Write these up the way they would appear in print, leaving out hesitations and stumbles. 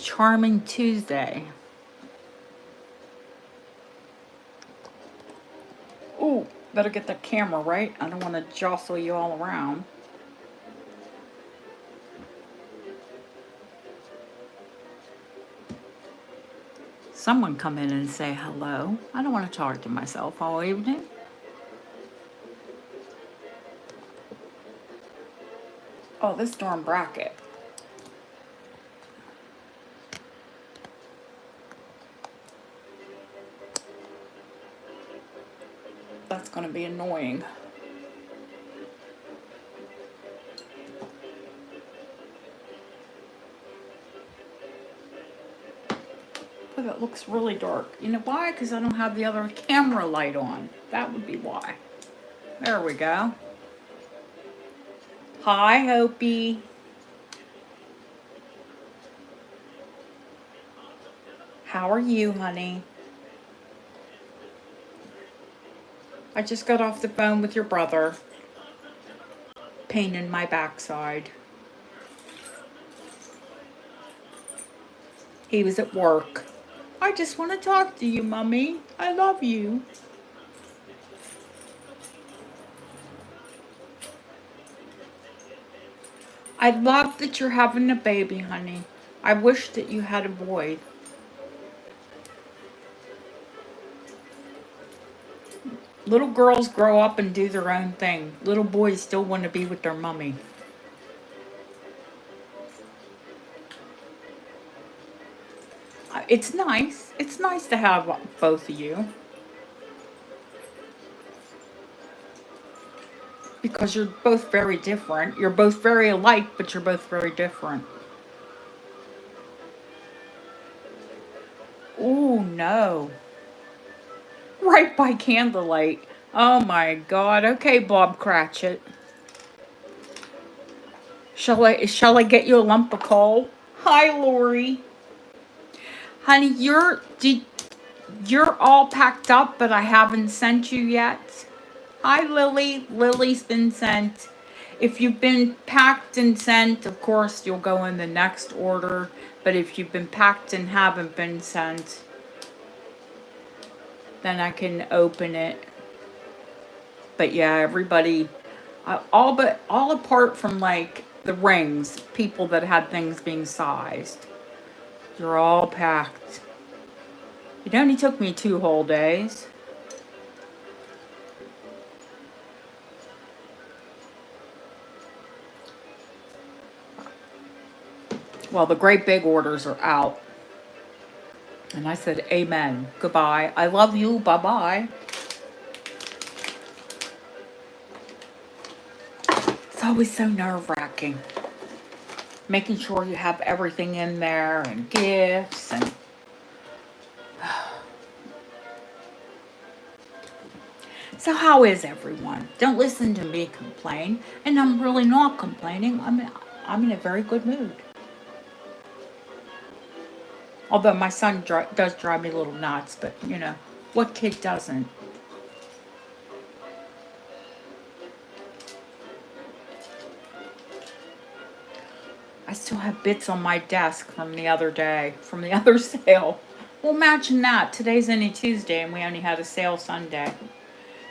Charming Tuesday. Ooh, better get the camera right. I don't want to jostle you all around. Someone come in and say hello. I don't want to talk to myself all evening. Oh, this darn bracket. That's going to be annoying. But it looks really dark. You know why? Because I don't have the other camera light on. That would be why. There we go. Hi, Hopi. How are you, honey? I just got off the phone with your brother. Pain in my backside. He was at work. I just want to talk to you, Mommy. I love you. I love that you're having a baby, honey. I wish that you had a boy. Little girls grow up and do their own thing. Little boys still want to be with their mommy. It's nice. It's nice to have both of you. Because you're both very different. You're both very alike, but you're both very different. Ooh, no. Right by candlelight. Oh my God. Okay, Bob Cratchit. Shall I get you a lump of coal? Hi, Lori. Honey, you're all packed up, but I haven't sent you yet. Hi, Lily. Lily's been sent. If you've been packed and sent, of course, you'll go in the next order. But if you've been packed and haven't been sent, then I can open it. But yeah, everybody, all apart from like the rings, people that had things being sized, they're all packed. It only took me 2 whole days. Well, the great big orders are out. And I said, amen. Goodbye. I love you. Bye-bye. It's always so nerve-wracking. Making sure you have everything in there and gifts and... So how is everyone? Don't listen to me complain. And I'm really not complaining. I'm in a very good mood. Although my son does drive me a little nuts, but you know, what kid doesn't? I still have bits on my desk from the other day, from the other sale. Well, imagine that. Today's only Tuesday and we only had a sale Sunday.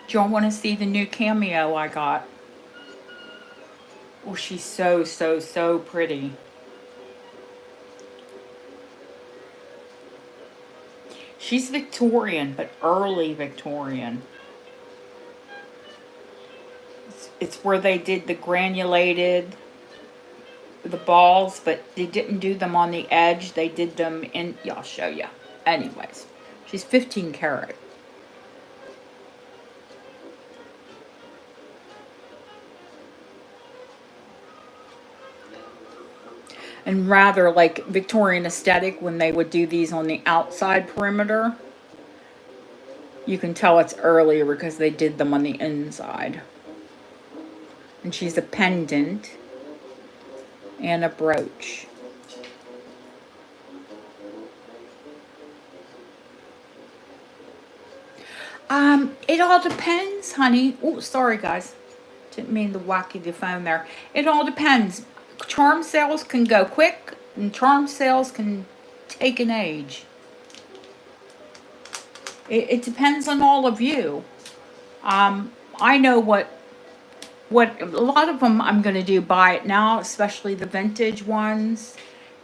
Do y'all want to see the new Cameo I got? Oh, she's so, so, so pretty. She's Victorian, but early Victorian. It's where they did the granulated, the balls, but they didn't do them on the edge. They did them in, yeah, I'll show you. Anyways, she's 15 karat. And rather like Victorian aesthetic, when they would do these on the outside perimeter, you can tell it's earlier because they did them on the inside. And she's a pendant and a brooch. It all depends, honey. Oh, sorry, guys. Didn't mean to whack you the phone there. It all depends. Charm sales can go quick, and charm sales can take an age. It depends on all of you. I know what a lot of them I'm going to do buy it now, especially the vintage ones.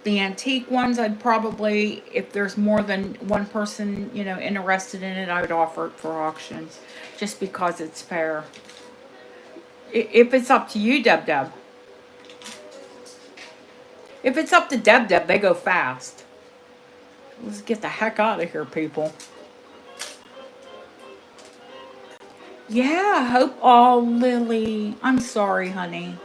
The antique ones, I'd probably, if there's more than one person, interested in it, I would offer it for auction, just because it's fair. If it's up to you, Deb. If it's up to Deb, they go fast. Let's get the heck out of here, people. Yeah, hope. Oh, Lily. I'm sorry, honey.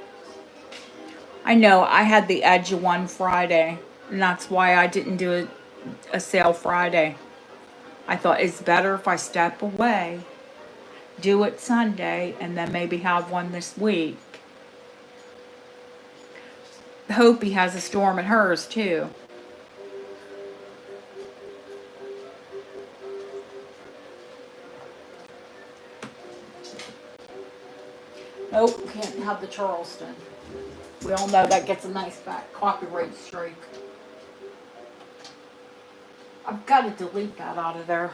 I know, I had the edge of one Friday, and that's why I didn't do a sale Friday. I thought it's better if I step away, do it Sunday, and then maybe have one this week. Hope has a storm at hers, too. Nope, can't have the Charleston. We all know that gets a nice back copyright strike. I've got to delete that out of there.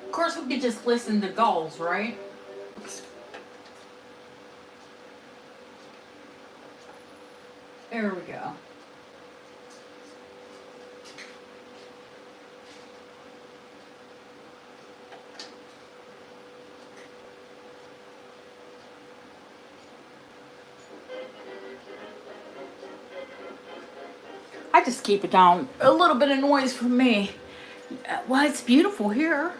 Of course, we could just listen to gulls, right? There we go. I just keep it down. A little bit of noise from me. Well, it's beautiful here.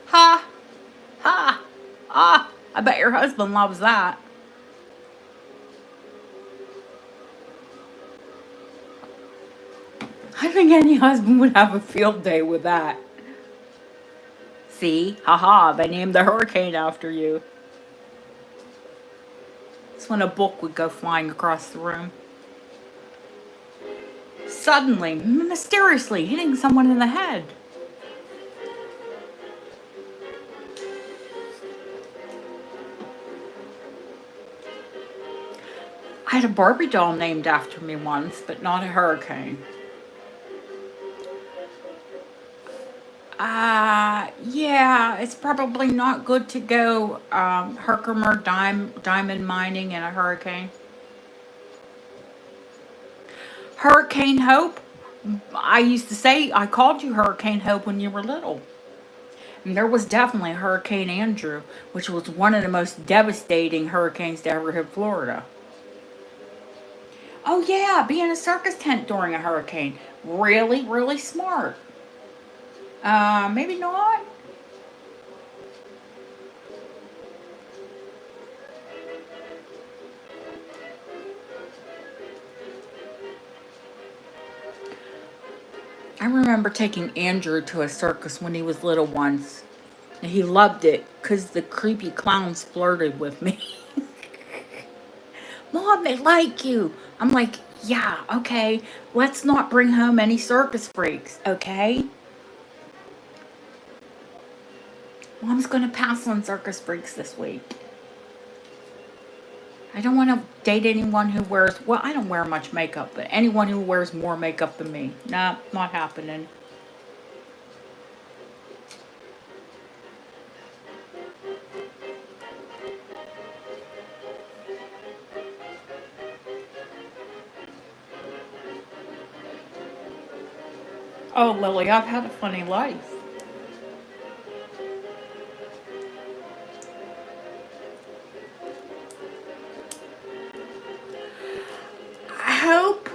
Ha! Ha! Ah! I bet your husband loves that. I think any husband would have a field day with that. See? Haha, they named the hurricane after you. It's when a book would go flying across the room. Suddenly, mysteriously, hitting someone in the head. I had a Barbie doll named after me once, but not a hurricane. Yeah, it's probably not good to go Herkimer diamond mining in a hurricane. Hurricane Hope? I used to say, I called you Hurricane Hope when you were little. And there was definitely Hurricane Andrew, which was one of the most devastating hurricanes to ever hit Florida. Oh yeah, be in a circus tent during a hurricane. Really, really smart. Maybe not. I remember taking Andrew to a circus when he was little once. And he loved it because the creepy clowns flirted with me. Mom, they like you. I'm like, yeah, okay. Let's not bring home any circus freaks, okay? Mom's going to pass on circus freaks this week. I don't want to date anyone who wears, well, I don't wear much makeup, but anyone who wears more makeup than me. Nah, not happening. Oh, Lily, I've had a funny life. I hope.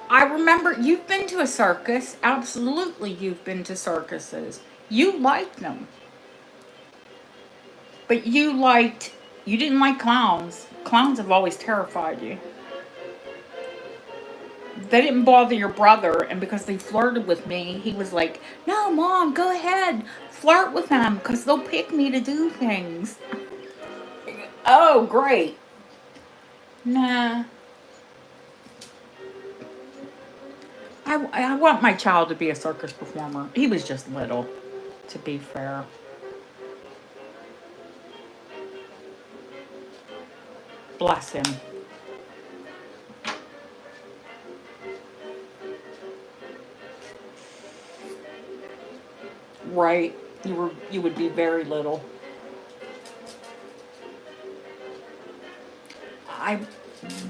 I remember you've been to a circus. Absolutely, you've been to circuses. You liked them. But you didn't like clowns. Clowns have always terrified you. They didn't bother your brother, and because they flirted with me, he was like, no, Mom, go ahead. Flirt with them, because they'll pick me to do things. Oh, great. Nah. I want my child to be a circus performer. He was just little. to be fair. Bless him. Right. You would be very little. I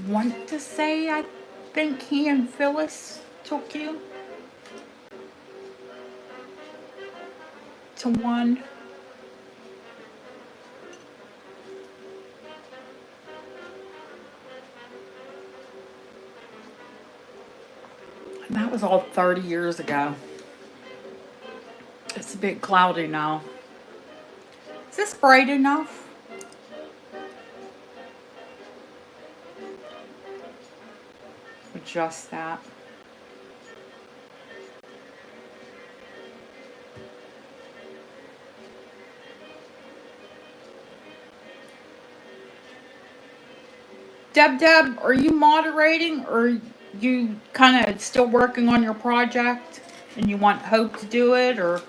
want to say I think he and Phyllis took you to one. And that was all 30 years ago. It's a bit cloudy now. Is this bright enough? Adjust that. Deb, are you moderating or are you kind of still working on your project and you want Hope to do it, or?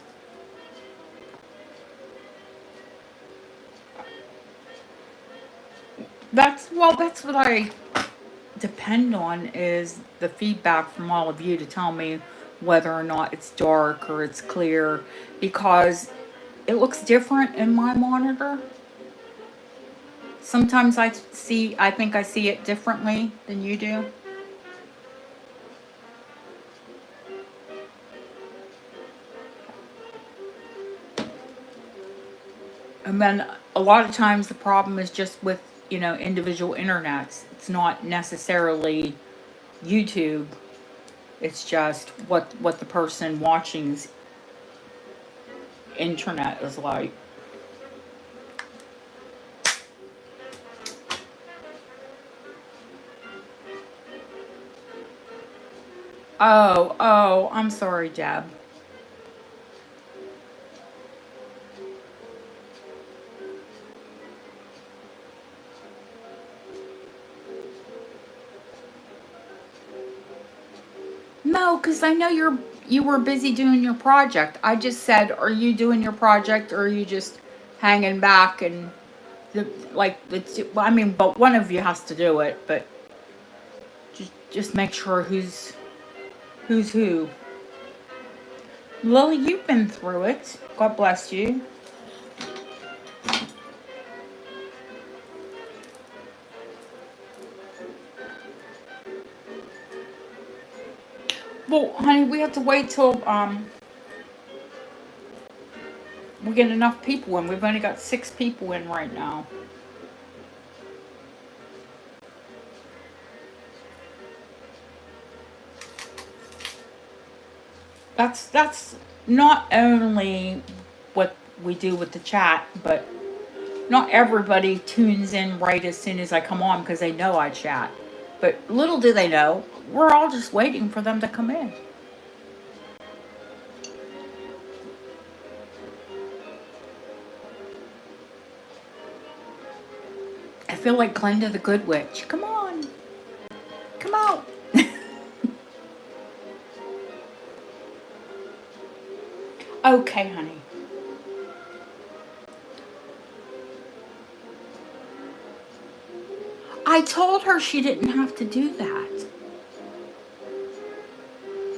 That's what I depend on, is the feedback from all of you to tell me whether or not it's dark or it's clear, because it looks different in my monitor. Sometimes I think I see it differently than you do. And then a lot of times the problem is just with, individual internets. It's not necessarily YouTube. It's just what the person watching's internet is like. Oh, I'm sorry, Deb. No, because I know you were busy doing your project. I just said, are you doing your project or are you just hanging back and but one of you has to do it, but just make sure who's who. Lily, you've been through it. God bless you. Well, honey, we have to wait till we get enough people in. We've only got 6 people in right now. That's not only what we do with the chat, but not everybody tunes in right as soon as I come on because they know I chat. But little do they know, we're all just waiting for them to come in. I feel like Glenda the Good Witch. Come on. Come out. Okay, honey. I told her she didn't have to do that.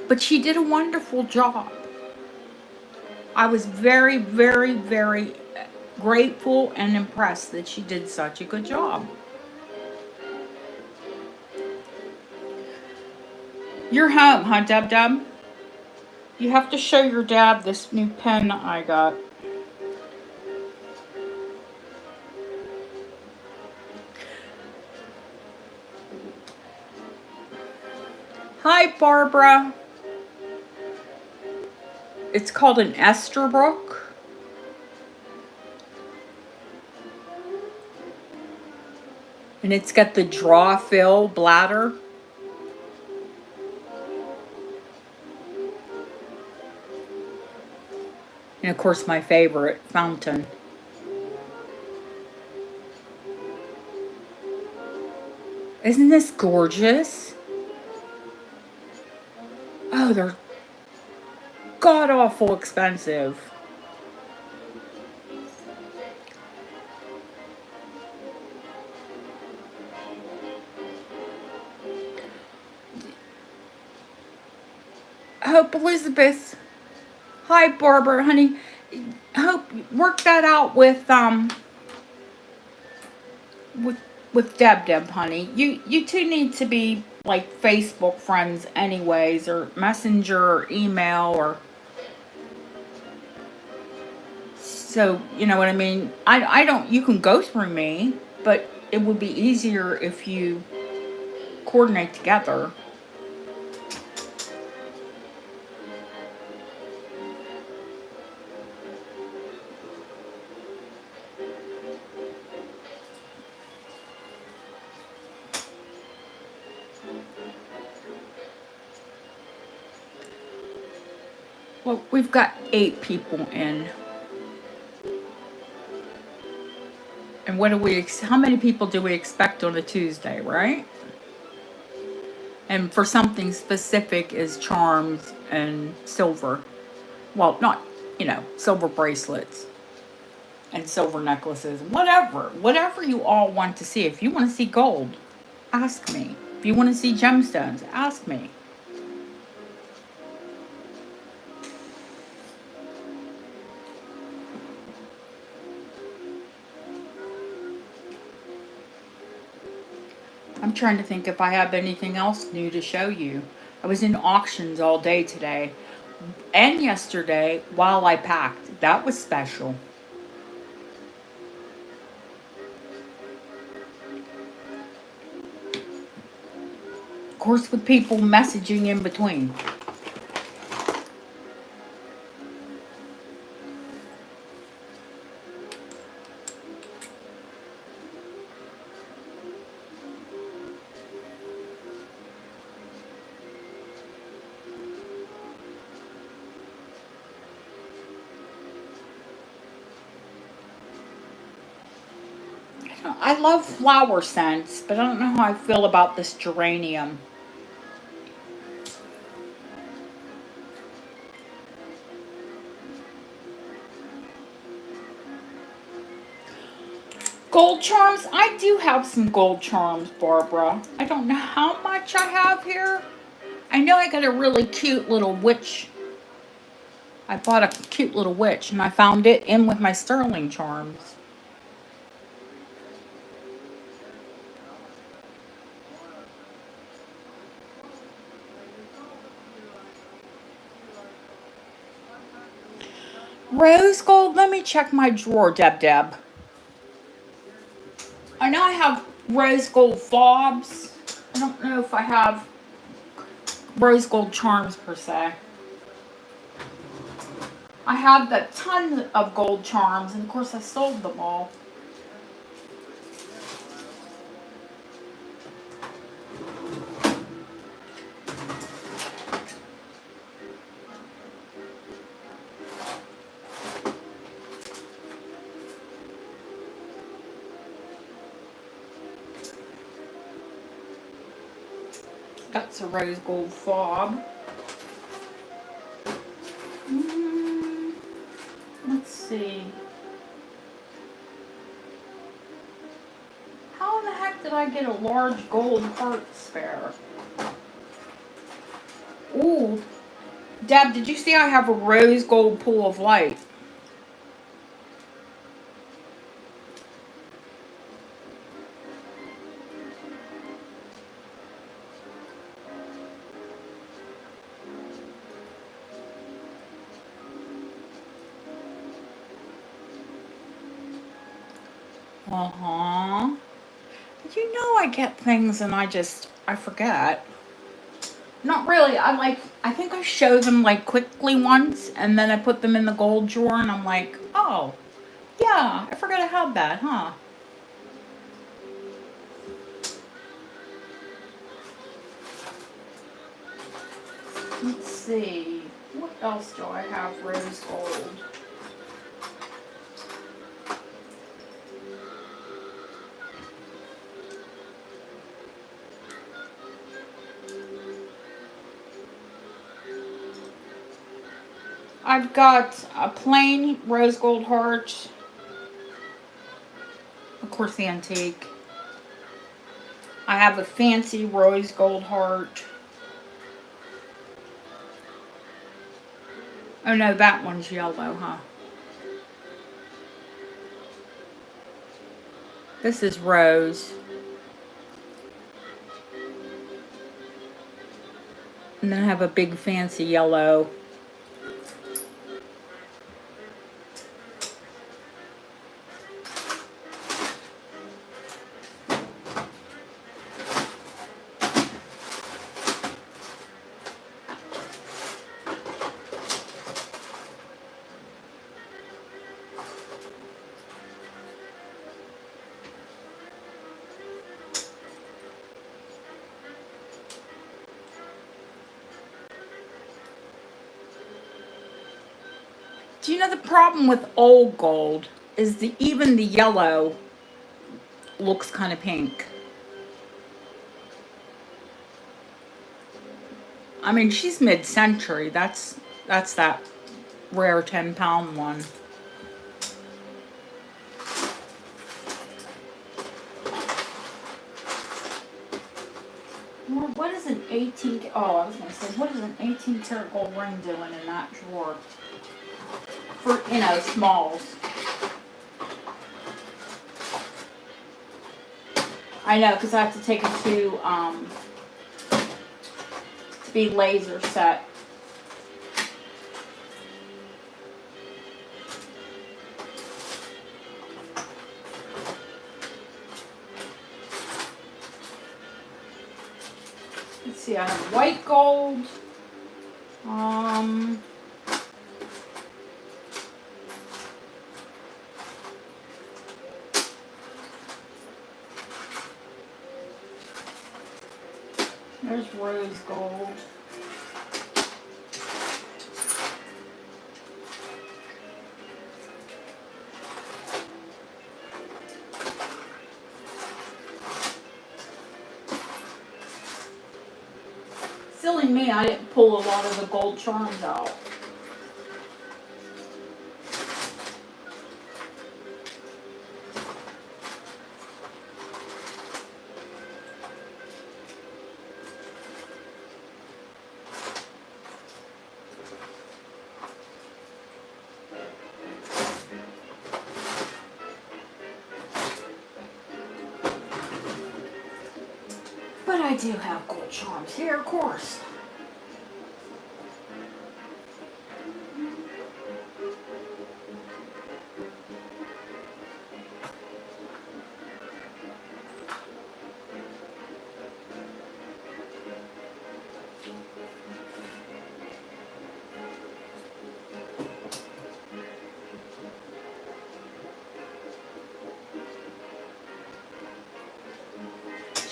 But she did a wonderful job. I was very, very, very grateful and impressed that she did such a good job. You're home, huh, Deb? You have to show your dad this new pen I got. Hi, Barbara. It's called an Esterbrook. And it's got the draw fill bladder. And of course my favorite, fountain. Isn't this gorgeous? Oh, they're god-awful expensive. Hope Elizabeth. Hi, Barbara, honey. Hope work that out with Deb, honey. You two need to be like Facebook friends, anyways, or Messenger, or email, or so you know what I mean. I don't. You can go through me, but it would be easier if you coordinate together. Well, we've got 8 people in. And what do how many people do we expect on a Tuesday, right? And for something specific is charms and silver. Well, not, silver bracelets and silver necklaces, whatever you all want to see. If you want to see gold, ask me. If you want to see gemstones, ask me. I'm trying to think if I have anything else new to show you. I was in auctions all day today and yesterday while I packed. That was special. Of course, with people messaging in between. I love flower scents, but I don't know how I feel about this geranium. Gold charms? I do have some gold charms, Barbara. I don't know how much I have here. I know I got a really cute little witch. I bought a cute little witch and I found it in with my sterling charms. Rose gold? Let me check my drawer, Deb. I know I have rose gold fobs. I don't know if I have rose gold charms per se. I have a ton of gold charms, and of course I sold them all. That's a rose gold fob. Let's see. How in the heck did I get a large gold heart spare? Ooh. Deb, did you see I have a rose gold pool of light? Uh-huh. You know I get things and I forget. Not really. I think I show them like quickly once and then I put them in the gold drawer and I'm like, oh, yeah, I forgot I had that, huh? Let's see. What else do I have rose gold? I've got a plain rose gold heart. Of course, the antique. I have a fancy rose gold heart. Oh no, that one's yellow, huh? This is rose. And then I have a big fancy yellow. Do you know the problem with old gold is even the yellow looks kind of pink. I mean, she's mid-century. That's that rare 10-pound one. Well, what is an 18? Oh, I was gonna say, what is an 18-karat gold ring doing in that drawer? For, you know, smalls. I know, because I have to take it to be laser set. Let's see, I have white gold. There's rose gold. Silly me, I didn't pull a lot of the gold charms out. But I do have gold charms here, of course.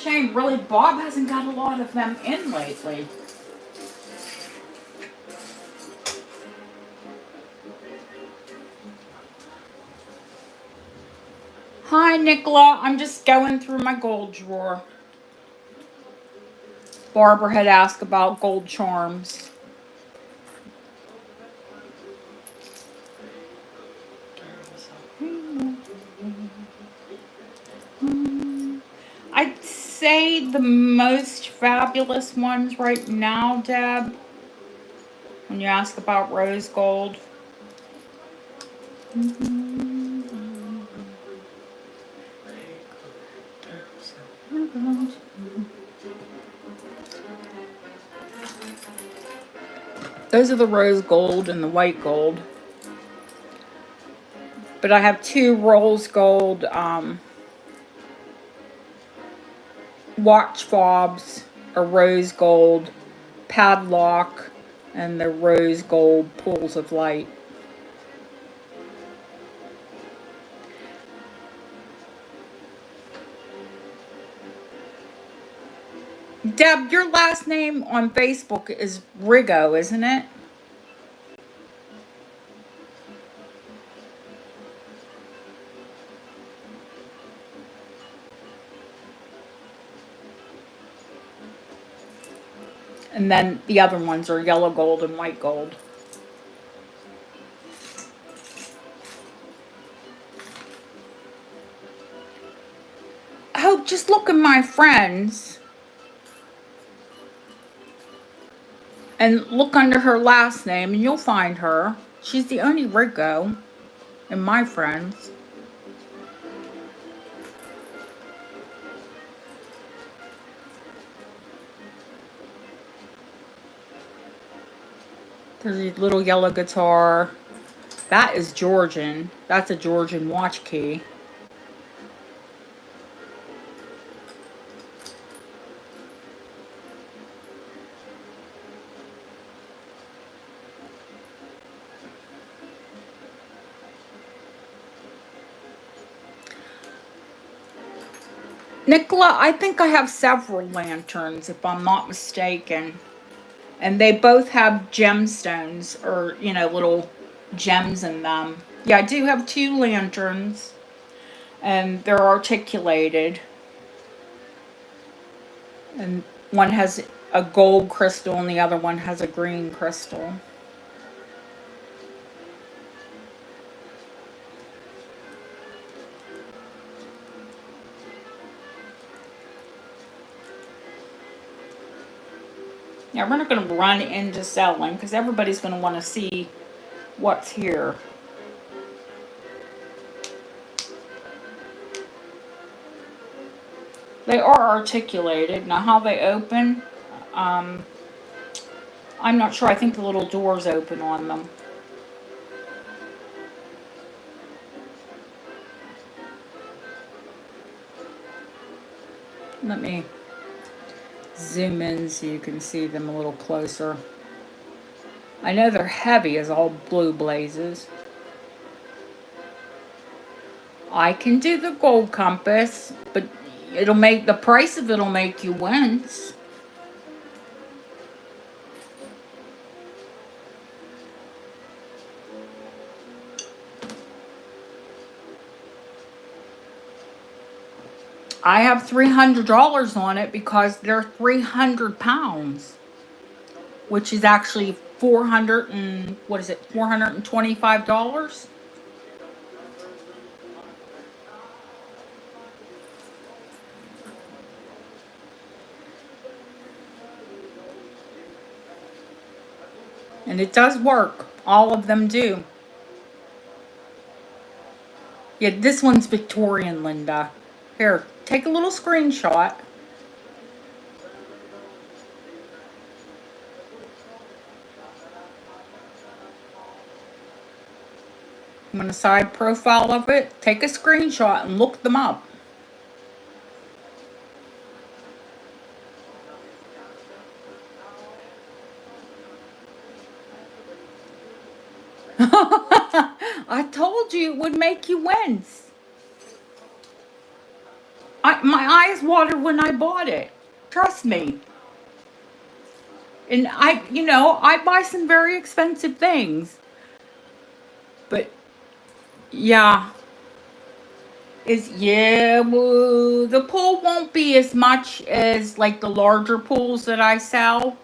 Shame, really, Bob hasn't got a lot of them in lately. Hi, Nicola. I'm just going through my gold drawer. Barbara had asked about gold charms. I'd say the most fabulous ones right now, Deb, when you ask about rose gold. Those are the rose gold and the white gold. But I have two rose gold watch fobs, a rose gold padlock, and the rose gold pools of light. Deb, your last name on Facebook is Rigo, isn't it? And then the other ones are yellow gold and white gold. Oh, just look at my friends. And look under her last name and you'll find her. She's the only Rico in my friends. There's a little yellow guitar. That is Georgian. That's a Georgian watch key. Nicola, I think I have several lanterns, if I'm not mistaken. And they both have gemstones, or, you know, little gems in them. Yeah, I do have 2 lanterns. And they're articulated. And one has a gold crystal and the other one has a green crystal. Yeah, we're not going to run into selling because everybody's going to want to see what's here. They are articulated. Now, how they open, I'm not sure. I think the little doors open on them. Let me zoom in so you can see them a little closer. I know they're heavy as all blue blazes. I can do the gold compass, but it'll make the price of it'll make you wince. I have $300 on it because they're 300 pounds, which is actually $425. And it does work. All of them do. Yeah, this one's Victorian, Linda. Here, take a little screenshot. I'm on the side profile of it. Take a screenshot and look them up. I told you it would make you wince. My eyes watered when I bought it. Trust me. And I buy some very expensive things. But yeah. Well, the pool won't be as much as like the larger pools that I sell.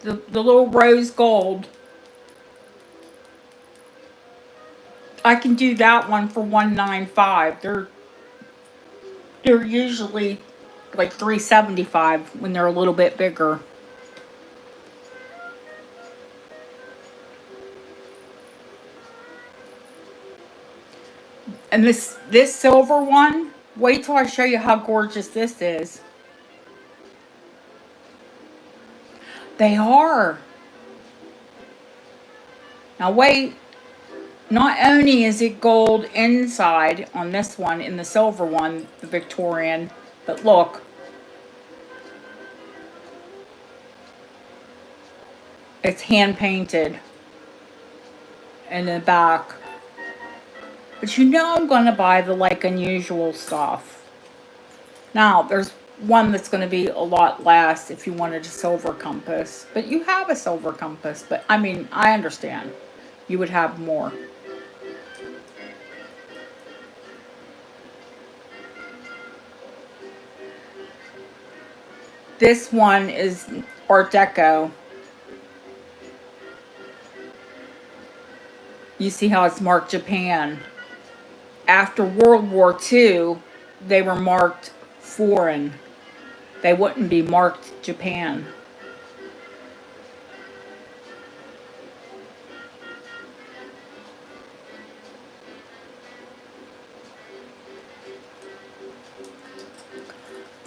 The little rose gold. I can do that one for $195. They're usually like $375 when they're a little bit bigger. And this silver one, wait till I show you how gorgeous this is. They are. Now wait. Not only is it gold inside on this one, in the silver one, the Victorian, but look. It's hand painted in the back. But I'm going to buy the like unusual stuff. Now, there's one that's going to be a lot less if you wanted a silver compass. But you have a silver compass. But I mean, I understand. You would have more. This one is Art Deco. You see how it's marked Japan. After World War II, they were marked foreign. They wouldn't be marked Japan.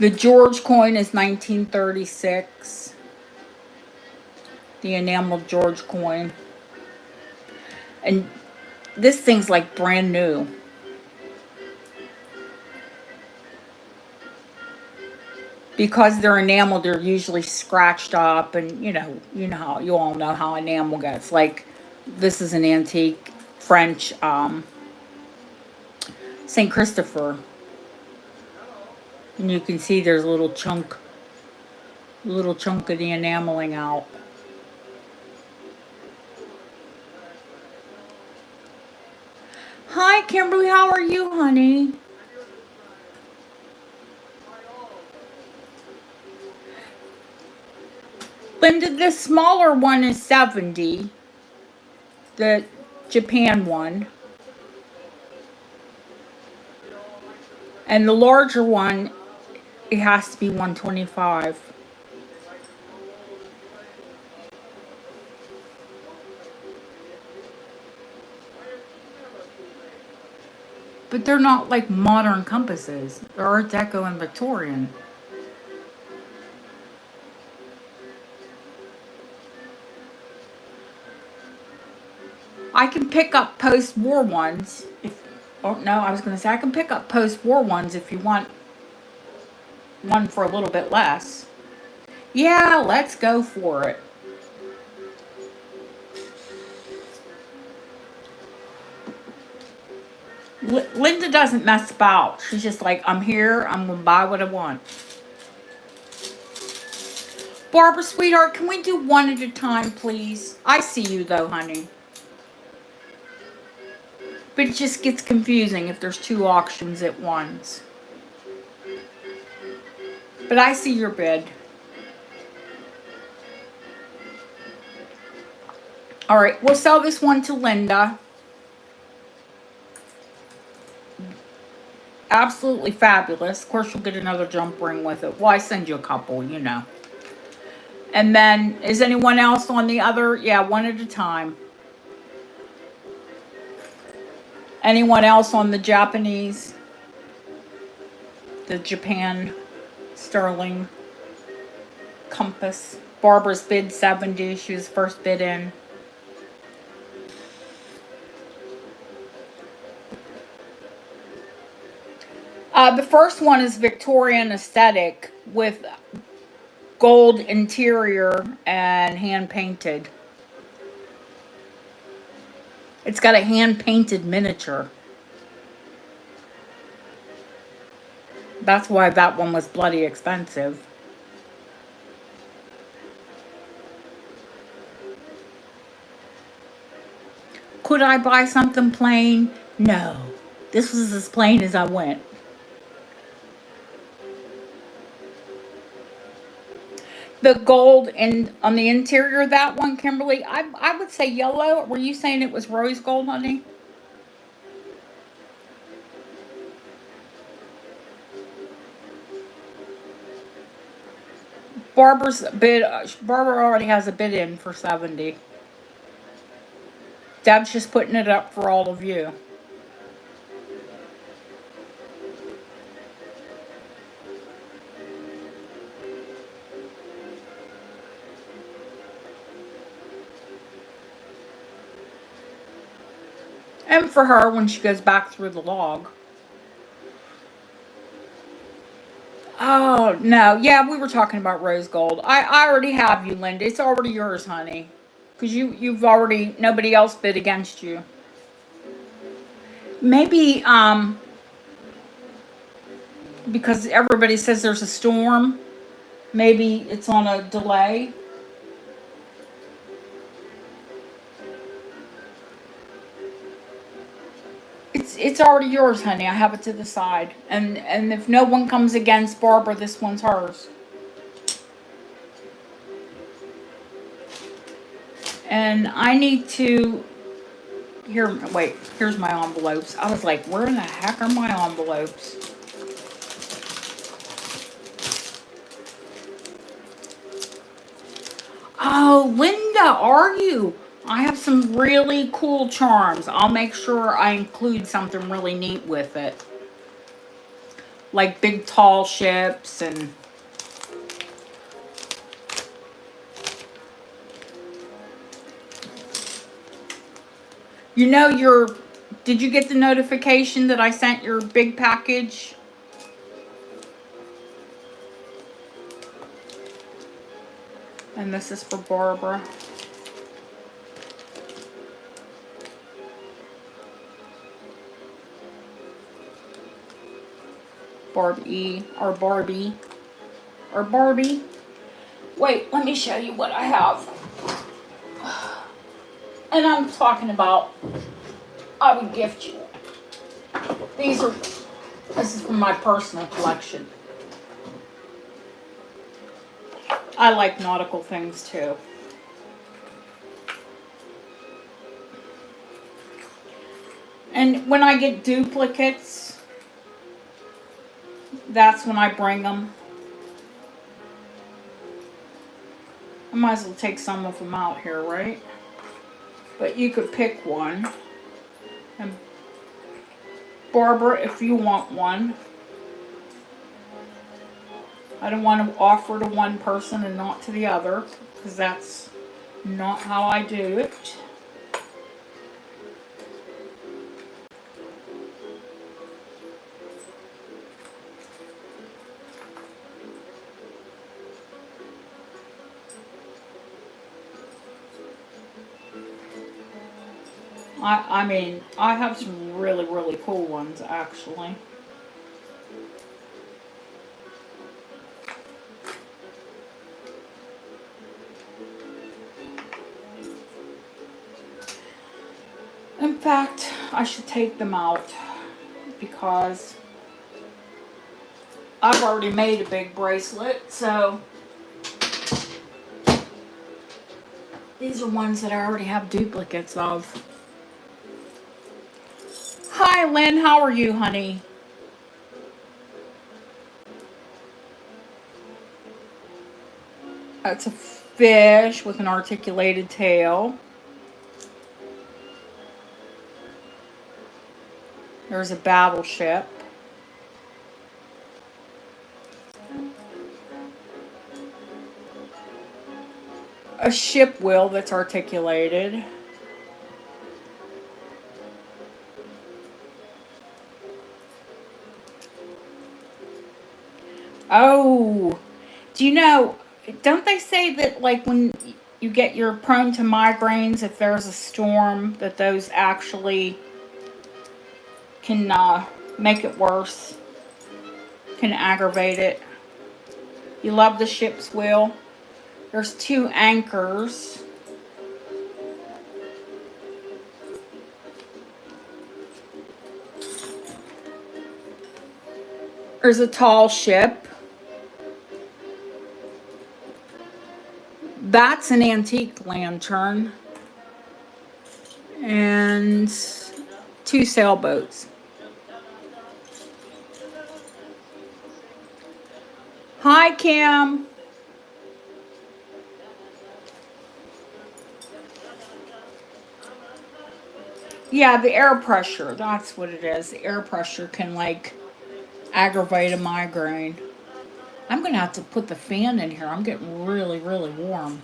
The George coin is 1936. The enameled George coin. And this thing's like brand new. Because they're enameled, they're usually scratched up, and you all know how enamel gets. Like, this is an antique French St. Christopher. And you can see there's a little chunk of the enameling out. Hi, Kimberly, how are you, honey? Linda, this smaller one is 70. The Japan one. And the larger one, it has to be 125. But they're not like modern compasses. They're Art Deco and Victorian. I can pick up post-war ones. I was going to say I can pick up post-war ones if you want one for a little bit less. Yeah, let's go for it. Linda doesn't mess about. She's just like, I'm here. I'm going to buy what I want. Barbara, sweetheart, can we do one at a time, please? I see you, though, honey. But it just gets confusing if there's two auctions at once. But I see your bid. All right, we'll sell this one to Linda. Absolutely fabulous. Of course, you'll get another jump ring with it. Well, I send you a couple, you know. And then, is anyone else on the other? Yeah, one at a time. Anyone else on the Japanese? The Japan sterling compass. Barbara's bid 70. She was first bid in. The first one is Victorian aesthetic with gold interior and hand painted. It's got a hand painted miniature. That's why that one was bloody expensive. Could I buy something plain? No. This was as plain as I went. The gold on the interior of that one, Kimberly, I would say yellow. Were you saying it was rose gold, honey? Barbara's bid. Barbara already has a bid in for 70. Deb's just putting it up for all of you. And for her when she goes back through the log. Oh, no. Yeah, we were talking about rose gold. I already have you, Linda. It's already yours, honey. Because you've already, nobody else bid against you. Maybe, because everybody says there's a storm, maybe it's on a delay. It's already yours, honey. I have it to the side. And if no one comes against Barbara, this one's hers. And I need to... Wait. Here's my envelopes. I was like, where in the heck are my envelopes? Oh, Linda, are you? I have some really cool charms. I'll make sure I include something really neat with it. like big tall ships and you know did you get the notification that I sent your big package? And this is for Barbara. Barbie. Wait, let me show you what I have. And I'm talking about, I would gift you. This is from my personal collection. I like nautical things too. And when I get duplicates, that's when I bring them. I might as well take some of them out here, right? But you could pick one. And Barbara, if you want one. I don't want to offer to one person and not to the other, because that's not how I do it. I mean, I have some really, really cool ones, actually. In fact, I should take them out because I've already made a big bracelet, so these are ones that I already have duplicates of. Hi, Lynn. How are you, honey? That's a fish with an articulated tail. There's a battleship. A ship wheel that's articulated. Oh, do you know, don't they say that like when you get you're prone to migraines, if there's a storm, that those actually can make it worse, can aggravate it? You love the ship's wheel. There's 2 anchors. There's a tall ship. That's an antique lantern. And 2 sailboats. Hi, Cam. Yeah, the air pressure. That's what it is. The air pressure can like aggravate a migraine. I'm going to have to put the fan in here. I'm getting really, really warm.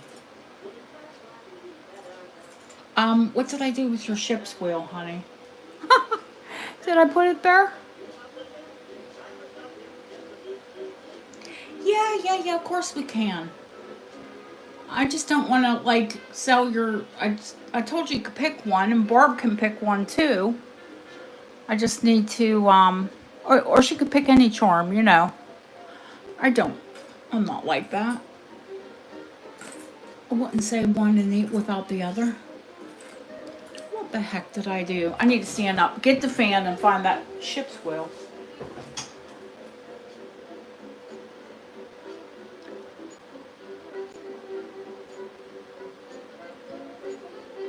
What did I do with your ship's wheel, honey? Did I put it there? Yeah, of course we can. I just don't want to, like, sell your... I told you could pick one, and Barb can pick one, too. I just need to, or she could pick any charm, you know. I'm not like that. I wouldn't say one and eat without the other. What the heck did I do? I need to stand up, get the fan, and find that ship's wheel.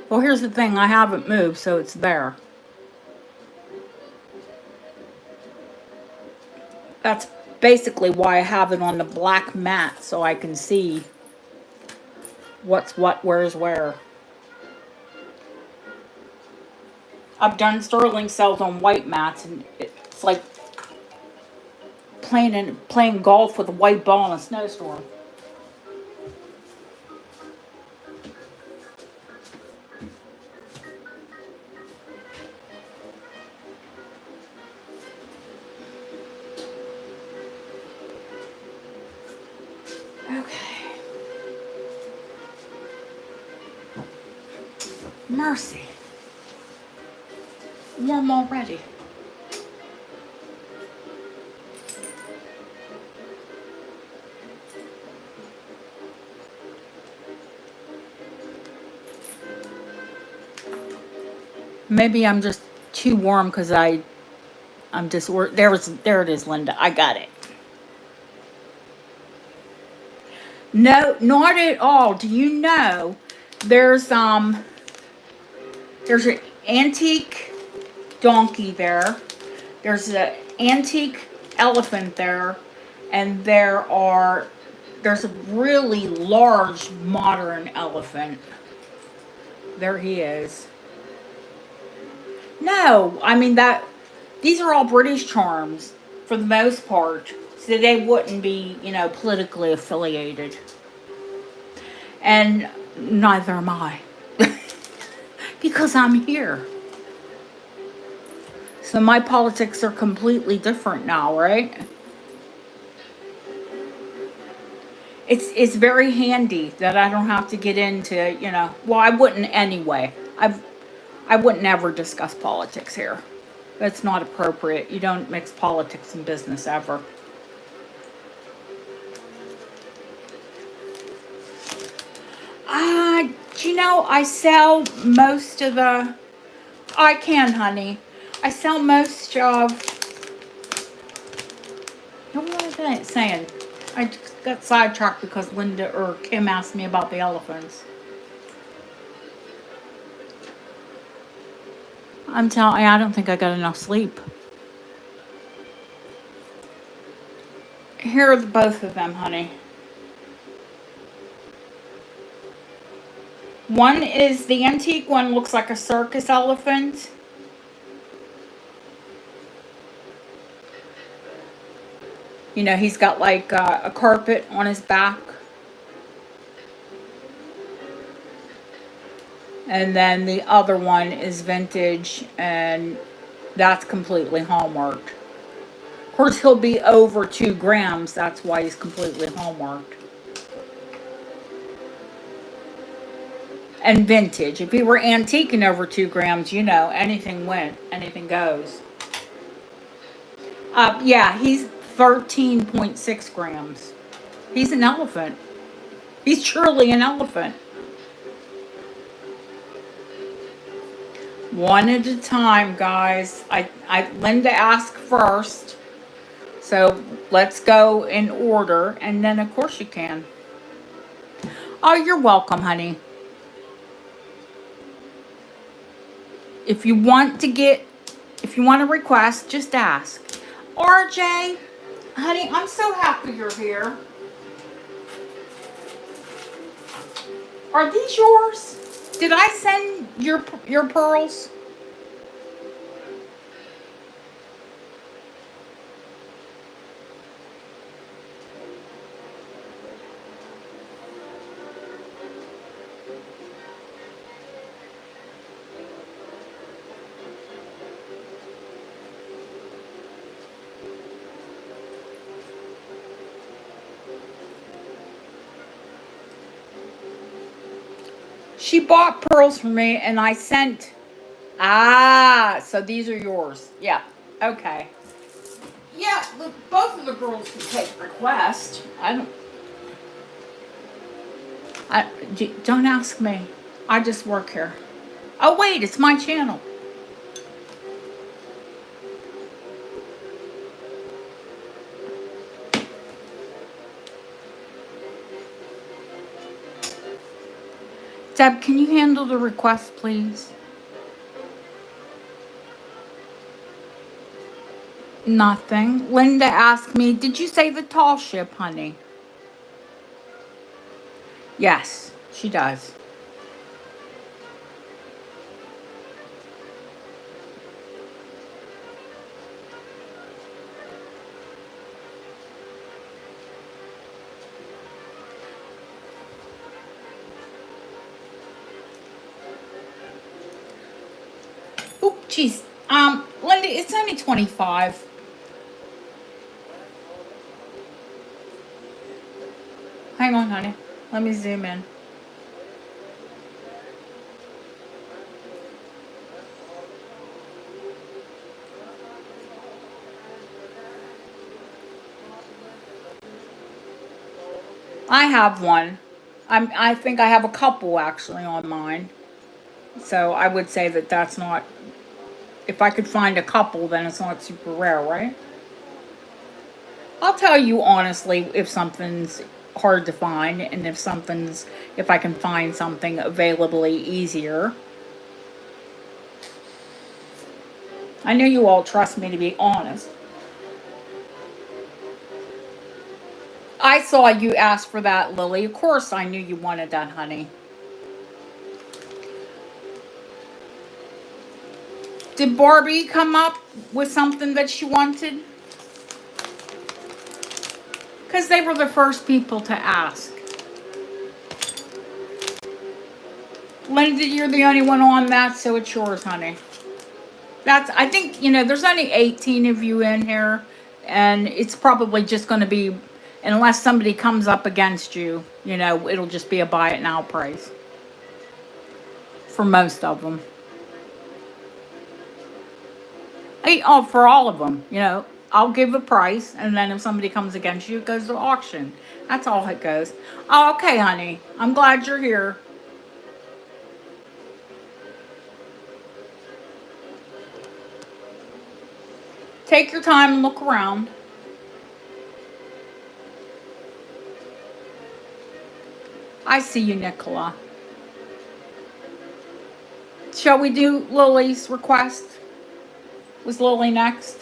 Well, here's the thing. I haven't moved, so it's there. That's basically why I have it on the black mat, so I can see what's what, where's where. I've done sterling cells on white mats, and it's like playing golf with a white ball in a snowstorm. Okay. Mercy. Warm already. Maybe I'm just too warm because I'm just there it is, Linda. I got it. No, not at all. Do you know there's an antique donkey there. There's an antique elephant there, and there's a really large modern elephant. There he is. No, I mean that these are all British charms for the most part, so they wouldn't be, politically affiliated. And neither am I. Because I'm here. So my politics are completely different now, right? It's very handy that I don't have to get into, well, I wouldn't anyway. I wouldn't ever discuss politics here. That's not appropriate. You don't mix politics and business ever. I sell most of the... I can, honey. I sell most of... What was I saying? I just got sidetracked because Linda or Kim asked me about the elephants. I'm telling you, I don't think I got enough sleep. Here are both of them, honey. One is the antique one, looks like a circus elephant. He's got like a carpet on his back. And then the other one is vintage, and that's completely hallmarked. Of course, he'll be over 2 grams. That's why he's completely hallmarked. And vintage. If he were antique and over 2 grams, anything went, anything goes. Yeah, he's 13.6 grams. He's an elephant. He's truly an elephant. One at a time, guys. Linda asked first. So let's go in order, and then of course you can. Oh, you're welcome, honey. If you want to request, just ask. RJ, honey, I'm so happy you're here. Are these yours? Did I send your pearls? She bought pearls for me, and I sent... so these are yours. Yeah, okay. Yeah, look, both of the girls can take request. Don't ask me. I just work here. Oh, wait, it's my channel. Deb, can you handle the request, please? Nothing. Linda asked me, did you say the tall ship, honey? Yes, she does. Oh, jeez. Linda, it's only 25. Hang on, honey. Let me zoom in. I have one. I think I have a couple actually on mine. So I would say that that's not. If I could find a couple, then it's not super rare, right? I'll tell you honestly if something's hard to find and if I can find something availably easier. I know you all trust me to be honest. I saw you ask for that, Lily. Of course I knew you wanted that, honey. Did Barbie come up with something that she wanted? Because they were the first people to ask. Linda, you're the only one on that, so it's yours, honey. I think, there's only 18 of you in here, and it's probably just going to be, unless somebody comes up against you, it'll just be a buy it now price. For most of them. For all of them, I'll give a price, and then if somebody comes against you, it goes to auction. That's all it goes. Oh, okay, honey. I'm glad you're here. Take your time and look around. I see you, Nicola. Shall we do Lily's request? Was Lily next?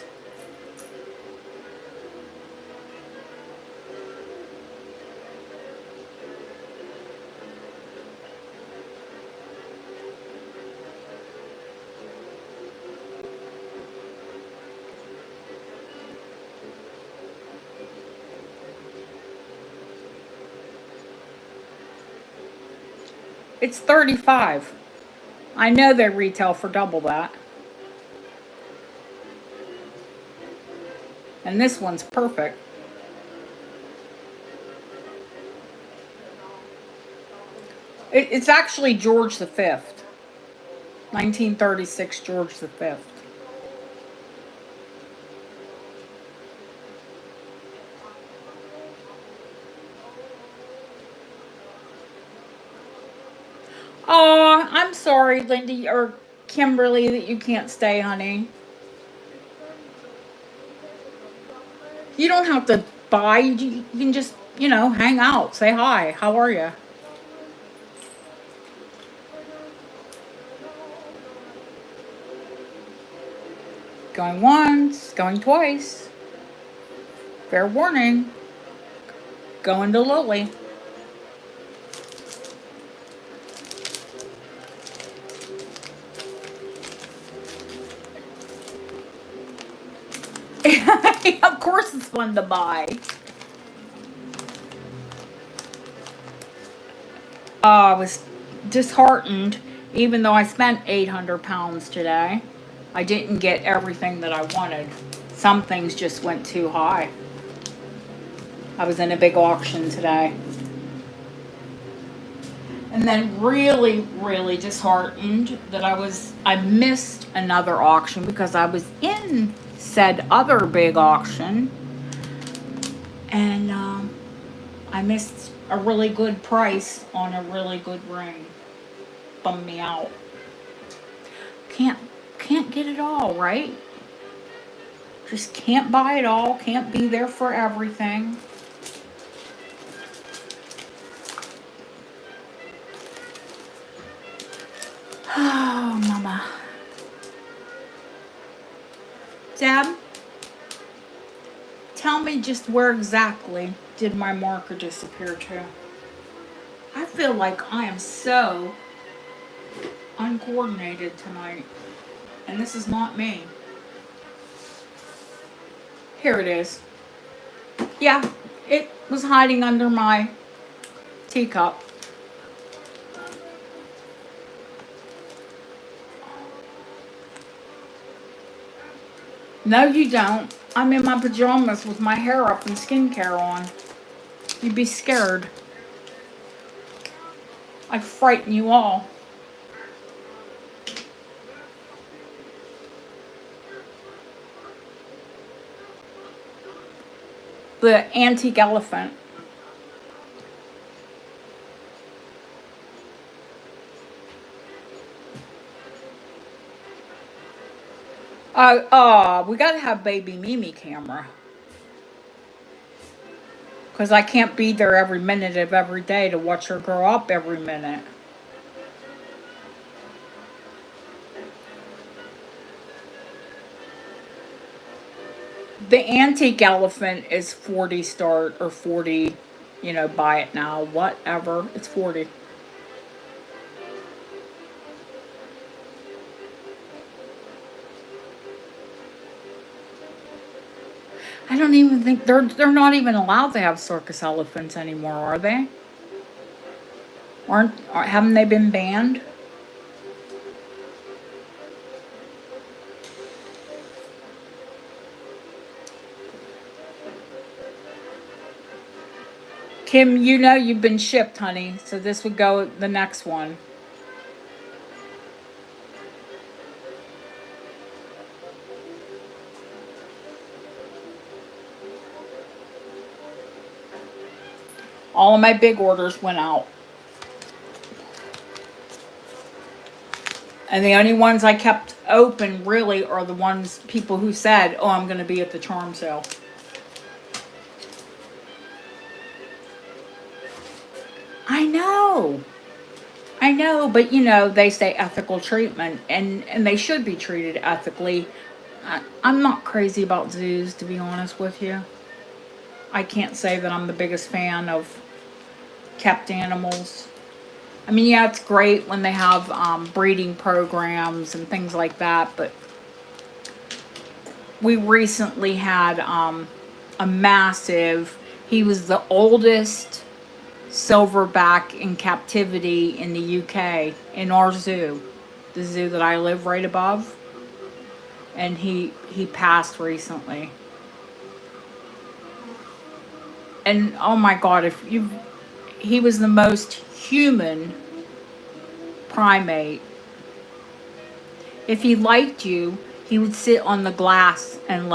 It's 35. I know they retail for double that. And this one's perfect. It's actually George V. 1936 George V. Oh, I'm sorry, Lindy or Kimberly, that you can't stay, honey. You don't have to buy. You can just, hang out. Say hi. How are you? Going once, going twice. Fair warning. Going to Lily. Of course it's fun to buy. I was disheartened, even though I spent 800 pounds today. I didn't get everything that I wanted. Some things just went too high. I was in a big auction today. And then really, really disheartened that I missed another auction because I was in said other big auction. And I missed a really good price on a really good ring. Bummed me out. Can't get it all, right? Just can't buy it all. Can't be there for everything. Oh, mama. Deb, tell me just where exactly did my marker disappear to? I feel like I am so uncoordinated tonight. And this is not me. Here it is. Yeah, it was hiding under my teacup. No, you don't. I'm in my pajamas with my hair up and skincare on. You'd be scared. I'd frighten you all. The antique elephant. We gotta have baby Mimi camera. Because I can't be there every minute of every day to watch her grow up every minute. The antique elephant is 40 start or 40, buy it now, whatever. It's 40. I don't even think they're not even allowed to have circus elephants anymore, are they? Haven't they been banned? Kim, you've been shipped, honey, so this would go the next one. All of my big orders went out. And the only ones I kept open really are the ones people who said, "Oh, I'm going to be at the charm sale." I know, but they say ethical treatment, and they should be treated ethically. I'm not crazy about zoos, to be honest with you. I can't say that I'm the biggest fan of kept animals. I mean, yeah, it's great when they have breeding programs and things like that, but we recently had a massive, he was the oldest silverback in captivity in the UK in our zoo, the zoo that I live right above, and he passed recently. And oh my God, he was the most human primate. If he liked you, he would sit on the glass and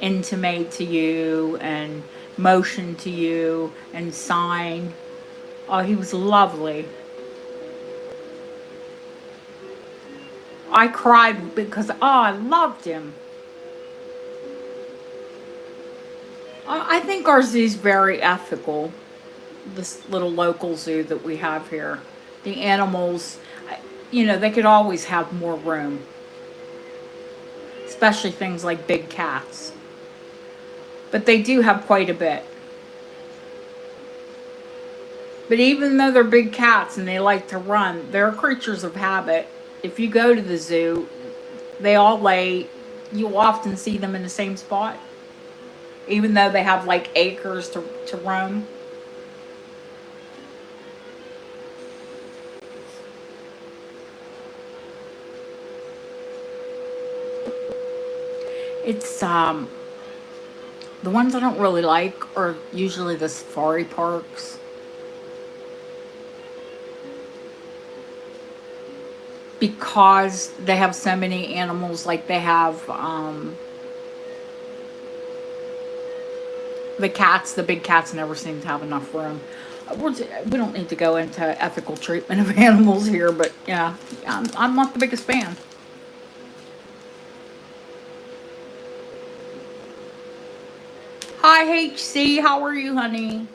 intimate to you and motion to you and sign. Oh, he was lovely. I cried because I loved him. I think our zoo's very ethical. This little local zoo that we have here. The animals, they could always have more room. Especially things like big cats. But they do have quite a bit. But even though they're big cats and they like to run, they're creatures of habit. If you go to the zoo, they all you'll often see them in the same spot. Even though they have acres to roam. It's the ones I don't really like are usually the safari parks. Because they have so many animals, they have the big cats never seem to have enough room. We don't need to go into ethical treatment of animals here, but yeah, I'm not the biggest fan. Hi, HC. How are you, honey?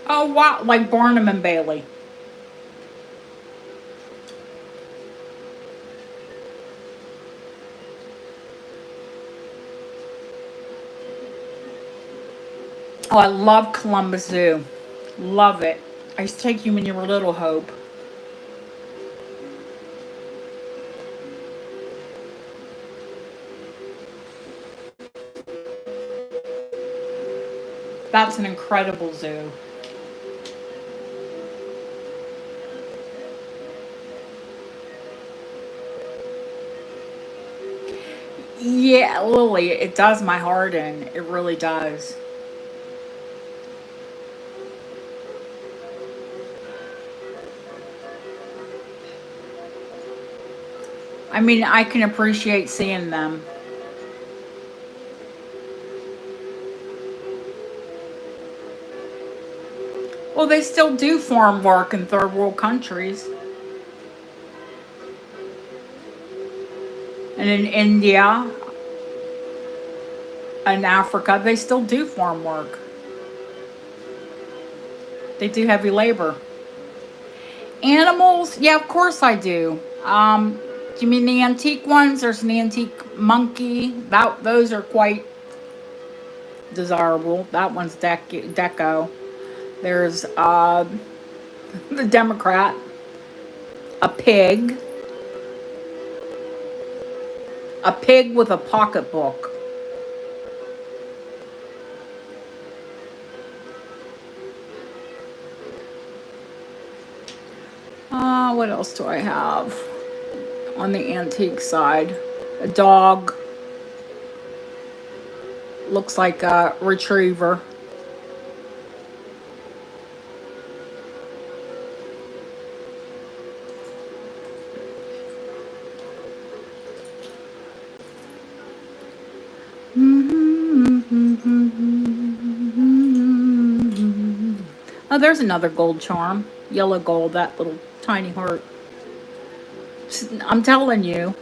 Oh, wow. Like Barnum and Bailey. Oh, I love Columbus Zoo. Love it. I used to take you when you were little, Hope. That's an incredible zoo. Yeah, Lily, it does my heart in. It really does. I mean, I can appreciate seeing them. Well, they still do farm work in third world countries. And in India and Africa, they still do farm work. They do heavy labor. Animals? Yeah, of course I do. Do you mean the antique ones? There's an antique monkey. Those are quite desirable. That one's deco. There's the Democrat, a pig with a pocketbook. What else do I have on the antique side? A dog. Looks like a retriever. Oh, there's another gold charm. Yellow gold, that little tiny heart. I'm telling you.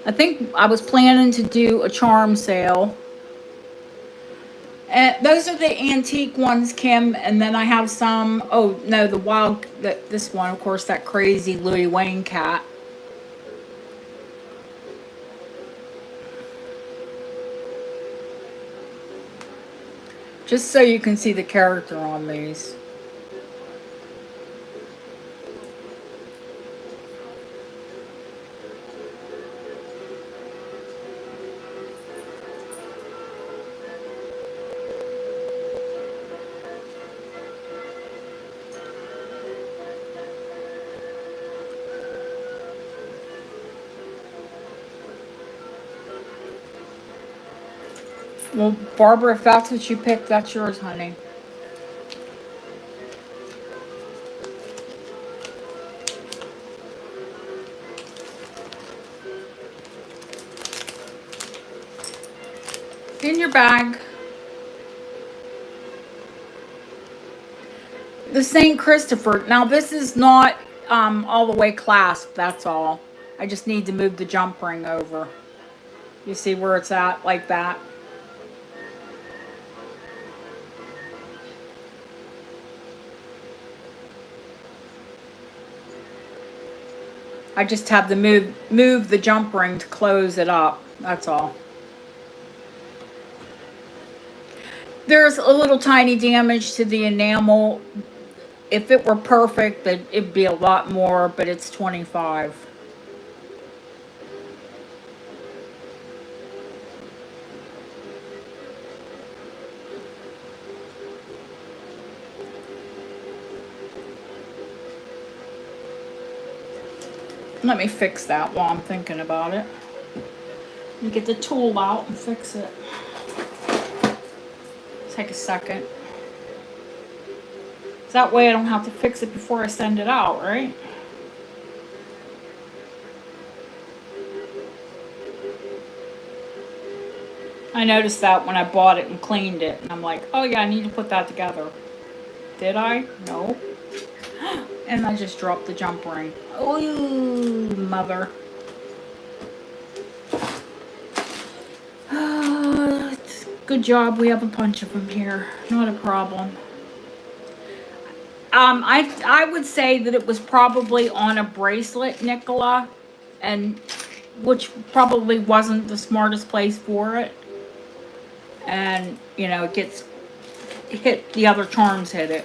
I think I was planning to do a charm sale. And those are the antique ones, Kim. And then I have some, oh no, this one, of course, that crazy Louis Wayne cat. Just so you can see the character on these. Well, Barbara, if that's what you picked, that's yours, honey. In your bag. The St. Christopher. Now, this is not all the way clasped, that's all. I just need to move the jump ring over. You see where it's at, like that? I just have to move the jump ring to close it up. That's all. There's a little tiny damage to the enamel. If it were perfect, it'd be a lot more, but it's 25. Let me fix that while I'm thinking about it. Let me get the tool out and fix it. Take a second. That way I don't have to fix it before I send it out, right? I noticed that when I bought it and cleaned it, and I'm like, oh yeah, I need to put that together. Did I? No. And I just dropped the jump ring. Oh, mother. Good job, we have a bunch of them here. Not a problem. I would say that it was probably on a bracelet, Nicola, and which probably wasn't the smartest place for it. And, you know, it gets hit, the other charms hit it.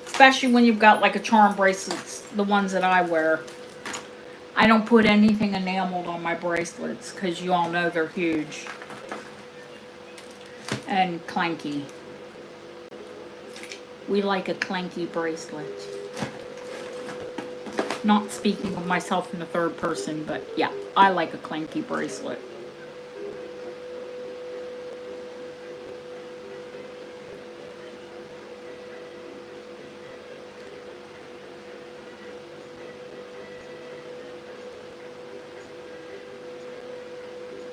Especially when you've got like a charm bracelets, the ones that I wear. I don't put anything enameled on my bracelets because you all know they're huge. And clanky. We like a clanky bracelet. Not speaking of myself in the third person, but yeah, I like a clanky bracelet.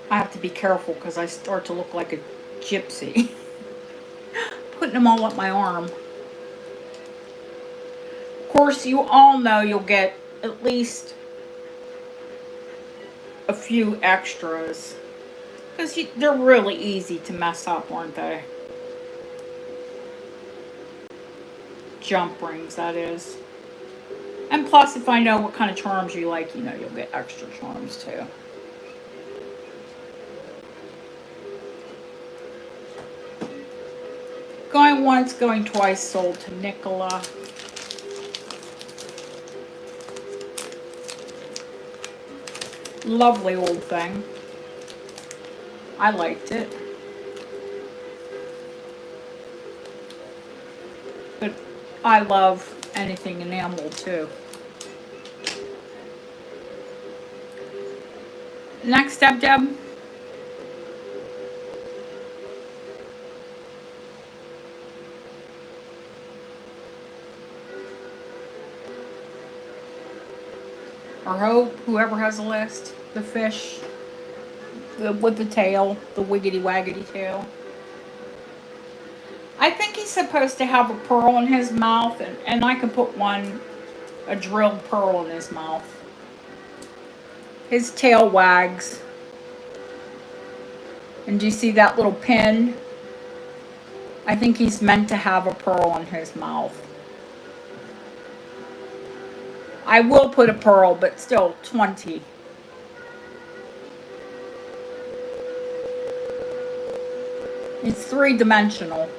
I have to be careful because I start to look like a gypsy. Putting them all up my arm. Of course, you all know you'll get at least a few extras. Because they're really easy to mess up, aren't they? Jump rings, that is. And plus, if I know what kind of charms you like, you know you'll get extra charms too. Going once, going twice, sold to Nicola. Lovely old thing. I liked it. But I love anything enamel too. Next step, Deb. Or hope, whoever has a list. The fish. With the tail. The wiggity waggity tail. I think he's supposed to have a pearl in his mouth. And I can put a drilled pearl in his mouth. His tail wags. And do you see that little pin? I think he's meant to have a pearl in his mouth. I will put a pearl, but still 20. It's 3-dimensional.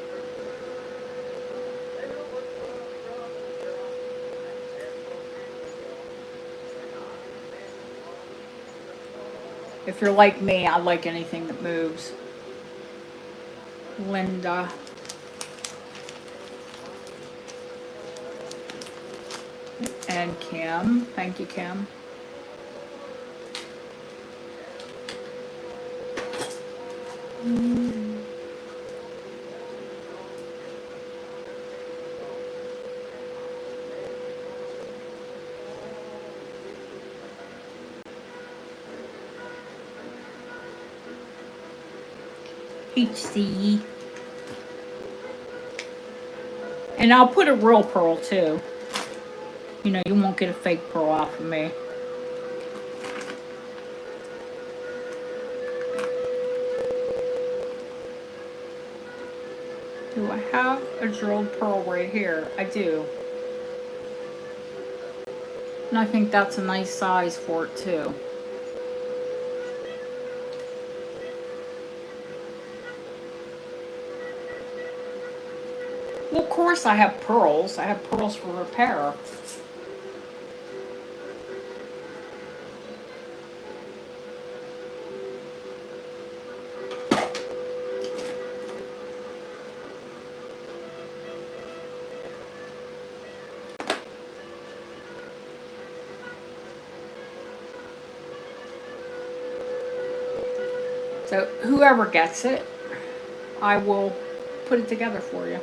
If you're like me, I like anything that moves. Linda. And Kim. Thank you, Kim. HC. And I'll put a real pearl too. You know, you won't get a fake pearl off of me. Do I have a drilled pearl right here? I do. And I think that's a nice size for it too. Well, of course I have pearls. I have pearls for repair. So whoever gets it, I will put it together for you.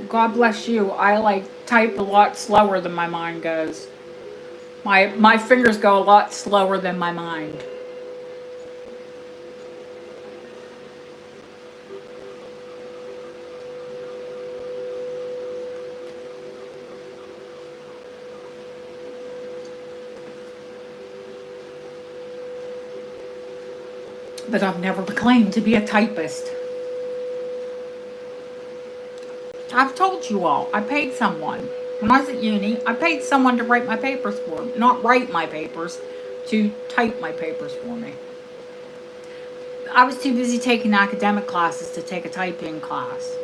God bless you. I type a lot slower than my mind goes. My fingers go a lot slower than my mind. But I've never claimed to be a typist. I've told you all, I paid someone. When I was at uni, I paid someone to write my papers for me. Not write my papers, to type my papers for me. I was too busy taking academic classes to take a typing class.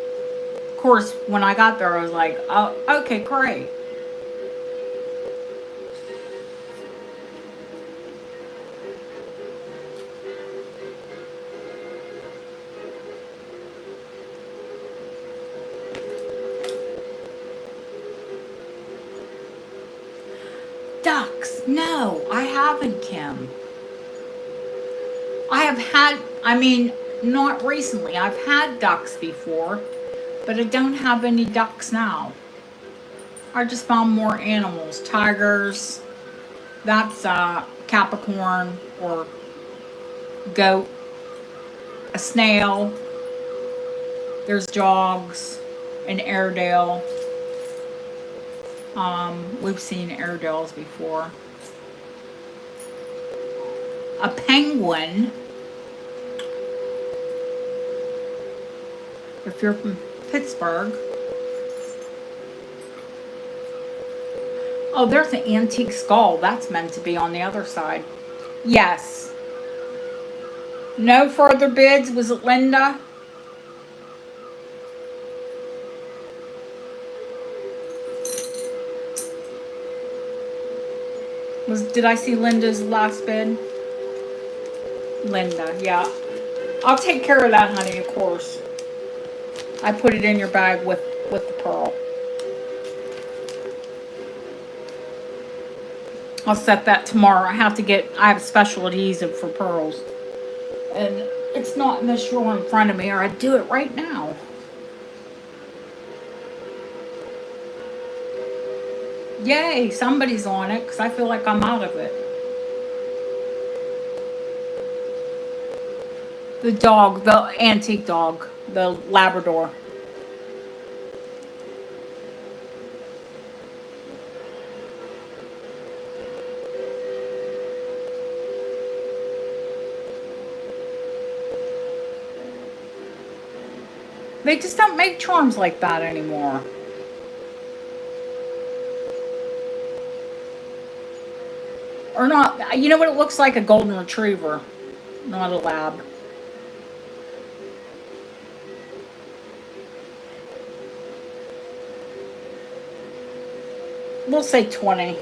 Of course, when I got there, I was like, oh, okay, great. Ducks. No, I haven't, Kim. I have had, I mean, not recently. I've had ducks before, but I don't have any ducks now. I just found more animals. Tigers. That's Capricorn or goat. A snail. There's dogs. An Airedale. We've seen Airedales before. A penguin. If you're from Pittsburgh. Oh, there's an antique skull. That's meant to be on the other side. Yes. No further bids. Was it Linda? Did I see Linda's last bid? Linda, yeah. I'll take care of that, honey, of course. I put it in your bag with the pearl. I'll set that tomorrow. I have special adhesive for pearls. And it's not in this drawer in front of me, or I'd do it right now. Yay, somebody's on it, because I feel like I'm out of it. The dog, the antique dog, the Labrador. They just don't make charms like that anymore. Or not, you know what it looks like? A golden retriever, not a lab. We'll say 20.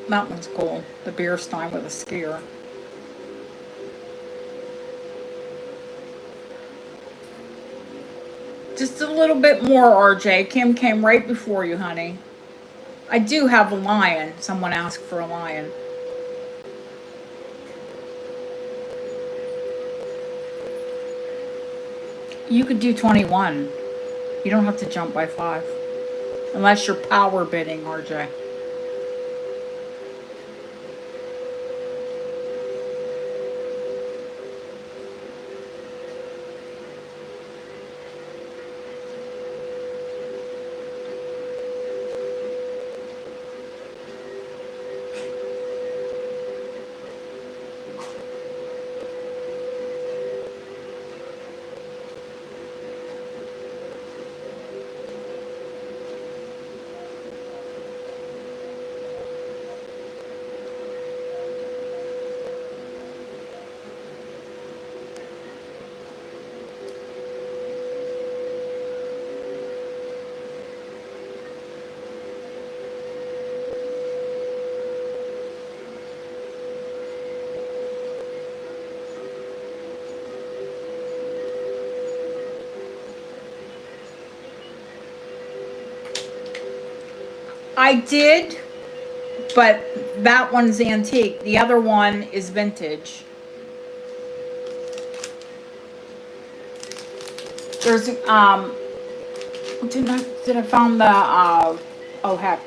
That one's cool. The beer stein with a skier. Just a little bit more, RJ. Kim came right before you, honey. I do have a lion. Someone asked for a lion. You could do 21. You don't have to jump by 5. Unless you're power bidding, RJ. I did, but that one's antique. The other one is vintage. There's did I found the oh heck,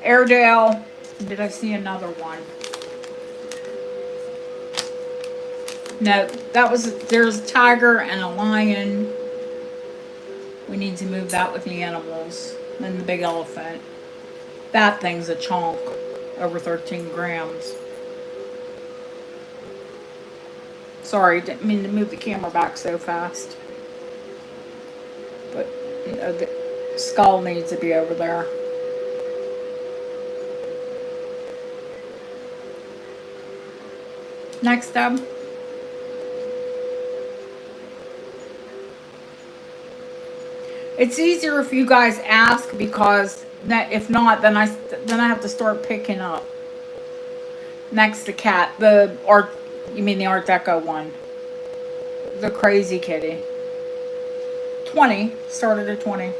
Airedale. Did I see another one? No, there's a tiger and a lion. We need to move that with the animals. Then the big elephant. That thing's a chunk. Over 13 grams. Sorry, didn't mean to move the camera back so fast. But the skull needs to be over there. Next up. It's easier if you guys ask, because if not, then I have to start picking up. Next, the cat, the art. You mean the Art Deco one? The crazy kitty. 20 started at 20.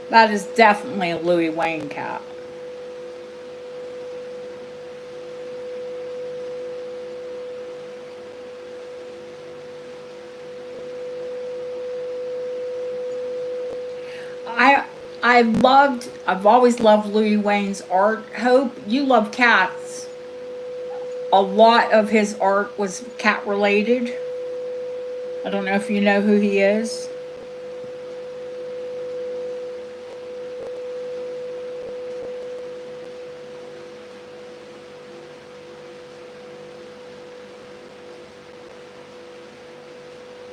That is definitely a Louis Wayne cat. I've always loved Louis Wayne's art. Hope, you love cats. A lot of his art was cat related. I don't know if you know who he is.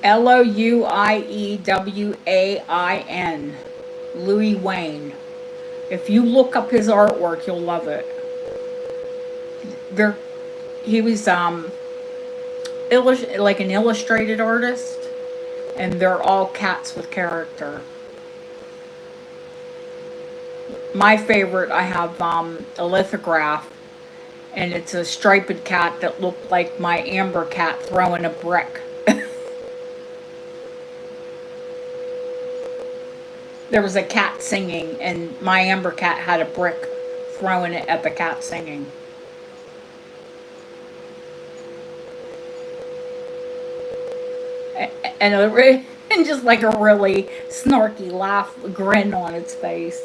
Louiewain. Louis Wayne. If you look up his artwork, you'll love it. He was like an illustrated artist, and they're all cats with character. My favorite, I have a lithograph, and it's a striped cat that looked like my Amber cat throwing a brick. There was a cat singing, and my Amber cat had a brick throwing it at the cat singing. And just like a really snarky laugh, grin on its face.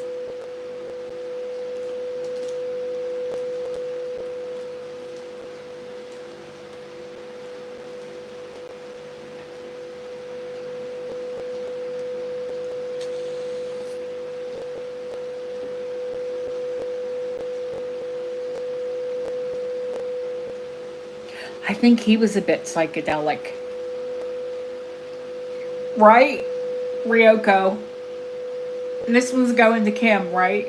I think he was a bit psychedelic. Right? Ryoko. And this one's going to Kim, right?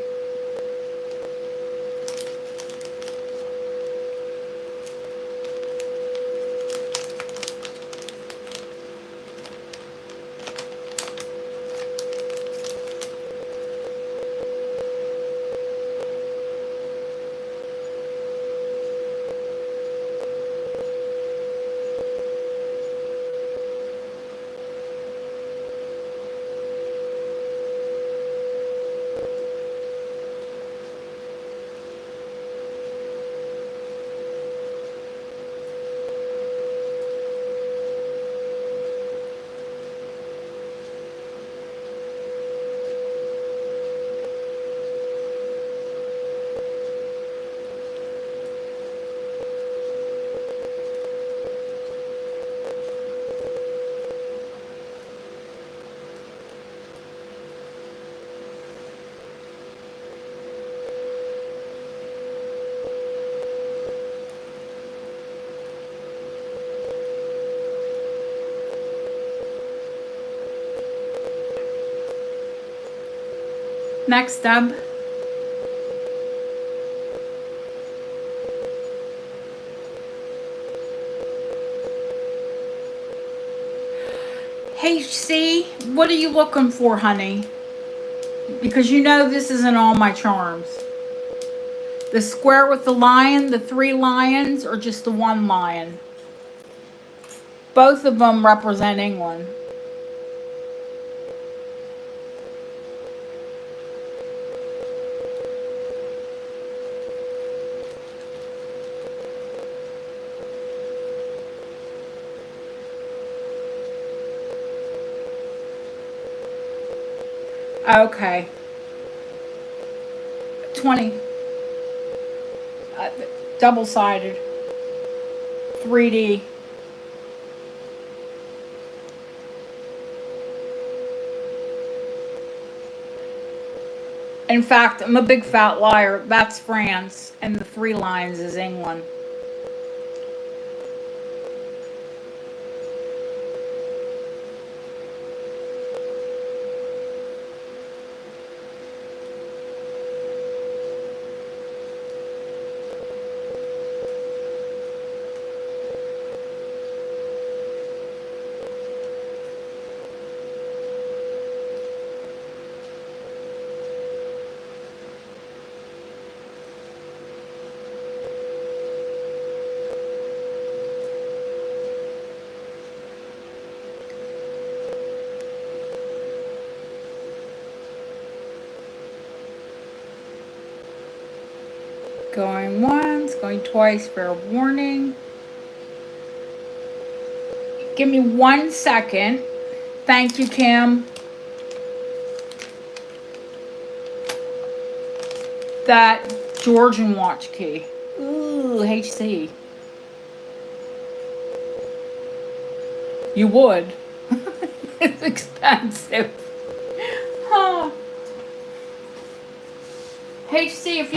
Next, Deb. Hey, C, what are you looking for, honey? Because you know this isn't all my charms. The square with the lion, the 3 lions, or just the 1 lion? Both of them represent England. Okay. 20. Uh, Double-sided. 3D. In fact, I'm a big fat liar. That's France, and the 3 lines is England. Going once, going twice, fair warning. Give me 1 second. Thank you, Kim. That Georgian watch key. Ooh, HC. You would. It's expensive. Huh. HC, if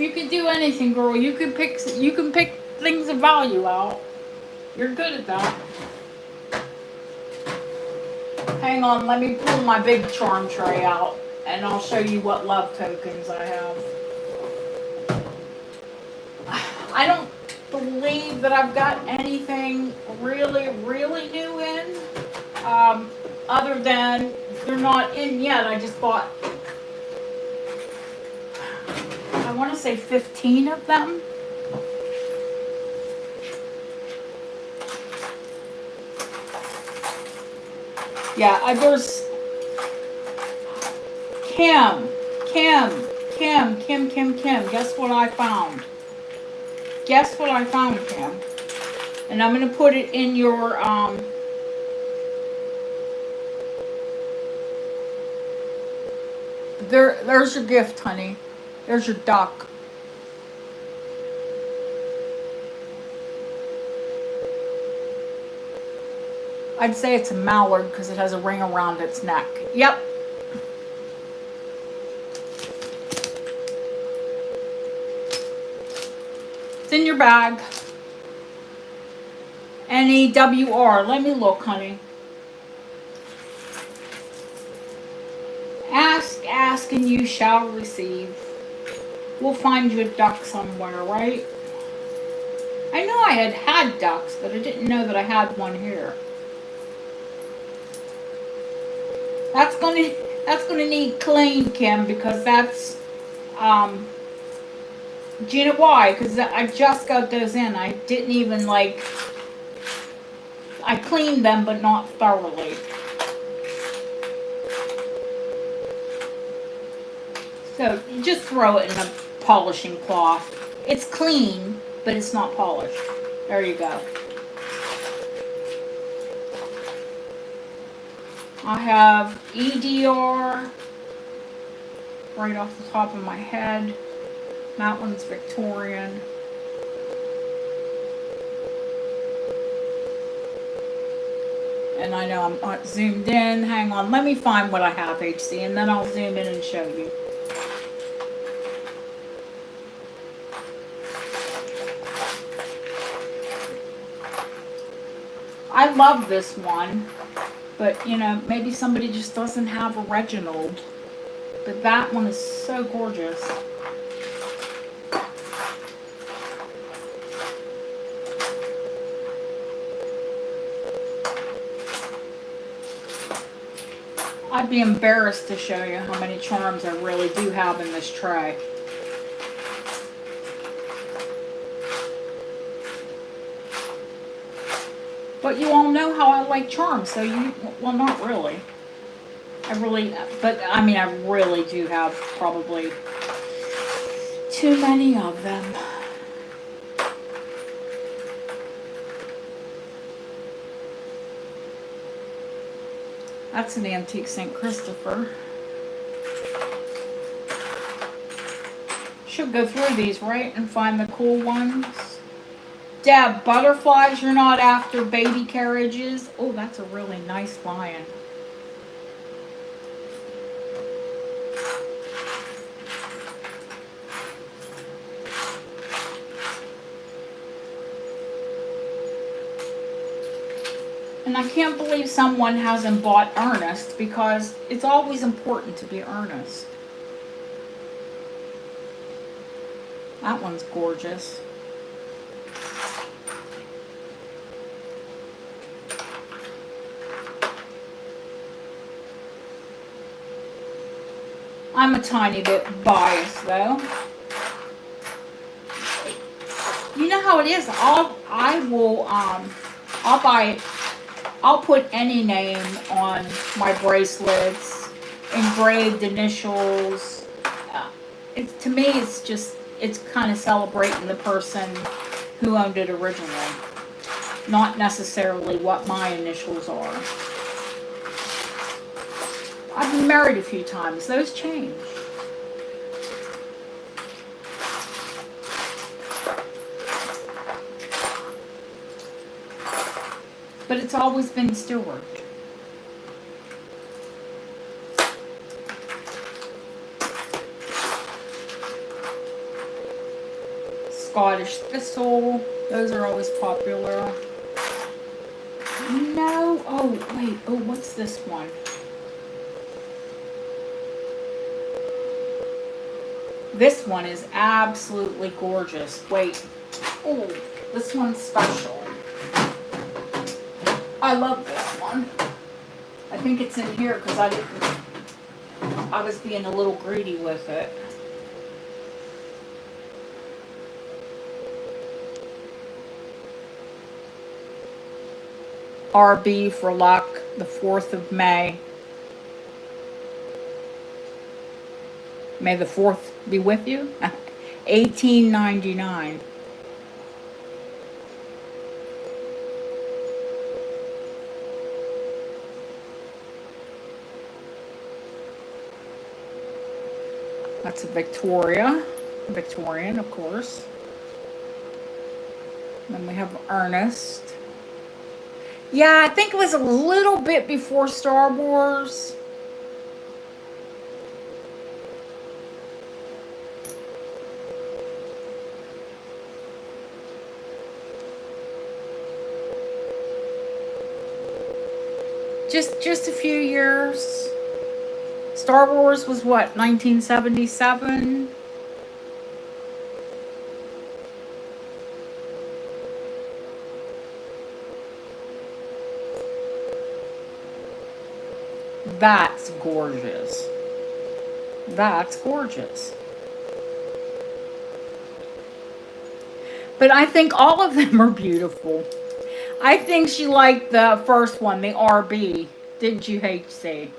you could do anything, girl, you can pick things of value out. You're good at that. Hang on, let me pull my big charm tray out, and I'll show you what love tokens I have. I don't believe that I've got anything really, really new in. Other than they're not in yet. I just bought, I want to say 15 of them. Yeah, there's Kim. Guess what I found? Guess what I found, Kim? And I'm going to put it in your, there's your gift, honey. There's your duck. I'd say it's a mallard because it has a ring around its neck. Yep. It's in your bag. NEWR. Let me look, honey. Ask, and you shall receive. We'll find you a duck somewhere, right? I know I had ducks, but I didn't know that I had one here. That's gonna need clean, Kim, because that's do you know why? Because I just got those in. I didn't even I cleaned them, but not thoroughly. So you just throw it in a polishing cloth. It's clean, but it's not polished. There you go. I have EDR right off the top of my head. That one's Victorian. And I know I'm not zoomed in. Hang on, let me find what I have, HC, and then I'll zoom in and show you. I love this one, but you know, maybe somebody just doesn't have a Reginald. But that one is so gorgeous. I'd be embarrassed to show you how many charms I really do have in this tray. But you all know how I like charms, so well, not really. I really do have probably too many of them. That's an antique St. Christopher. Should go through these, right? And find the cool ones. Deb, butterflies, you're not after baby carriages. Oh, that's a really nice lion. And I can't believe someone hasn't bought Ernest, because it's always important to be earnest. That one's gorgeous. I'm a tiny bit biased though. You know how it is. I'll buy it. I'll put any name on my bracelets, engraved initials. To me, it's kind of celebrating the person who owned it originally, not necessarily what my initials are. I've been married a few times. Those change. But it's always been Stewart. Scottish thistle. Those are always popular. No. Oh, wait. Oh, what's this one? This one is absolutely gorgeous. Wait. Oh, this one's special. I love this one. I think it's in here because I was being a little greedy with it. RB for luck, the 4th of May. May the 4th be with you. 1899. That's a Victorian, of course. Then we have Ernest. Yeah, I think it was a little bit before Star Wars. Just a few years. Star Wars was what, 1977? That's gorgeous. That's gorgeous. But I think all of them are beautiful. I think she liked the first one, the RB. Didn't you, HC?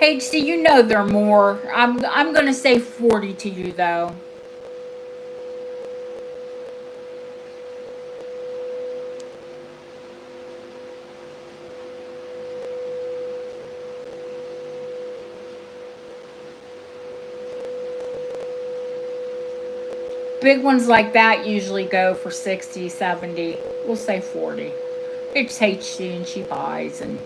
HC, you know they're more. I'm going to say 40 to you, though. Big ones like that usually go for 60, 70. We'll say 40. It's HC and she buys. And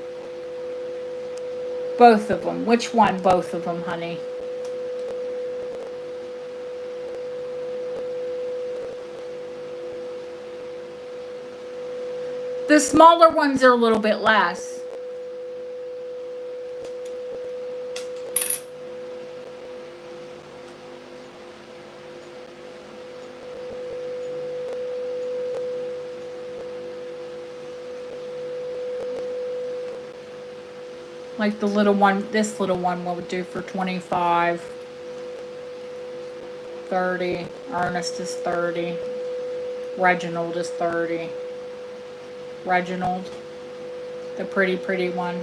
both of them. Which one? Both of them, honey. The smaller ones are a little bit less. Like the little one, this little one would do for 25, 30. Ernest is 30. Reginald is 30. Reginald, the pretty one.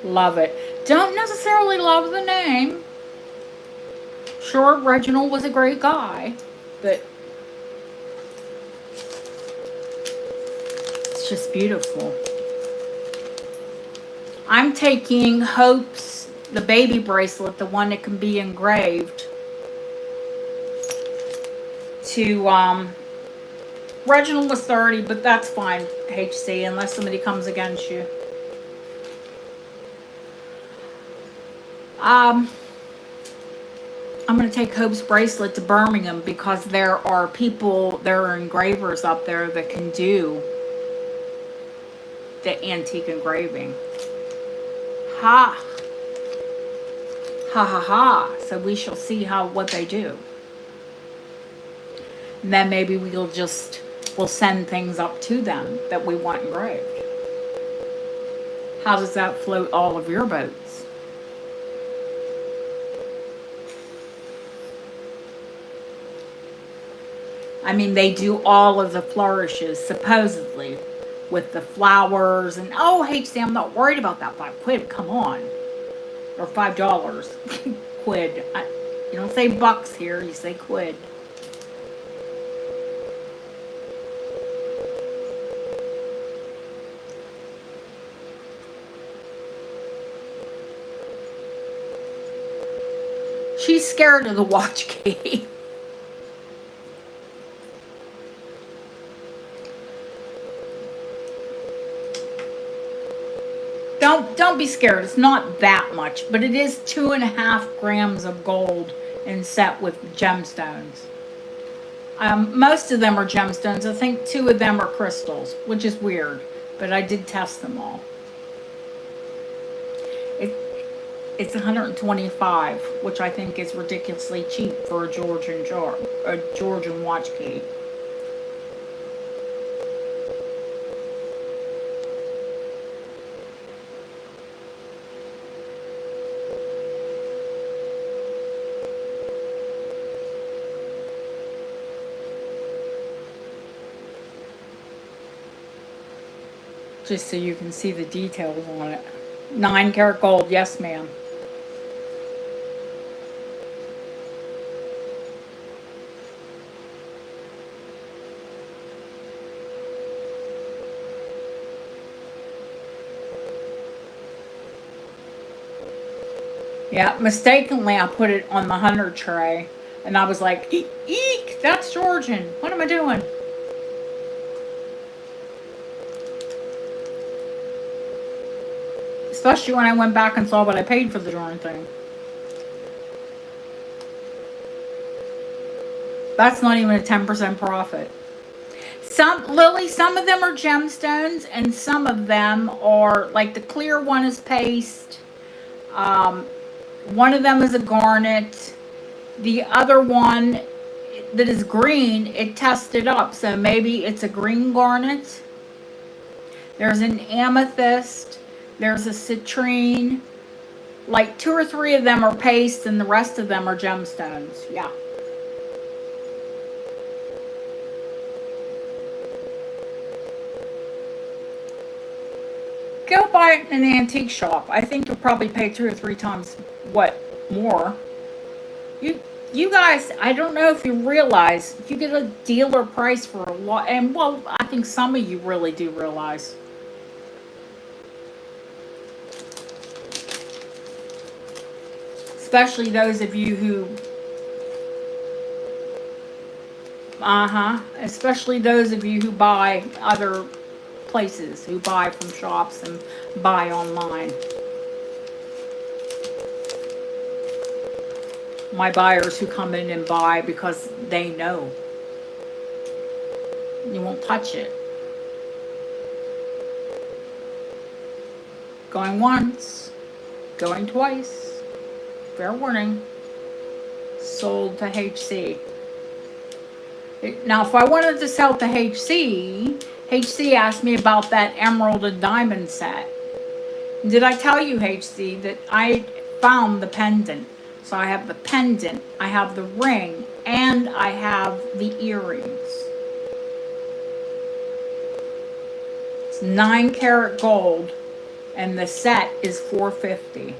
Love it. Don't necessarily love the name. Sure, Reginald was a great guy, but it's just beautiful. I'm taking Hope's, the baby bracelet, the one that can be engraved, to, Reginald was 30, but that's fine, HC, unless somebody comes against you. I'm going to take Hope's bracelet to Birmingham because there are people, there are engravers up there that can do the antique engraving. Ha! Ha ha ha. So we shall see what they do. And then maybe we'll send things up to them that we want engraved. How does that float all of your boats? I mean, they do all of the flourishes, supposedly, with the flowers. And, oh, HC, I'm not worried about that. £5, come on. Or $5. Quid. You don't say bucks here, you say quid. She's scared of the watch key. Don't be scared. It's not that much, but it is 2.5 grams of gold and set with gemstones. Most of them are gemstones. I think 2 of them are crystals, which is weird, but I did test them all. It's 125, which I think is ridiculously cheap for a Georgian watch key. Just so you can see the details on it. 9 karat gold, yes ma'am. Yeah, mistakenly I put it on the 100 tray and I was like, eek, that's Georgian. What am I doing? Especially when I went back and saw what I paid for the darn thing. That's not even a 10% profit. Lily, some of them are gemstones and some of them are, like the clear one is paste. One of them is a garnet. The other one that is green, it tested up. So maybe it's a green garnet. There's an amethyst. There's a citrine. Like 2 or 3 of them are paste and the rest of them are gemstones. Yeah. Go buy it in an antique shop. I think you'll probably pay 2 or 3 times more. You guys, I don't know if you realize, you get a dealer price for a lot. And well, I think some of you really do realize. Especially those of you who, especially those of you who buy other places, who buy from shops and buy online. My buyers who come in and buy because they know. You won't touch it. Going once, going twice. Fair warning. Sold to HC. Now, if I wanted to sell to HC asked me about that emerald and diamond set. Did I tell you, HC, that I found the pendant? So I have the pendant, I have the ring, and I have the earrings. It's 9 karat gold, and the set is $450.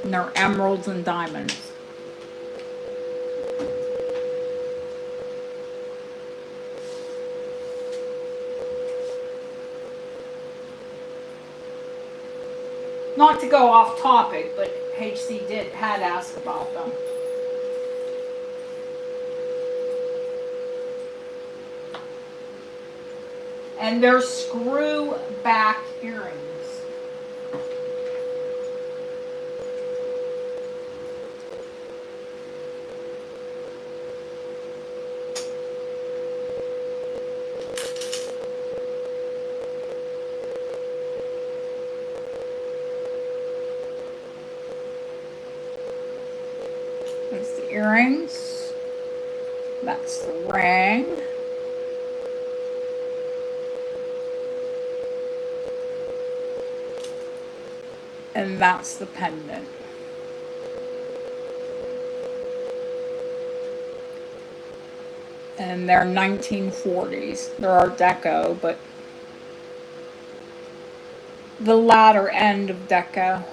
And they're emeralds and diamonds. Not to go off topic, but HC had asked about them. And they're screw back earrings. There's the earrings. That's the ring. And that's the pendant. And they're 1940s. They're Art Deco, but the latter end of Deco.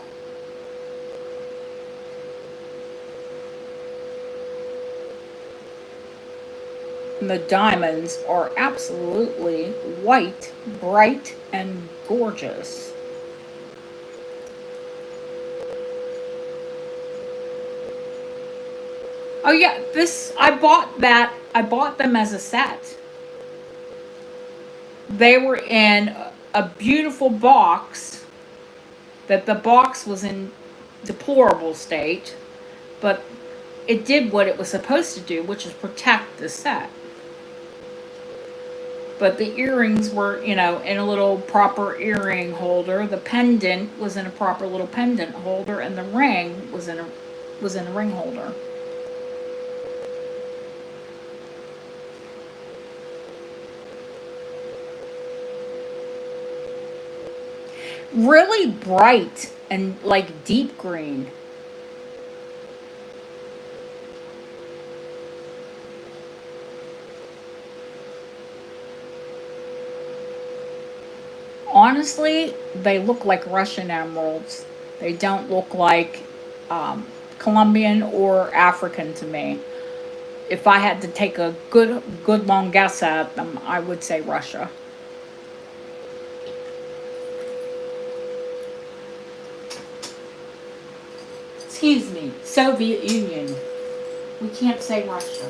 And the diamonds are absolutely white, bright, and gorgeous. Oh yeah, I bought them as a set. They were in a beautiful box, that the box was in deplorable state, but it did what it was supposed to do, which is protect the set. But the earrings were, in a little proper earring holder. The pendant was in a proper little pendant holder, and the ring was in a ring holder. Really bright and like deep green. Honestly, they look like Russian emeralds. They don't look like Colombian or African to me. If I had to take a good long guess at them, I would say Russia. Excuse me, Soviet Union. We can't say Russia,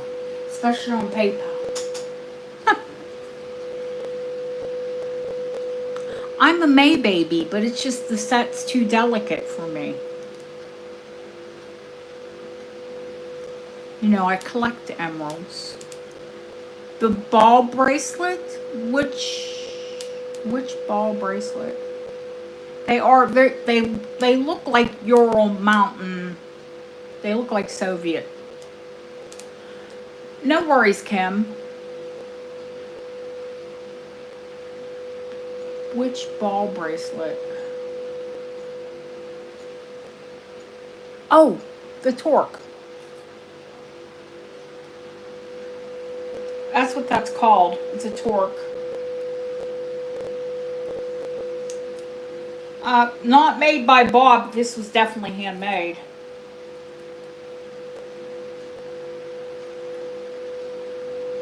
especially on PayPal. I'm a May baby, but it's just the set's too delicate for me. I collect emeralds. The ball bracelet? Which ball bracelet? They look like Ural Mountain. They look like Soviet. No worries, Kim. Which ball bracelet? Oh, the torque. That's what that's called. It's a torque. Not made by Bob. This was definitely handmade.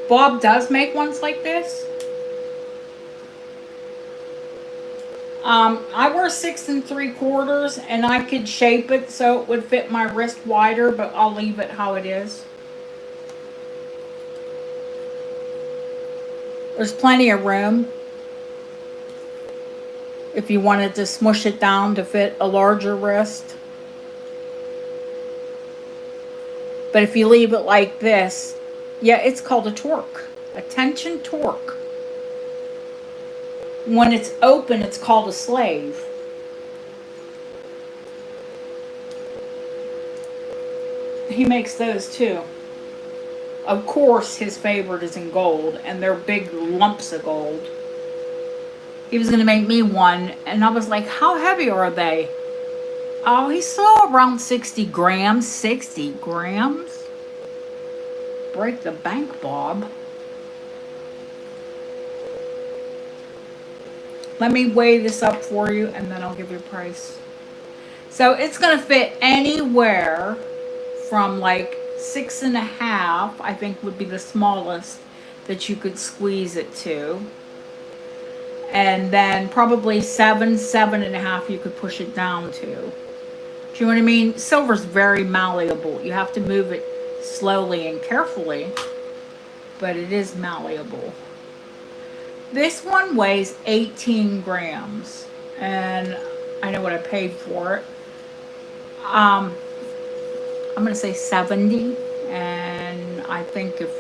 Bob does make ones like this. I wear 6 3/4, and I could shape it so it would fit my wrist wider, but I'll leave it how it is. There's plenty of room if you wanted to smush it down to fit a larger wrist. But if you leave it like this, yeah, it's called a torque. A tension torque. When it's open, it's called a slave. He makes those too. Of course, his favorite is in gold, and they're big lumps of gold. He was going to make me one, and I was like, how heavy are they? Oh, he saw around 60 grams. 60 grams? Break the bank, Bob. Let me weigh this up for you, and then I'll give you a price. So it's going to fit anywhere from like 6.5, I think would be the smallest that you could squeeze it to. And then probably 7.5 you could push it down to. Do you know what I mean? Silver's very malleable. You have to move it slowly and carefully, but it is malleable. This one weighs 18 grams, and I know what I paid for it. I'm going to say 70, and I think if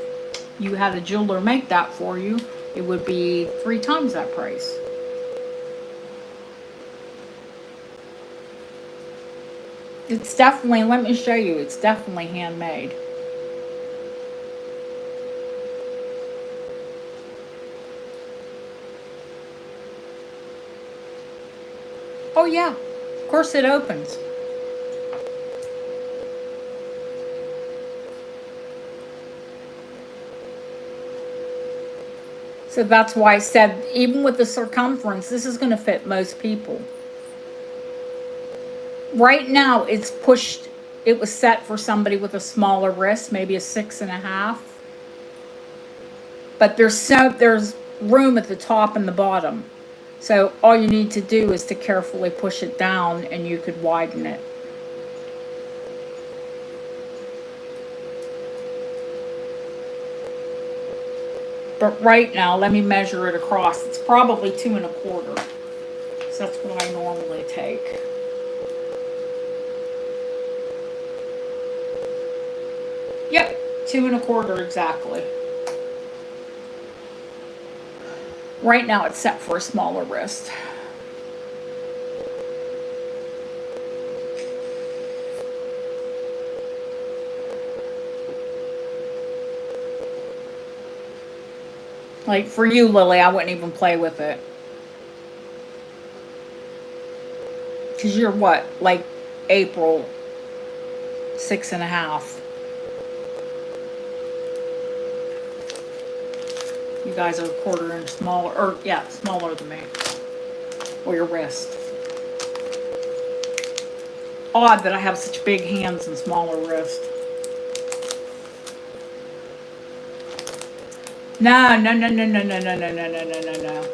you had a jeweler make that for you, it would be 3 times that price. It's definitely, let me show you, it's definitely handmade. Oh yeah, of course it opens. So that's why I said, even with the circumference, this is going to fit most people. Right now, it's pushed, it was set for somebody with a smaller wrist, maybe a 6.5. But there's room at the top and the bottom. So all you need to do is to carefully push it down and you could widen it. But right now, let me measure it across. It's probably 2.25. So that's what I normally take. Yep, 2.25 exactly. Right now it's set for a smaller wrist. Like for you, Lily, I wouldn't even play with it. Because you're what? Like April 6.5. You guys are a 1/4 inch smaller, or yeah, smaller than me. Or your wrist. Odd that I have such big hands and smaller wrist. No, no, no, no, no, no, no, no, no, no, no, no, no.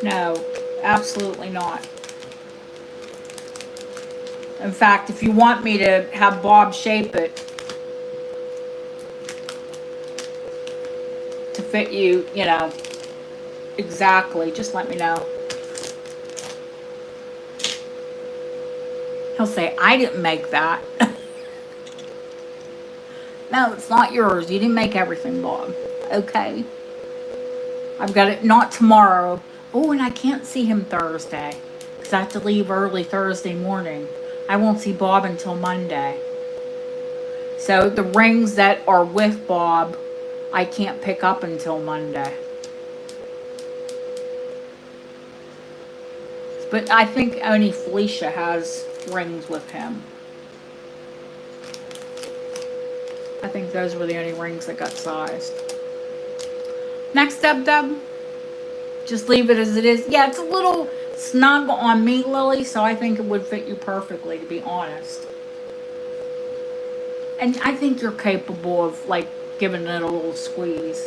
No, absolutely not. In fact, if you want me to have Bob shape it to fit you, you know, exactly, just let me know. He'll say, I didn't make that. No, it's not yours. You didn't make everything, Bob. Okay. I've got it, not tomorrow. Oh, and I can't see him Thursday. Because I have to leave early Thursday morning. I won't see Bob until Monday. So the rings that are with Bob, I can't pick up until Monday. But I think only Felicia has rings with him. I think those were the only rings that got sized. Next up, Deb. Just leave it as it is. Yeah, it's a little snug on me, Lily, so I think it would fit you perfectly, to be honest. And I think you're capable of, like, giving it a little squeeze.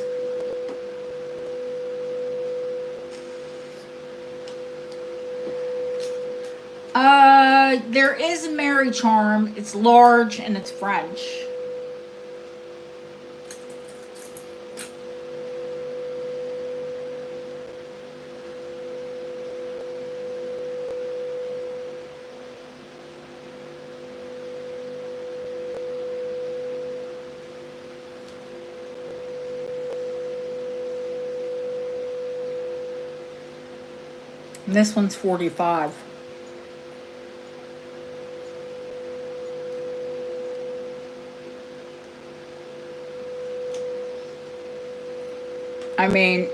There is a Mary charm. It's large and it's French. And this one's 45. I mean,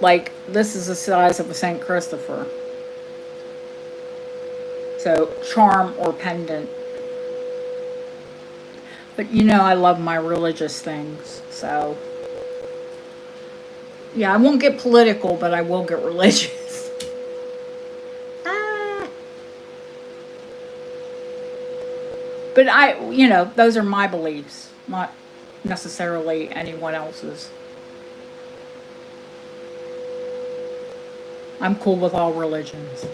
like, this is the size of a St. Christopher. So, charm or pendant. But you know I love my religious things, so. Yeah, I won't get political, but I will get religious. But you know, those are my beliefs, not necessarily anyone else's. I'm cool with all religions.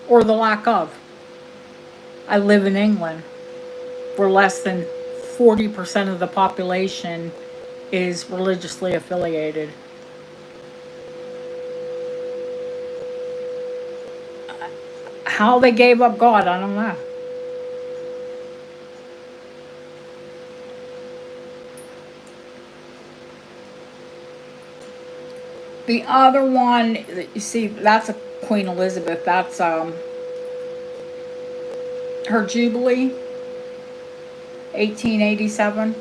Or the lack of. I live in England, where less than 40% of the population is religiously affiliated. How they gave up God, I don't know. The other one, you see, that's a Queen Elizabeth. That's her Jubilee, 1887.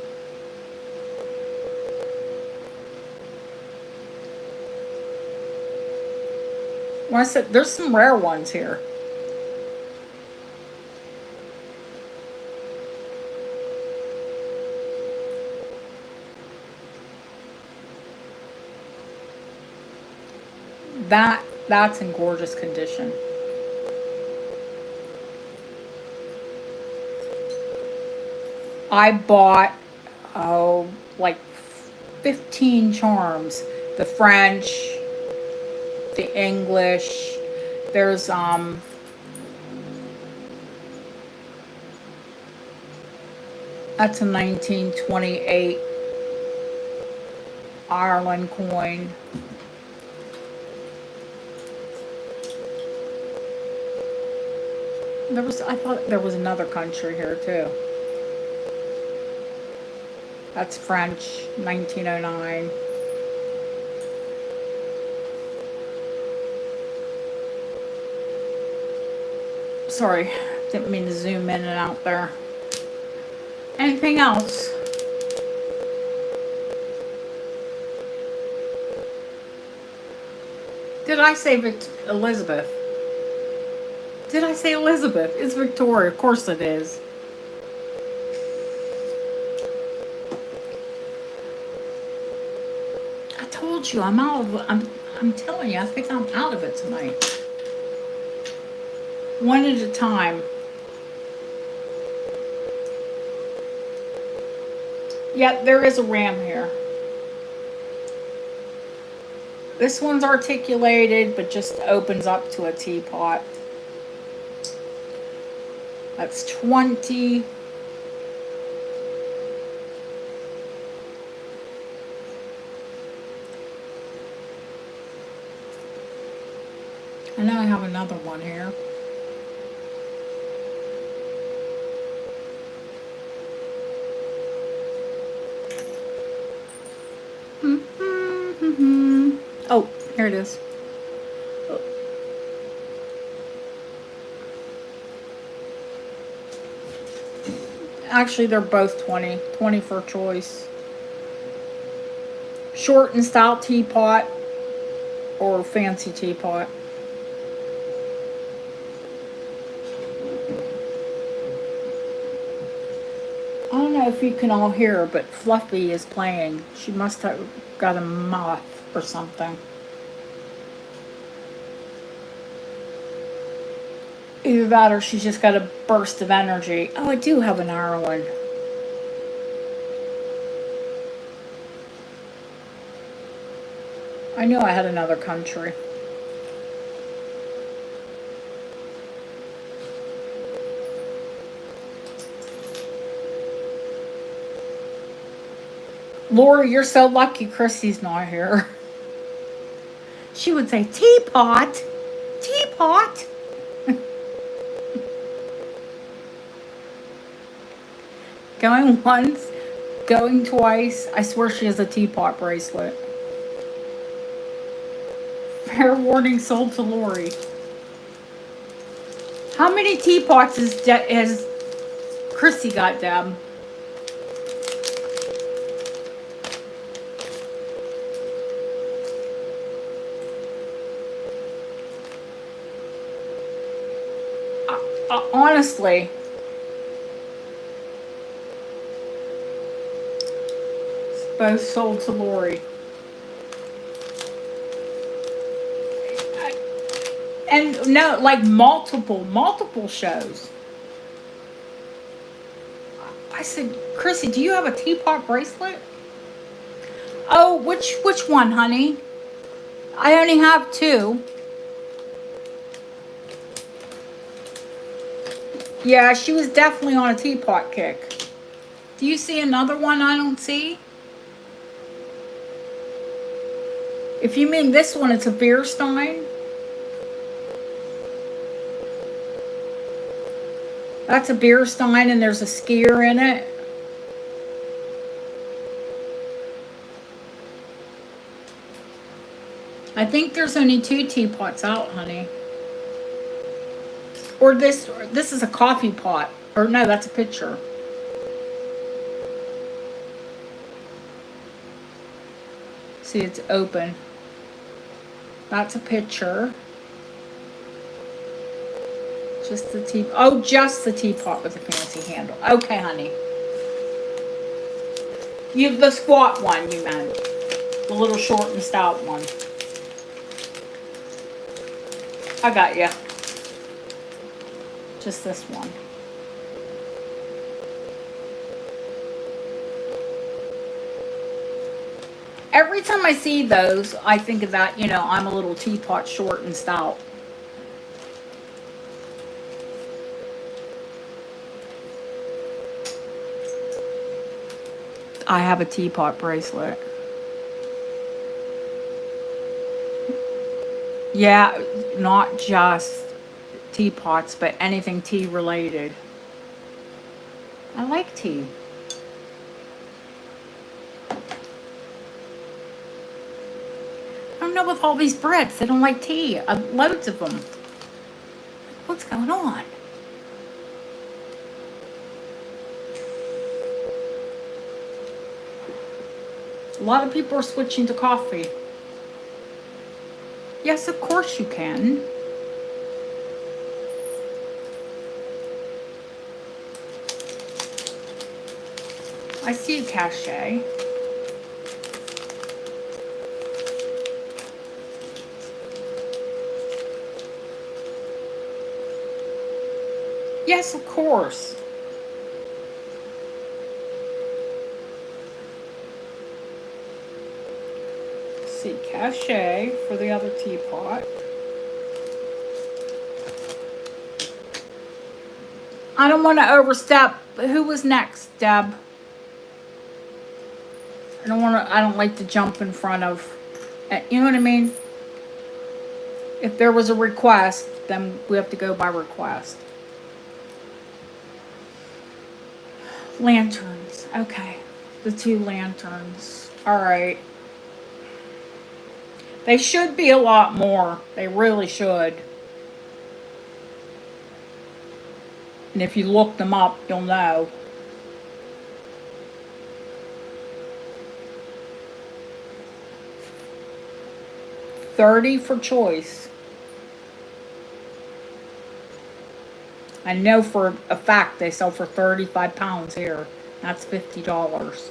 When I said there's some rare ones here. That's in gorgeous condition. I bought like 15 charms. The French, the English. There's that's a 1928 Ireland coin. I thought there was another country here too. That's French, 1909. Sorry, didn't mean to zoom in and out there. Anything else? Did I say Elizabeth? Did I say Elizabeth? It's Victoria. Of course it is. I told you I'm out of. I'm telling you, I think I'm out of it tonight. One at a time. Yep, there is a ram here. This one's articulated, but just opens up to a teapot. That's 20. I know I have another one here. Oh, here it is. Actually, they're both 20. 20 for choice. Short and stout teapot or fancy teapot. I don't know if you can all hear her, but Fluffy is playing. She must have got a moth or something. Either that or she's just got a burst of energy. Oh, I do have an Ireland. I knew I had another country. Lori, you're so lucky Chrissy's not here. She would say, teapot, teapot. Going once, going twice. I swear she has a teapot bracelet. Fair warning sold to Lori. How many teapots has Chrissy got, Deb? Honestly, both sold to Lori. And no, like multiple shows. I said, Chrissy, do you have a teapot bracelet? Oh, which one, honey? I only have 2. Yeah, she was definitely on a teapot kick. Do you see another one I don't see? If you mean this one, it's a beer stein. That's a beer stein and there's a skier in it. I think there's only 2 teapots out, honey. Or this is a coffee pot. Or no, that's a pitcher. See, it's open. That's a pitcher. Just the teapot. Oh, just the teapot with a fancy handle. Okay, honey. You have the squat one, you meant. The little short and stout one. I got you. Just this one. Every time I see those, I think of that, you know, I'm a little teapot short and stout. I have a teapot bracelet. Yeah, not just teapots, but anything tea related. I like tea. I don't know with all these Brits, they don't like tea. Loads of them. What's going on? A lot of people are switching to coffee. Yes, of course you can. I see a cachet. Yes, of course. See, cachet for the other teapot. I don't want to overstep. Who was next, Deb? I don't like to jump in front of, you know what I mean? If there was a request, then we have to go by request. Lanterns. Okay. The 2 lanterns. All right. They should be a lot more. They really should. And if you look them up, you'll know. $30 for choice. I know for a fact they sell for 35 pounds here. That's $50.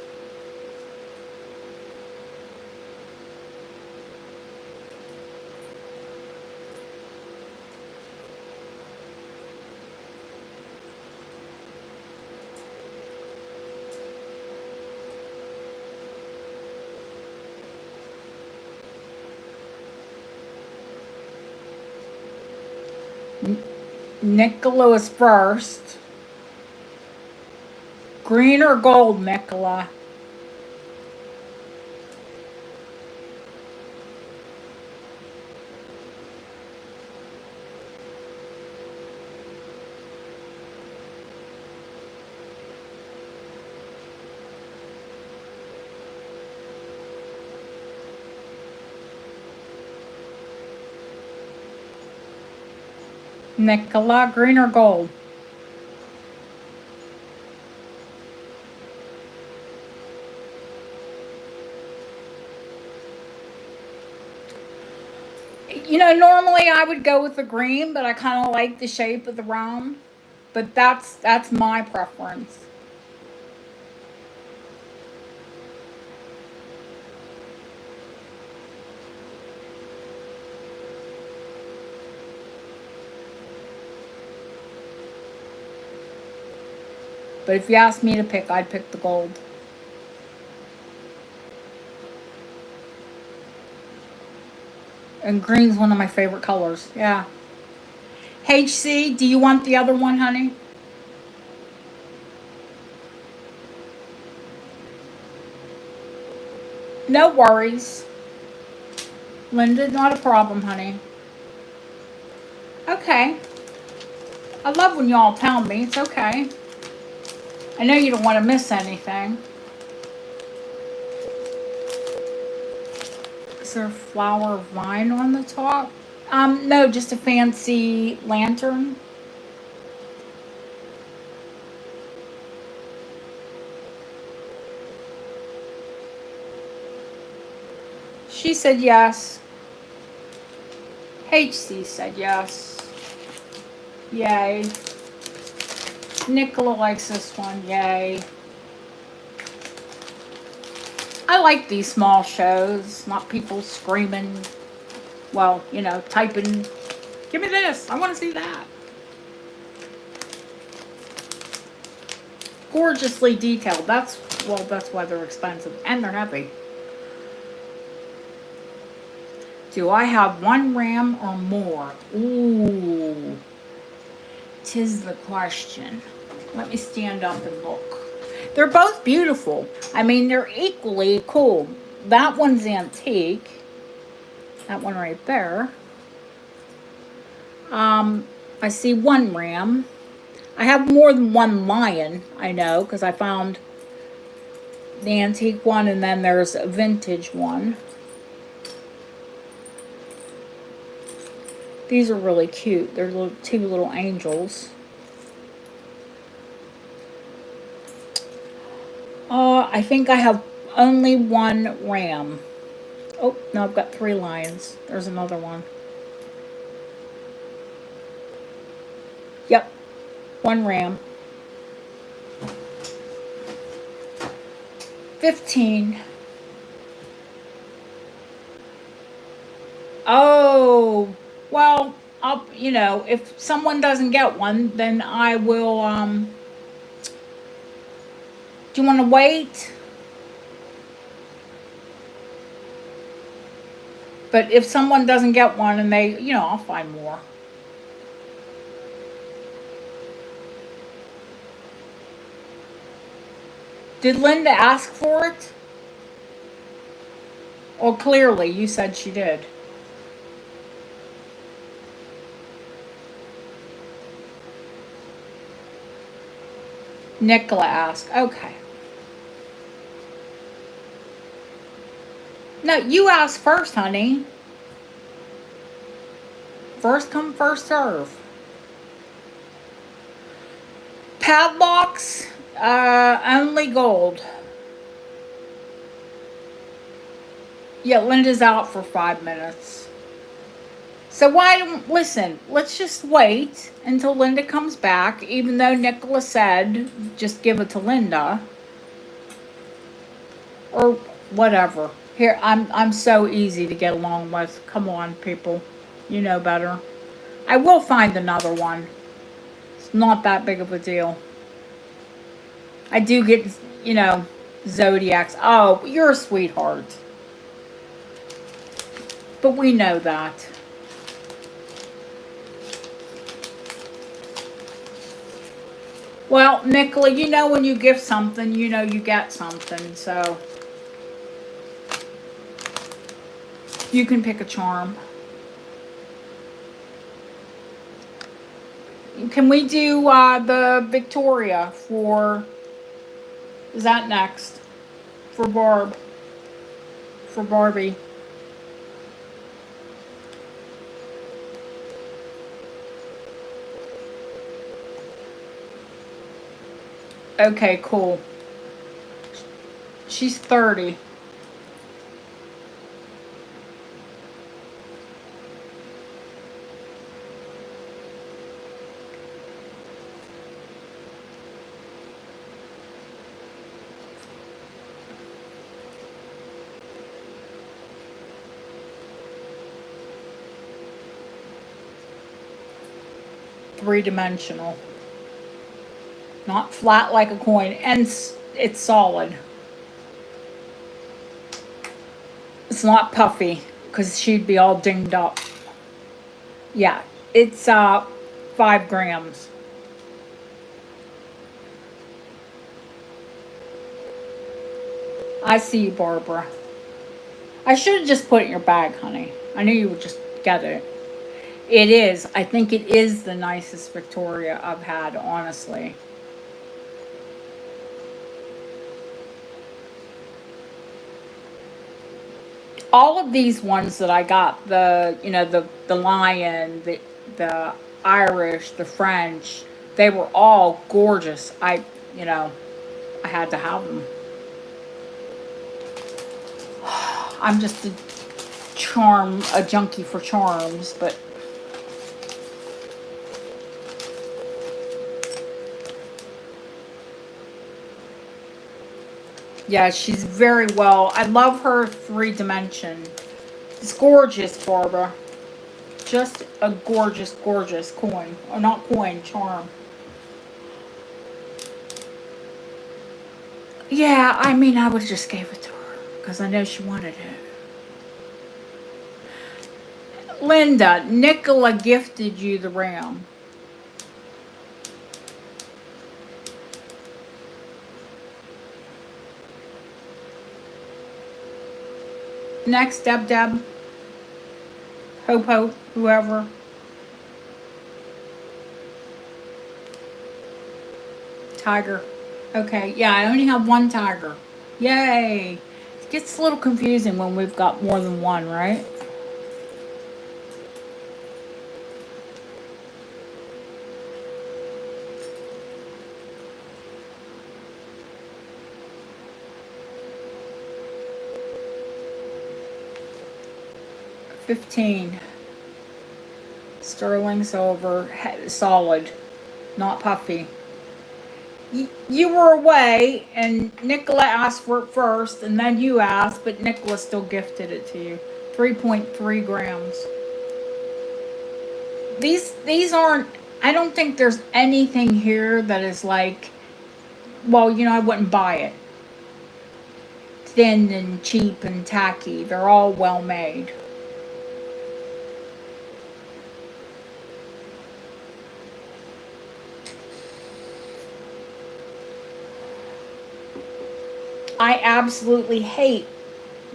Nicholas first. Green or gold, Nicola? Nicola, green or gold? You know, normally I would go with the green, but I kind of like the shape of the round. But that's my preference. But if you asked me to pick, I'd pick the gold. And green's one of my favorite colors. Yeah. HC, do you want the other one, honey? No worries. Linda, not a problem, honey. Okay. I love when y'all tell me. It's okay. I know you don't want to miss anything. Is there a flower vine on the top? No, just a fancy lantern. She said yes. HC said yes. Yay. Nicola likes this one. Yay. I like these small shows, not people screaming, well, you know, typing, give me this, I want to see that. Gorgeously detailed. That's why they're expensive. And they're heavy. Do I have one ram or more? Ooh. 'Tis the question. Let me stand up and look. They're both beautiful. I mean, they're equally cool. That one's antique. That one right there. I see one ram. I have more than one lion, I know, because I found the antique one and then there's a vintage one. These are really cute. They're two little angels. I think I have only one ram. Oh, no, I've got 3 lions. There's another one. Yep, one ram. 15. Oh, well, you know, if someone doesn't get one, then I will, do you want to wait? But if someone doesn't get one and they, you know, I'll find more. Did Linda ask for it? Oh, clearly, you said she did. Nicola asked. Okay. No, you asked first, honey. First come, first serve. Padlocks, only gold. Yeah, Linda's out for 5 minutes. So why don't, listen, let's just wait until Linda comes back, even though Nicola said just give it to Linda. Or whatever. Here, I'm so easy to get along with. Come on, people. You know better. I will find another one. It's not that big of a deal. I do get, you know, zodiacs. Oh, you're a sweetheart. But we know that. Well, Nicola, you know when you give something, you know you get something, so you can pick a charm. Can we do the Victoria for, is that next? For Barb. For Barbie. Okay, cool. She's 30. Three-dimensional. Not flat like a coin, and it's solid. It's not puffy. because she'd be all dinged up. Yeah, it's 5 grams. I see you, Barbara. I should have just put it in your bag, honey. I knew you would just get it. It is. I think it is the nicest Victoria I've had, honestly. All of these ones that I got, the lion, the Irish, the French, they were all gorgeous. I had to have them. I'm just a junkie for charms, but yeah, she's very well. I love her 3-dimension. It's gorgeous, Barbara. Just a gorgeous, gorgeous coin. Oh, not coin, charm. Yeah, I mean, I would have just gave it to her because I know she wanted it. Linda, Nicola gifted you the ram. Next, Deb. Hope, whoever. Tiger. Okay, yeah, I only have one tiger. Yay! It gets a little confusing when we've got more than one, right? $15. Sterling silver, solid, not puffy. You were away, and Nicola asked for it first, and then you asked, but Nicola still gifted it to you. 3.3 grams. These aren't. I don't think there's anything here that is like. Well, I wouldn't buy it. Thin and cheap and tacky. They're all well made. I absolutely hate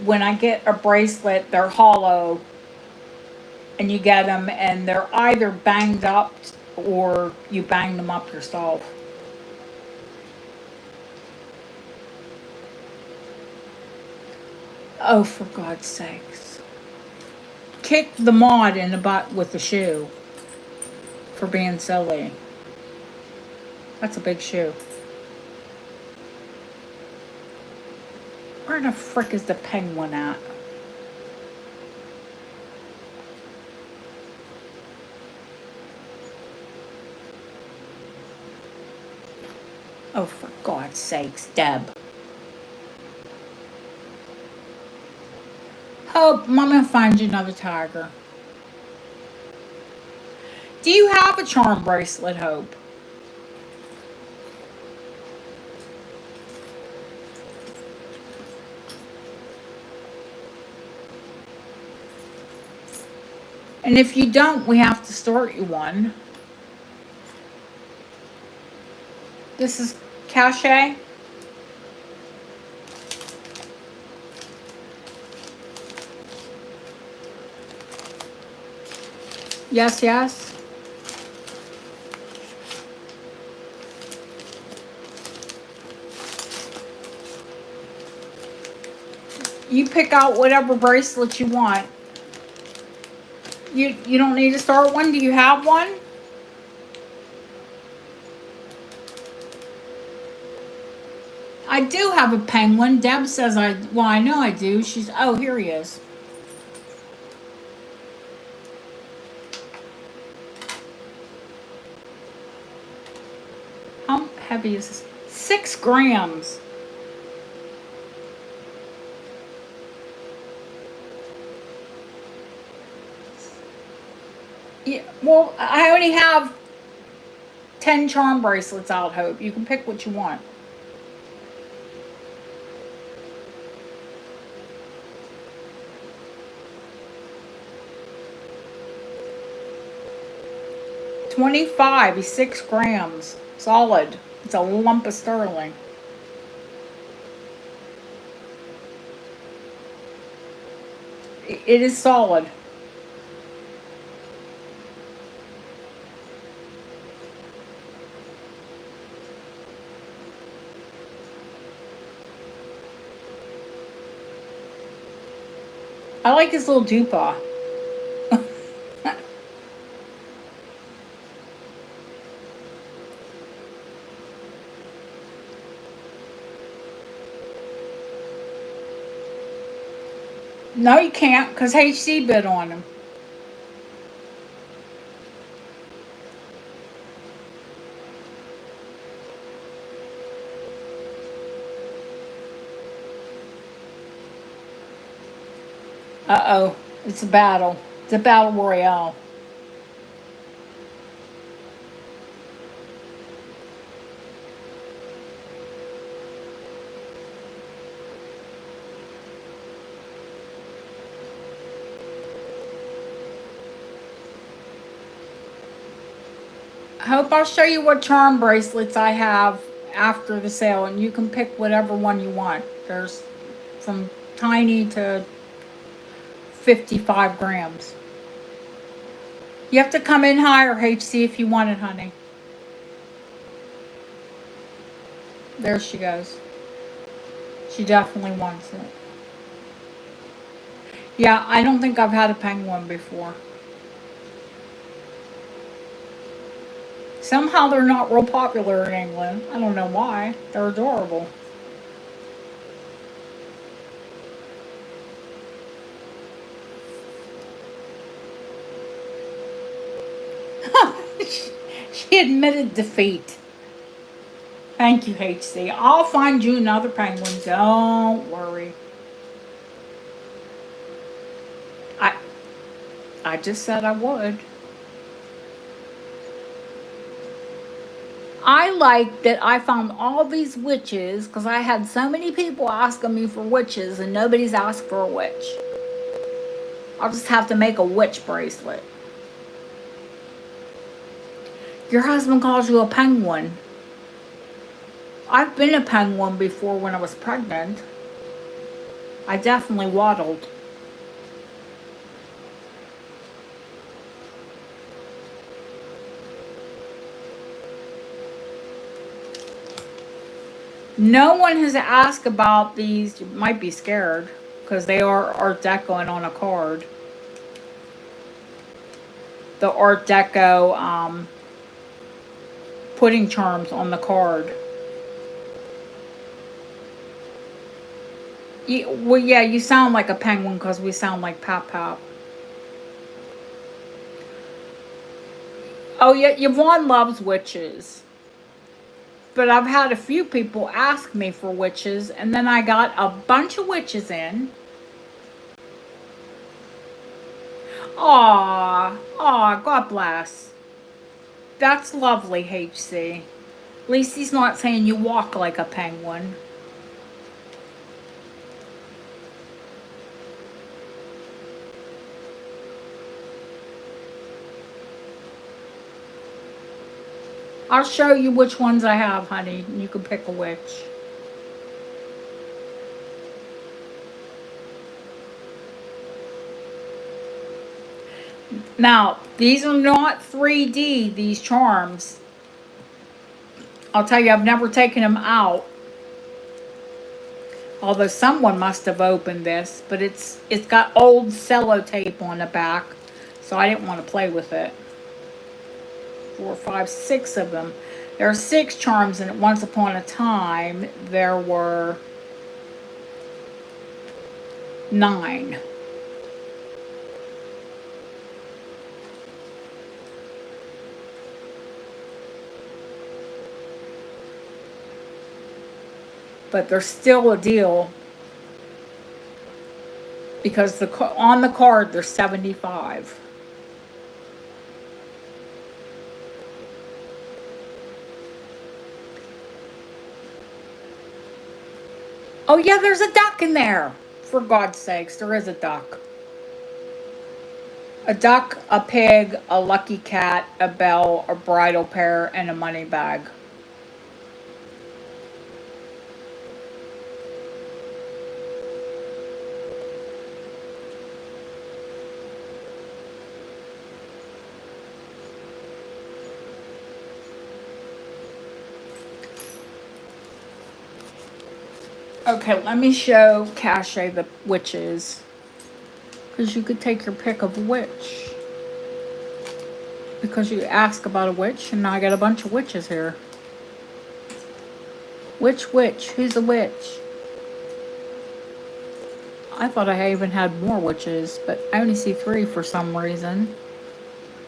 when I get a bracelet, they're hollow, and you get them, and they're either banged up or you bang them up yourself. Oh, for God's sakes. Kick the mod in the butt with the shoe for being silly. That's a big shoe. Where the frick is the penguin at? Oh, for God's sakes, Deb. Hope, I'm gonna find you another tiger. Do you have a charm bracelet, Hope? And if you don't, we have to start you one. This is cachet. Yes. You pick out whatever bracelet you want. You don't need to start one. Do you have one? I do have a penguin. Deb says well, I know I do. Oh, here he is. How heavy is this? 6 grams. Yeah, well, I only have 10 charm bracelets out, Hope. You can pick what you want. 25. He's 6 grams. Solid. It's a lump of sterling. It is solid. I like his little dewpaw. No, you can't, because HC bid on him. Uh-oh. It's a battle. It's a battle royale. I hope I'll show you what charm bracelets I have after the sale, and you can pick whatever one you want. There's from tiny to 55 grams. You have to come in higher, HC, if you want it, honey. There she goes. She definitely wants it. Yeah, I don't think I've had a penguin before. Somehow they're not real popular in England. I don't know why. They're adorable. She admitted defeat. Thank you, HC. I'll find you another penguin. Don't worry. I just said I would. I like that I found all these witches because I had so many people asking me for witches and nobody's asked for a witch. I'll just have to make a witch bracelet. Your husband calls you a penguin. I've been a penguin before when I was pregnant. I definitely waddled. No one has asked about these. You might be scared because they are Art Deco and on a card. The Art Deco pudding charms on the card. Well, yeah, you sound like a penguin because we sound like Pap Pap. Oh, yeah, Yvonne loves witches. But I've had a few people ask me for witches, and then I got a bunch of witches in. Aw, God bless. That's lovely, HC. At least he's not saying you walk like a penguin. I'll show you which ones I have, honey. You can pick a witch. Now, these are not 3D, these charms. I'll tell you, I've never taken them out. Although someone must have opened this, but it's got old sellotape on the back, so I didn't want to play with it. 4, 5, 6 of them. There are 6 charms, and once upon a time there were 9. But there's still a deal because on the card there's 75. Oh yeah, there's a duck in there. For God's sakes, there is a duck. A duck, a pig, a lucky cat, a bell, a bridal pair, and a money bag. Okay, let me show Cache the witches. Because you could take your pick of witch. Because you ask about a witch, and now I got a bunch of witches here. Which witch? Who's the witch? I thought I even had more witches, but I only see 3 for some reason.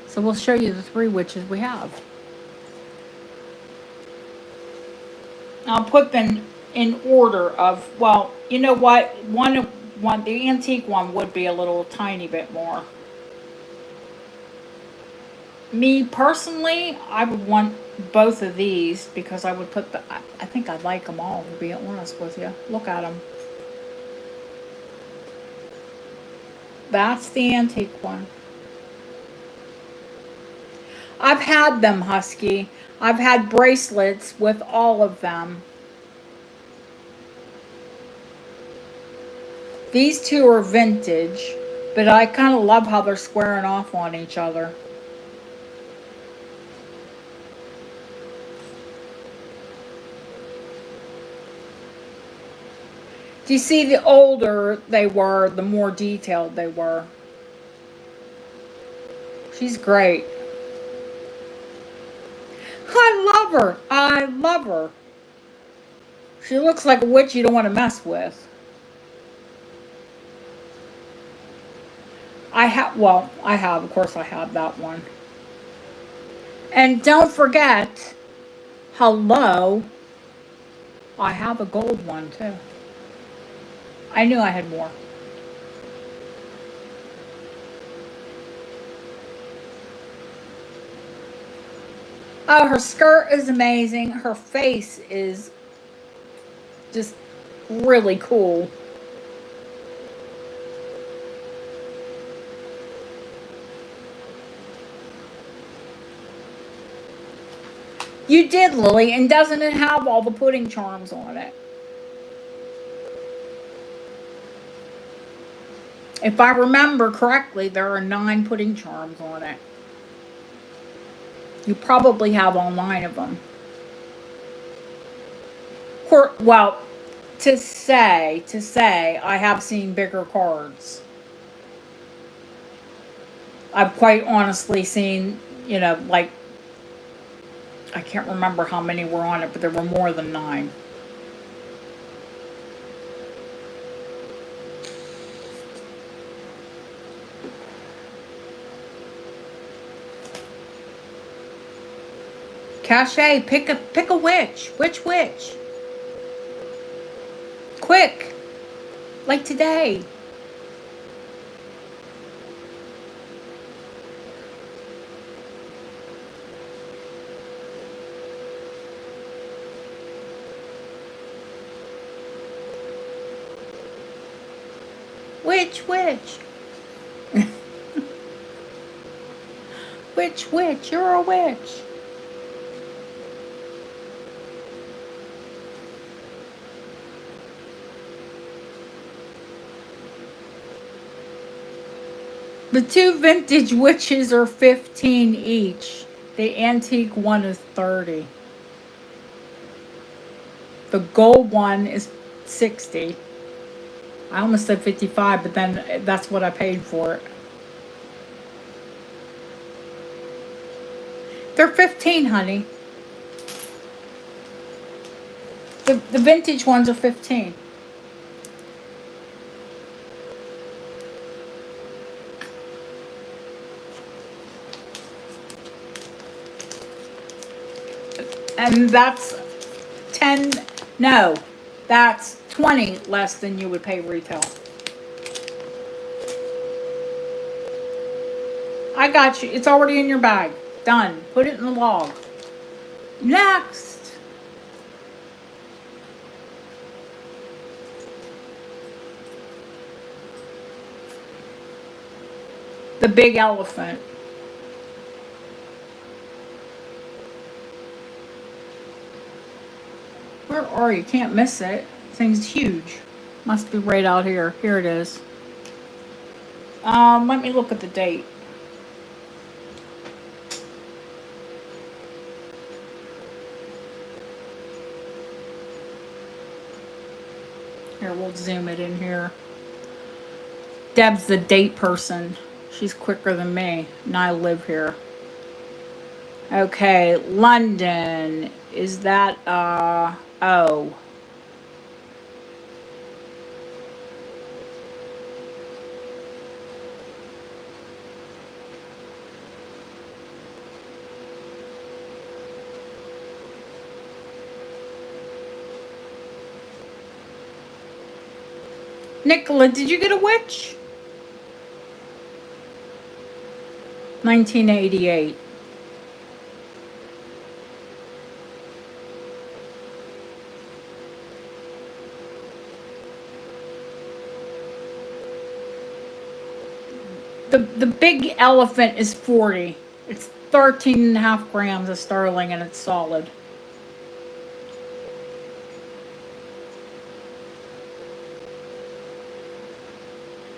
So we'll show you the 3 witches we have. I'll put them in order of, well, you know what? One, the antique one would be a little tiny bit more. Me personally, I would want both of these because I would put the, I think I'd like them all, to be honest with you. Look at them. That's the antique one. I've had them, Husky. I've had bracelets with all of them. These 2 are vintage, but I kind of love how they're squaring off on each other. Do you see, the older they were, the more detailed they were. She's great. I love her. I love her. She looks like a witch you don't want to mess with. Of course I have that one. And don't forget, hello, I have a gold one too. I knew I had more. Oh, her skirt is amazing. Her face is just really cool. You did, Lily, and doesn't it have all the pudding charms on it? If I remember correctly, there are 9 pudding charms on it. You probably have all 9 of them. Well, to say, I have seen bigger cards. I've quite honestly seen, like, I can't remember how many were on it, but there were more than 9. Cache, pick a witch. Which witch? Quick. Like today. Which witch? Which witch? You're a witch. The 2 vintage witches are 15 each. The antique one is 30. The gold one is 60. I almost said 55, but then that's what I paid for it. They're 15, honey. The vintage ones are 15. And that's 10, no, that's 20 less than you would pay retail. I got you. It's already in your bag. Done. Put it in the log. Next. The big elephant. Where are you? Can't miss it. Thing's huge. Must be right out here. Here it is. Let me look at the date. Here, we'll zoom it in here. Deb's the date person. She's quicker than me, and I live here. Okay, London. Is that, oh. Nicola, did you get a witch? 1988. The big elephant is 40. It's 13.5 grams of sterling and it's solid.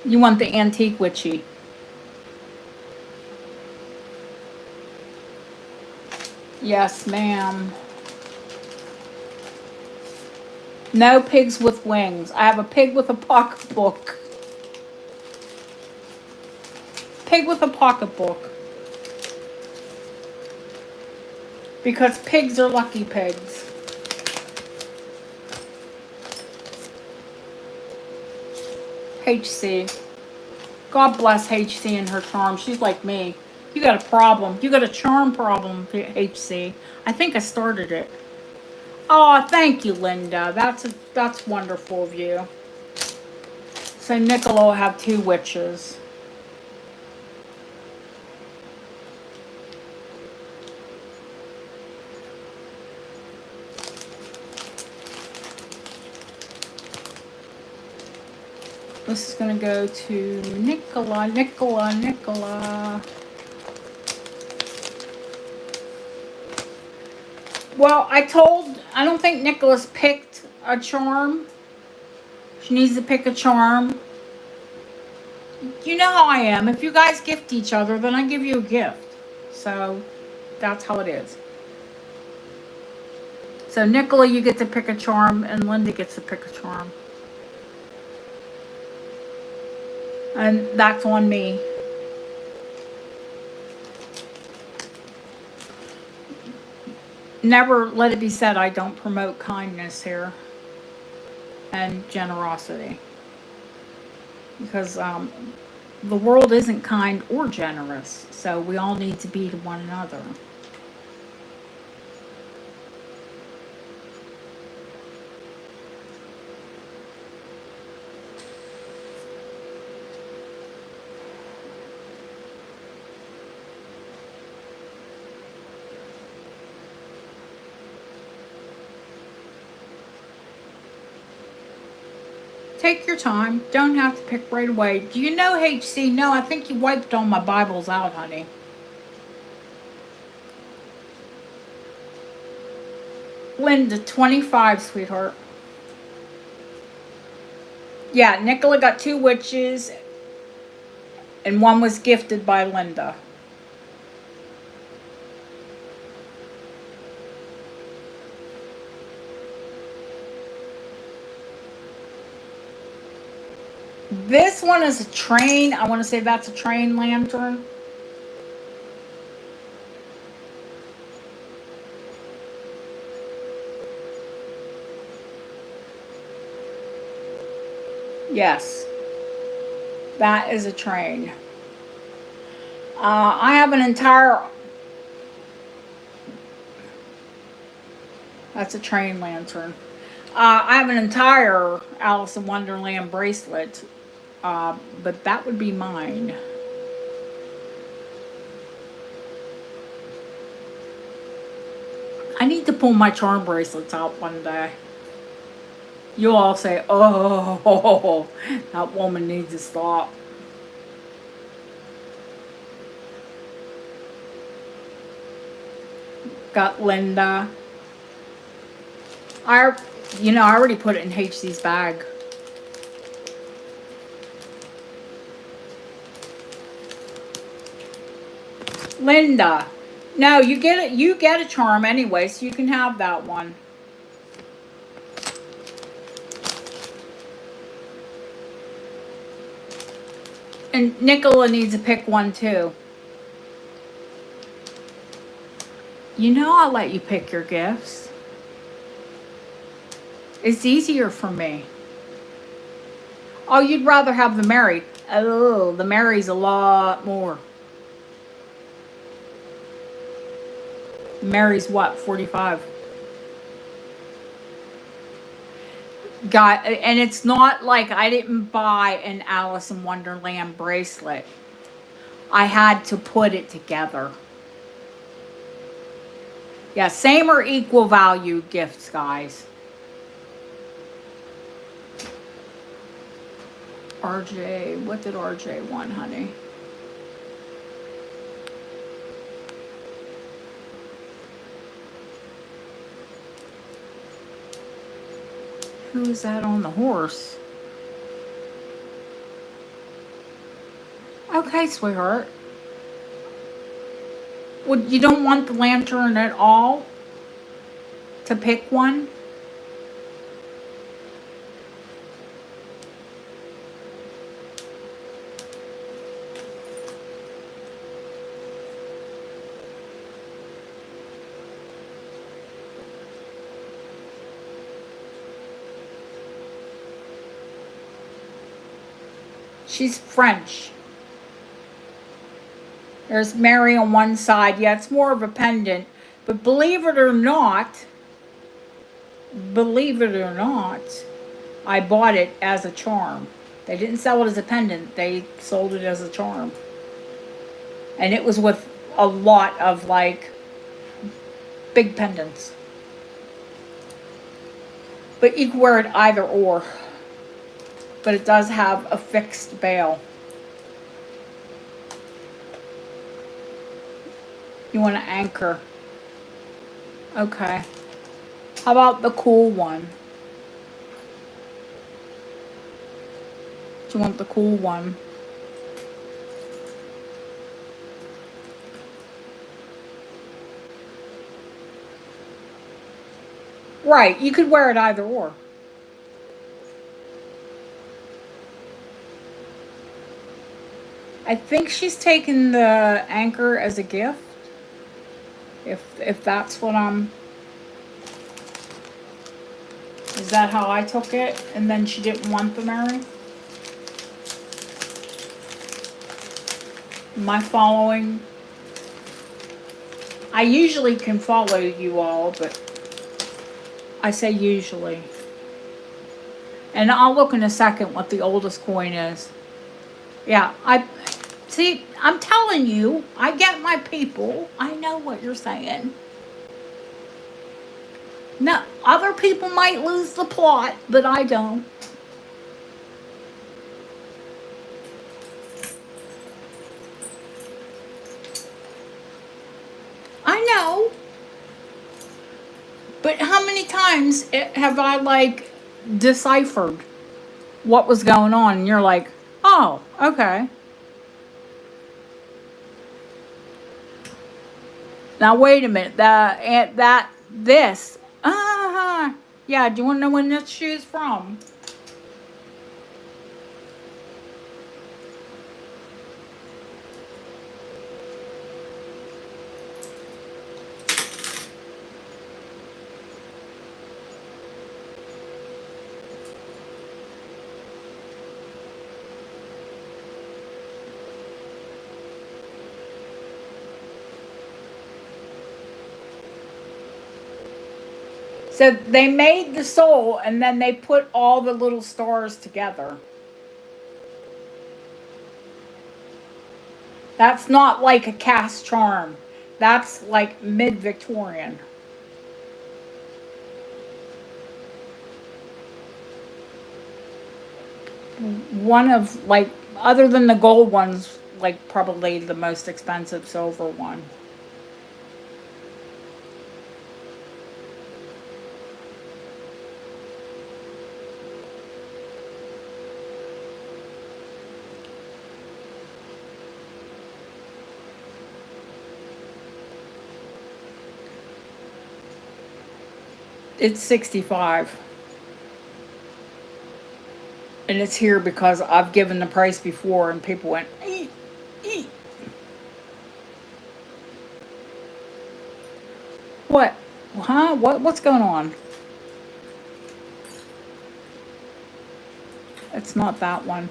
You want the antique witchy. Yes, ma'am. No pigs with wings. I have a pig with a pocketbook. Pig with a pocketbook. Because pigs are lucky pigs. HC. God bless HC and her charm. She's like me. You got a problem. You got a charm problem, HC. I think I started it. Oh, thank you, Linda. That's wonderful of you. So Nicola will have 2 witches. This is going to go to Nicola, Nicola, Nicola. Well, I don't think Nicola's picked a charm. She needs to pick a charm. You know how I am. If you guys gift each other, then I give you a gift. So, that's how it is. So, Nicola, you get to pick a charm, and Linda gets to pick a charm. And that's on me. Never let it be said I don't promote kindness here and generosity. Because the world isn't kind or generous. So we all need to be to one another. Take your time. Don't have to pick right away. Do you know HC? No, I think you wiped all my Bibles out, honey. Linda, 25, sweetheart. Yeah, Nicola got 2 witches, and 1 was gifted by Linda. This one is a train. I want to say that's a train lantern. Yes. That is a train. I have an entire... That's a train lantern. I have an entire Alice in Wonderland bracelet. But that would be mine. I need to pull my charm bracelets out one day. You'll all say, oh, that woman needs to stop. Got Linda. I already put it in HC's bag. Linda. No, you get it. You get a charm anyway, so you can have that one. And Nicola needs to pick one too. You know I'll let you pick your gifts. It's easier for me. Oh, you'd rather have the Mary. Oh, the Mary's a lot more. Mary's what, 45? And it's not like I didn't buy an Alice in Wonderland bracelet. I had to put it together. Yeah, same or equal value gifts, guys. RJ, what did RJ want, honey? Who's that on the horse? Okay, sweetheart. Well, you don't want the lantern at all? To pick one? She's French. There's Mary on one side. Yeah, it's more of a pendant. But believe it or not, I bought it as a charm. They didn't sell it as a pendant. They sold it as a charm. And it was with a lot of, like, big pendants. But you can wear it either or. But it does have a fixed bail. You want to anchor. Okay. How about the cool one? Do you want the cool one? Right, you could wear it either or. I think she's taken the anchor as a gift. If that's what I'm... Is that how I took it? And then she didn't want the Mary? Am I following? I usually can follow you all, but I say usually. And I'll look in a second what the oldest coin is. Yeah, see, I'm telling you, I get my people. I know what you're saying. No, other people might lose the plot, but I don't. I know. But how many times have I, like, deciphered what was going on? And you're like, oh, okay. Now, wait a minute. This. Yeah, do you want to know when this shoe's from? So they made the soul and then they put all the little stars together. That's not like a cast charm. That's like mid-Victorian. One of, like, other than the gold ones, like probably the most expensive silver one. It's 65. And it's here because I've given the price before and people went, eat, eat. What? Huh? What's going on? It's not that one.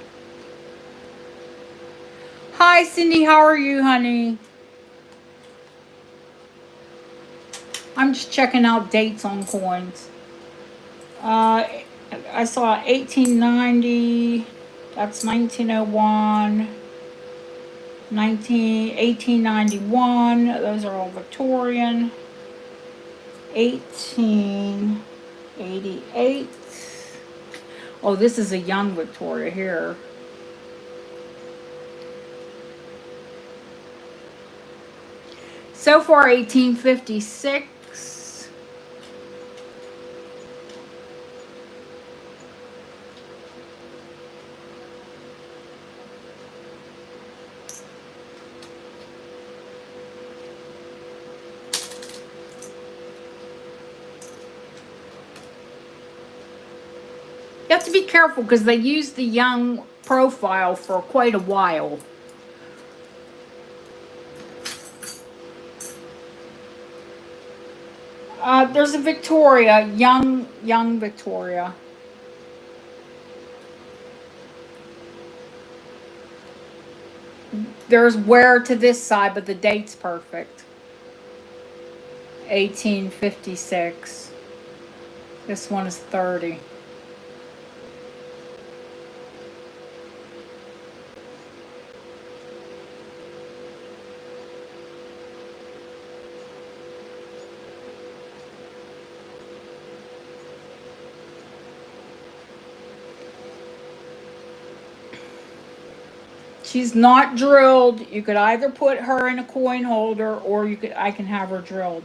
Hi, Cindy. How are you, honey? I'm just checking out dates on coins. I saw 1890. That's 1901. 1891. Those are all Victorian. 1888. Oh, this is a young Victoria here. So far, 1856. You have to be careful because they use the young profile for quite a while. There's a Victoria, young Victoria. There's wear to this side, but the date's perfect. 1856. This one is 30. She's not drilled. You could either put her in a coin holder or I can have her drilled.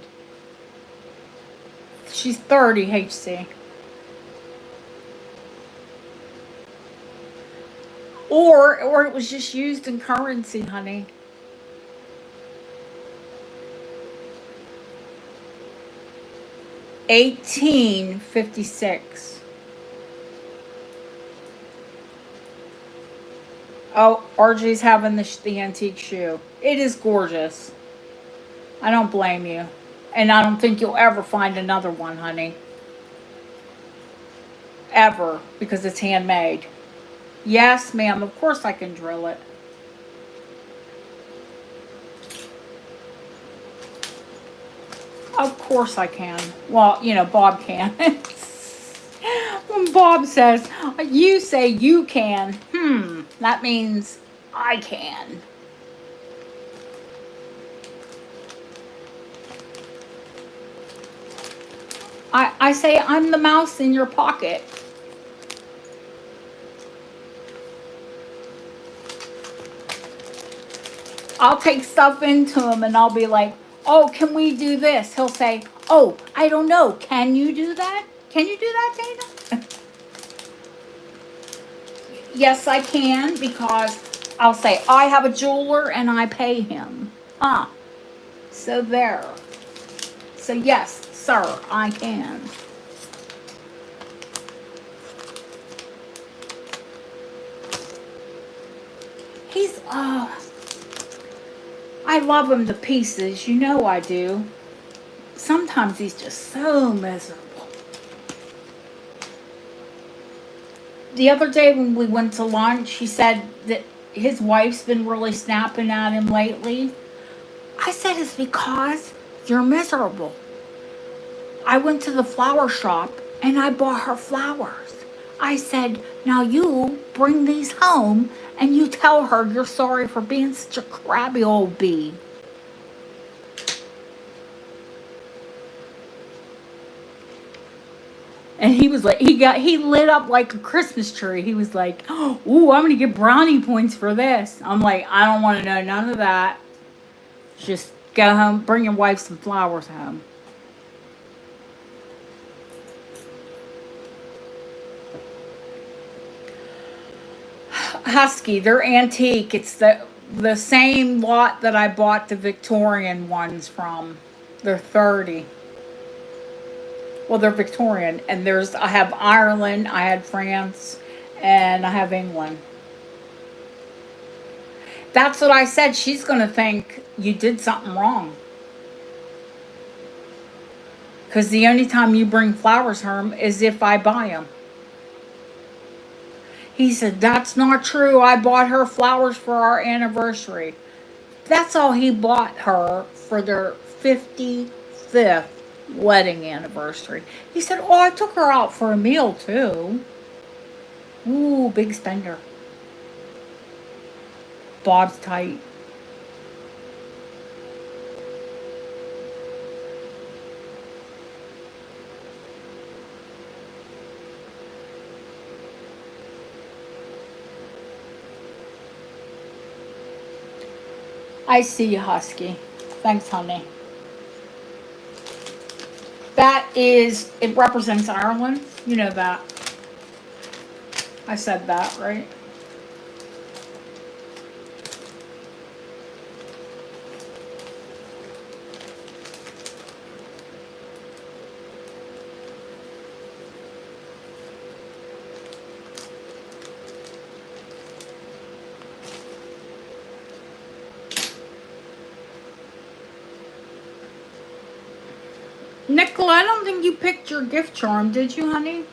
She's 30 HC. Or it was just used in currency, honey. $18.56. Oh, RJ's having the antique shoe. It is gorgeous. I don't blame you. And I don't think you'll ever find another one, honey. Ever. Because it's handmade. Yes, ma'am. Of course I can drill it. Of course I can. Well, you know, Bob can. When Bob says, you say you can, that means I can. I say I'm the mouse in your pocket. I'll take stuff into him and I'll be like, oh, can we do this? He'll say, oh, I don't know. Can you do that? Can you do that, Dana? Yes, I can, because I'll say, I have a jeweler and I pay him. So there. So yes, sir, I can. He's, I love him to pieces. You know I do. Sometimes he's just so miserable. The other day when we went to lunch, he said that his wife's been really snapping at him lately. I said, it's because you're miserable. I went to the flower shop and I bought her flowers. I said, now you bring these home and you tell her you're sorry for being such a crabby old bee. And he was like, he lit up like a Christmas tree. He was like, ooh, I'm going to get brownie points for this. I'm like, I don't want to know none of that. Just go home, bring your wife some flowers home. Husky, they're antique. It's the same lot that I bought the Victorian ones from. They're 30. Well, they're Victorian, and I have Ireland, I had France, and I have England. That's what I said. She's going to think you did something wrong. Because the only time you bring flowers home is if I buy them. He said, that's not true. I bought her flowers for our anniversary. That's all he bought her for their 55th wedding anniversary. He said, oh, I took her out for a meal too. Ooh, big spender. Bob's tight. I see you, Husky. Thanks, honey. It represents Ireland. You know that. I said that, right? Nicola, I don't think you picked your gift charm, did you, honey?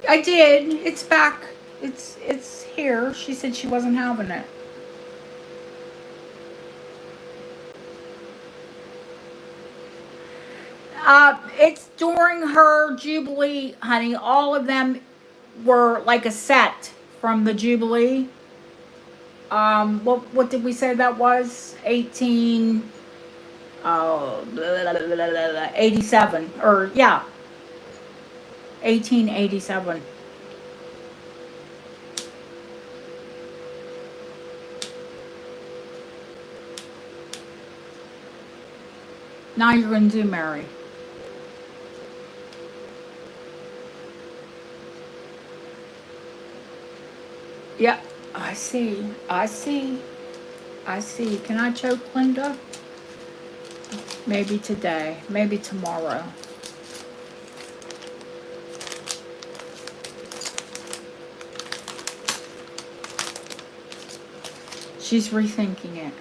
I did. It's back. It's here. She said she wasn't having it. It's during her Jubilee, honey. All of them were like a set from the Jubilee. What did we say that was? 87, or yeah, 1887. Now you're going to do Mary. Yeah, I see. I see. I see. Can I choke Linda? Maybe today. Maybe tomorrow. She's rethinking it.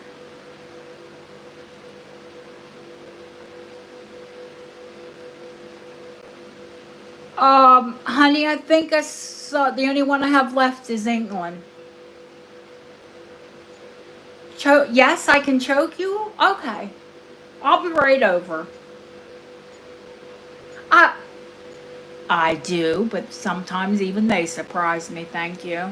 Honey, I think I saw the only one I have left is England. Yes, I can choke you? Okay. I'll be right over. I I do, but sometimes even they surprise me, thank you.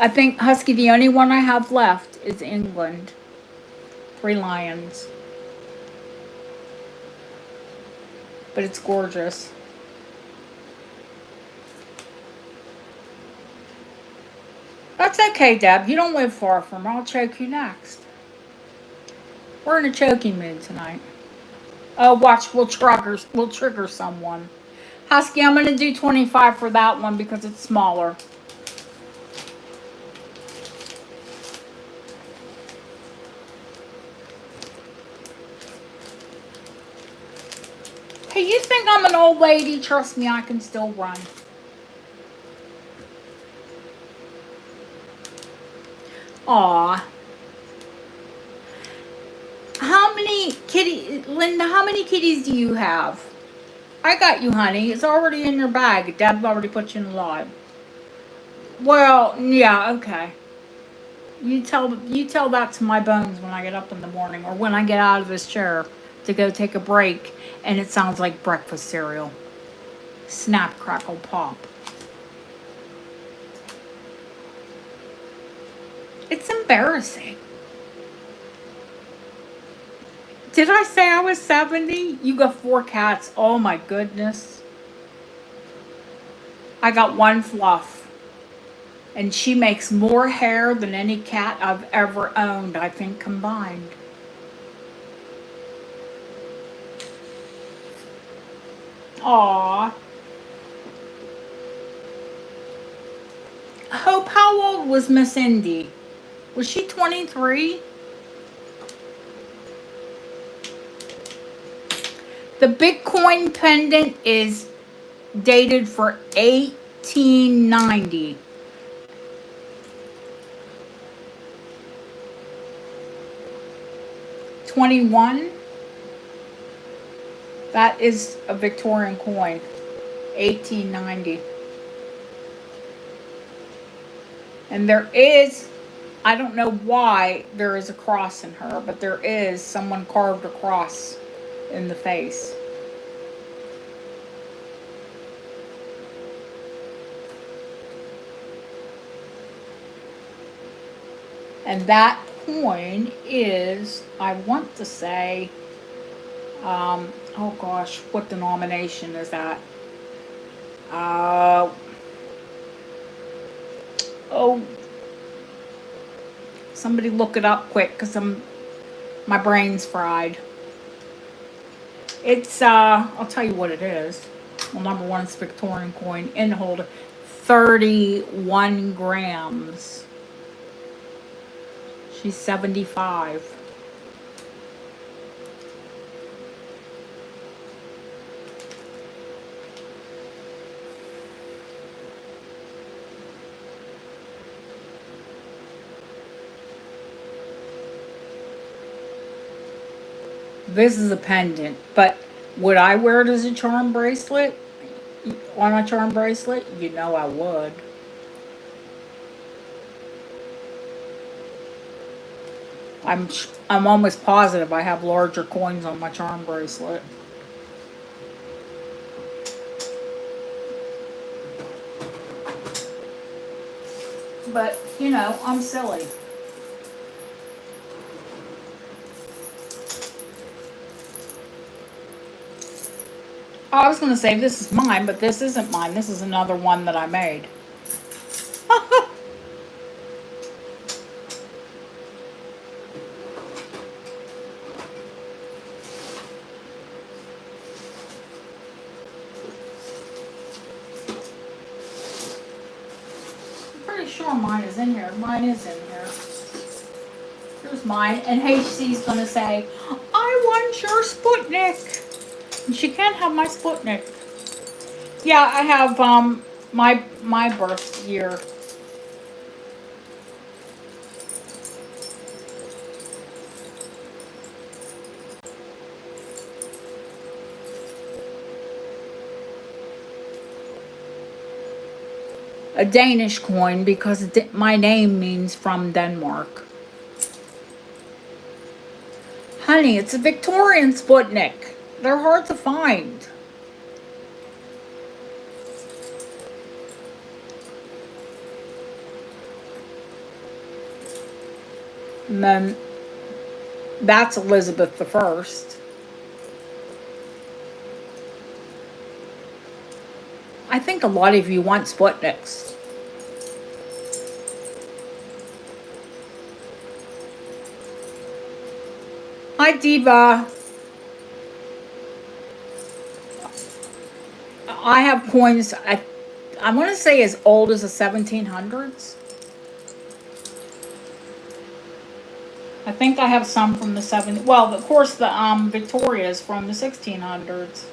I think, Husky, the only one I have left is England. 3 lions. But it's gorgeous. That's okay, Deb. You don't live far from her. I'll choke you next. We're in a choking mood tonight. Oh, watch. We'll trigger someone. Husky, I'm going to do 25 for that one because it's smaller. Hey, you think I'm an old lady? Trust me, I can still run. Aw. Linda, how many kitties do you have? I got you, honey. It's already in your bag. Dad already put you in the log. Well, yeah, okay. You tell that to my bones when I get up in the morning or when I get out of this chair to go take a break and it sounds like breakfast cereal. Snap, crackle, pop. It's embarrassing. Did I say I was 70? You got 4 cats. Oh my goodness. I got 1 Fluff. And she makes more hair than any cat I've ever owned, I think, combined. Aww. Hope, how old was Miss Indy? Was she 23? The Bitcoin pendant is dated for 1890. $21. That is a Victorian coin. 1890. And there is, I don't know why there is a cross in her, but there is someone carved a cross in the face. And that coin is, I want to say, oh gosh, what denomination is that? Oh, somebody look it up quick, because my brain's fried. It's, I'll tell you what it is. Well, number one, it's Victorian coin in holder, 31 grams. She's 75. This is a pendant, but would I wear it as a charm bracelet? On a charm bracelet? You know I would. I'm almost positive I have larger coins on my charm bracelet. But, you know, I'm silly. I was going to say this is mine, but this isn't mine. This is another one that I made. I'm pretty sure mine is in here. Mine is in here. Here's mine. And HC's going to say, I want your Sputnik. And she can't have my Sputnik. Yeah, I have my birth year. A Danish coin, because my name means from Denmark. Honey, it's a Victorian Sputnik. They're hard to find. And then that's Elizabeth I. I think a lot of you want Sputniks. Hi, Diva. I have coins, I want to say as old as the 1700s. I think I have some from the 70s. Well, of course, the Victoria's from the 1600s.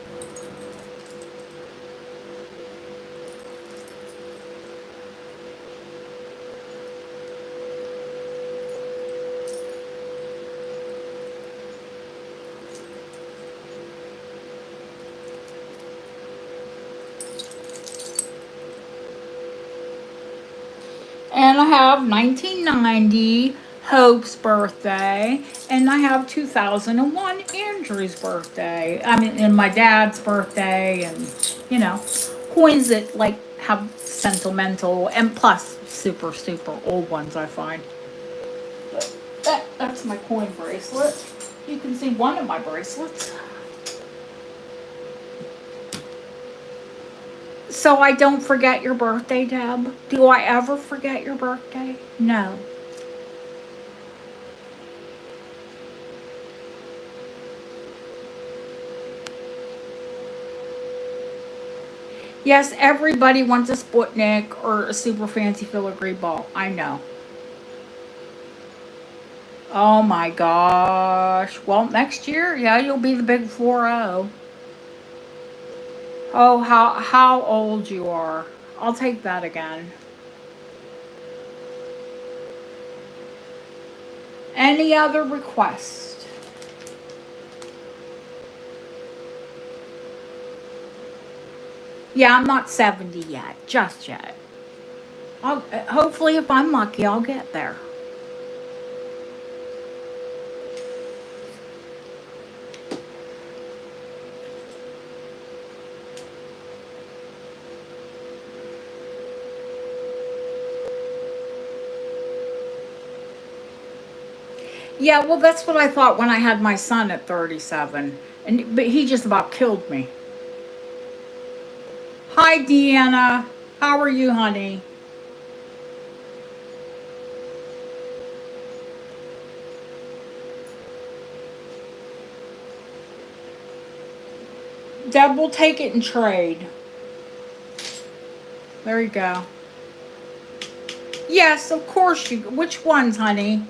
And I have 1990, Hope's birthday, and I have 2001, Andrew's birthday. I mean, and my dad's birthday, and, you know, coins that, like, have sentimental, and plus super, super old ones, I find. But that's my coin bracelet. You can see one of my bracelets. So I don't forget your birthday, Deb? Do I ever forget your birthday? No. Yes, everybody wants a Sputnik or a super fancy filigree ball. I know. Oh my gosh. Well, next year, yeah, you'll be the big 4-0. Oh, how old you are. I'll take that again. Any other request? Yeah, I'm not 70 yet, just yet. Hopefully, if I'm lucky, I'll get there. Yeah, well, that's what I thought when I had my son at 37, but he just about killed me. Hi, Deanna. How are you, honey? Deb will take it and trade. There you go. Yes, of course you. Which ones, honey?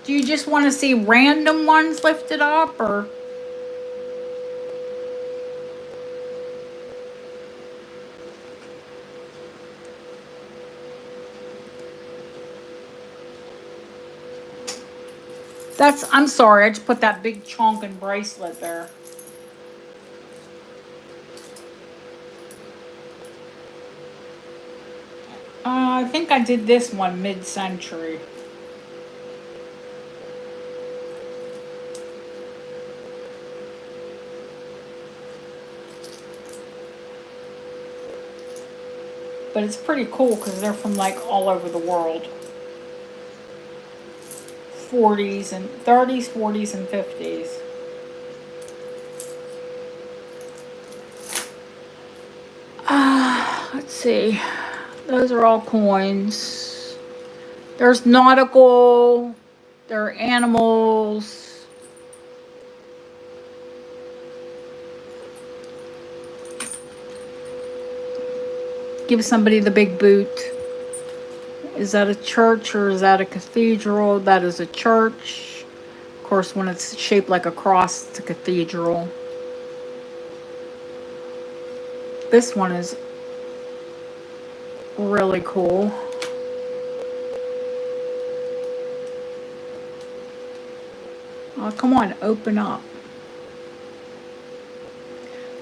Do you just want to see random ones lifted up, or? I'm sorry, I just put that big chonkin bracelet there. I think I did this one mid-century. But it's pretty cool because they're from like all over the world. 40s and 30s, 40s, and 50s. Let's see. Those are all coins. There's nautical. There are animals. Give somebody the big boot. Is that a church or is that a cathedral? That is a church. Of course, when it's shaped like a cross, it's a cathedral. This one is really cool. Oh, come on, open up.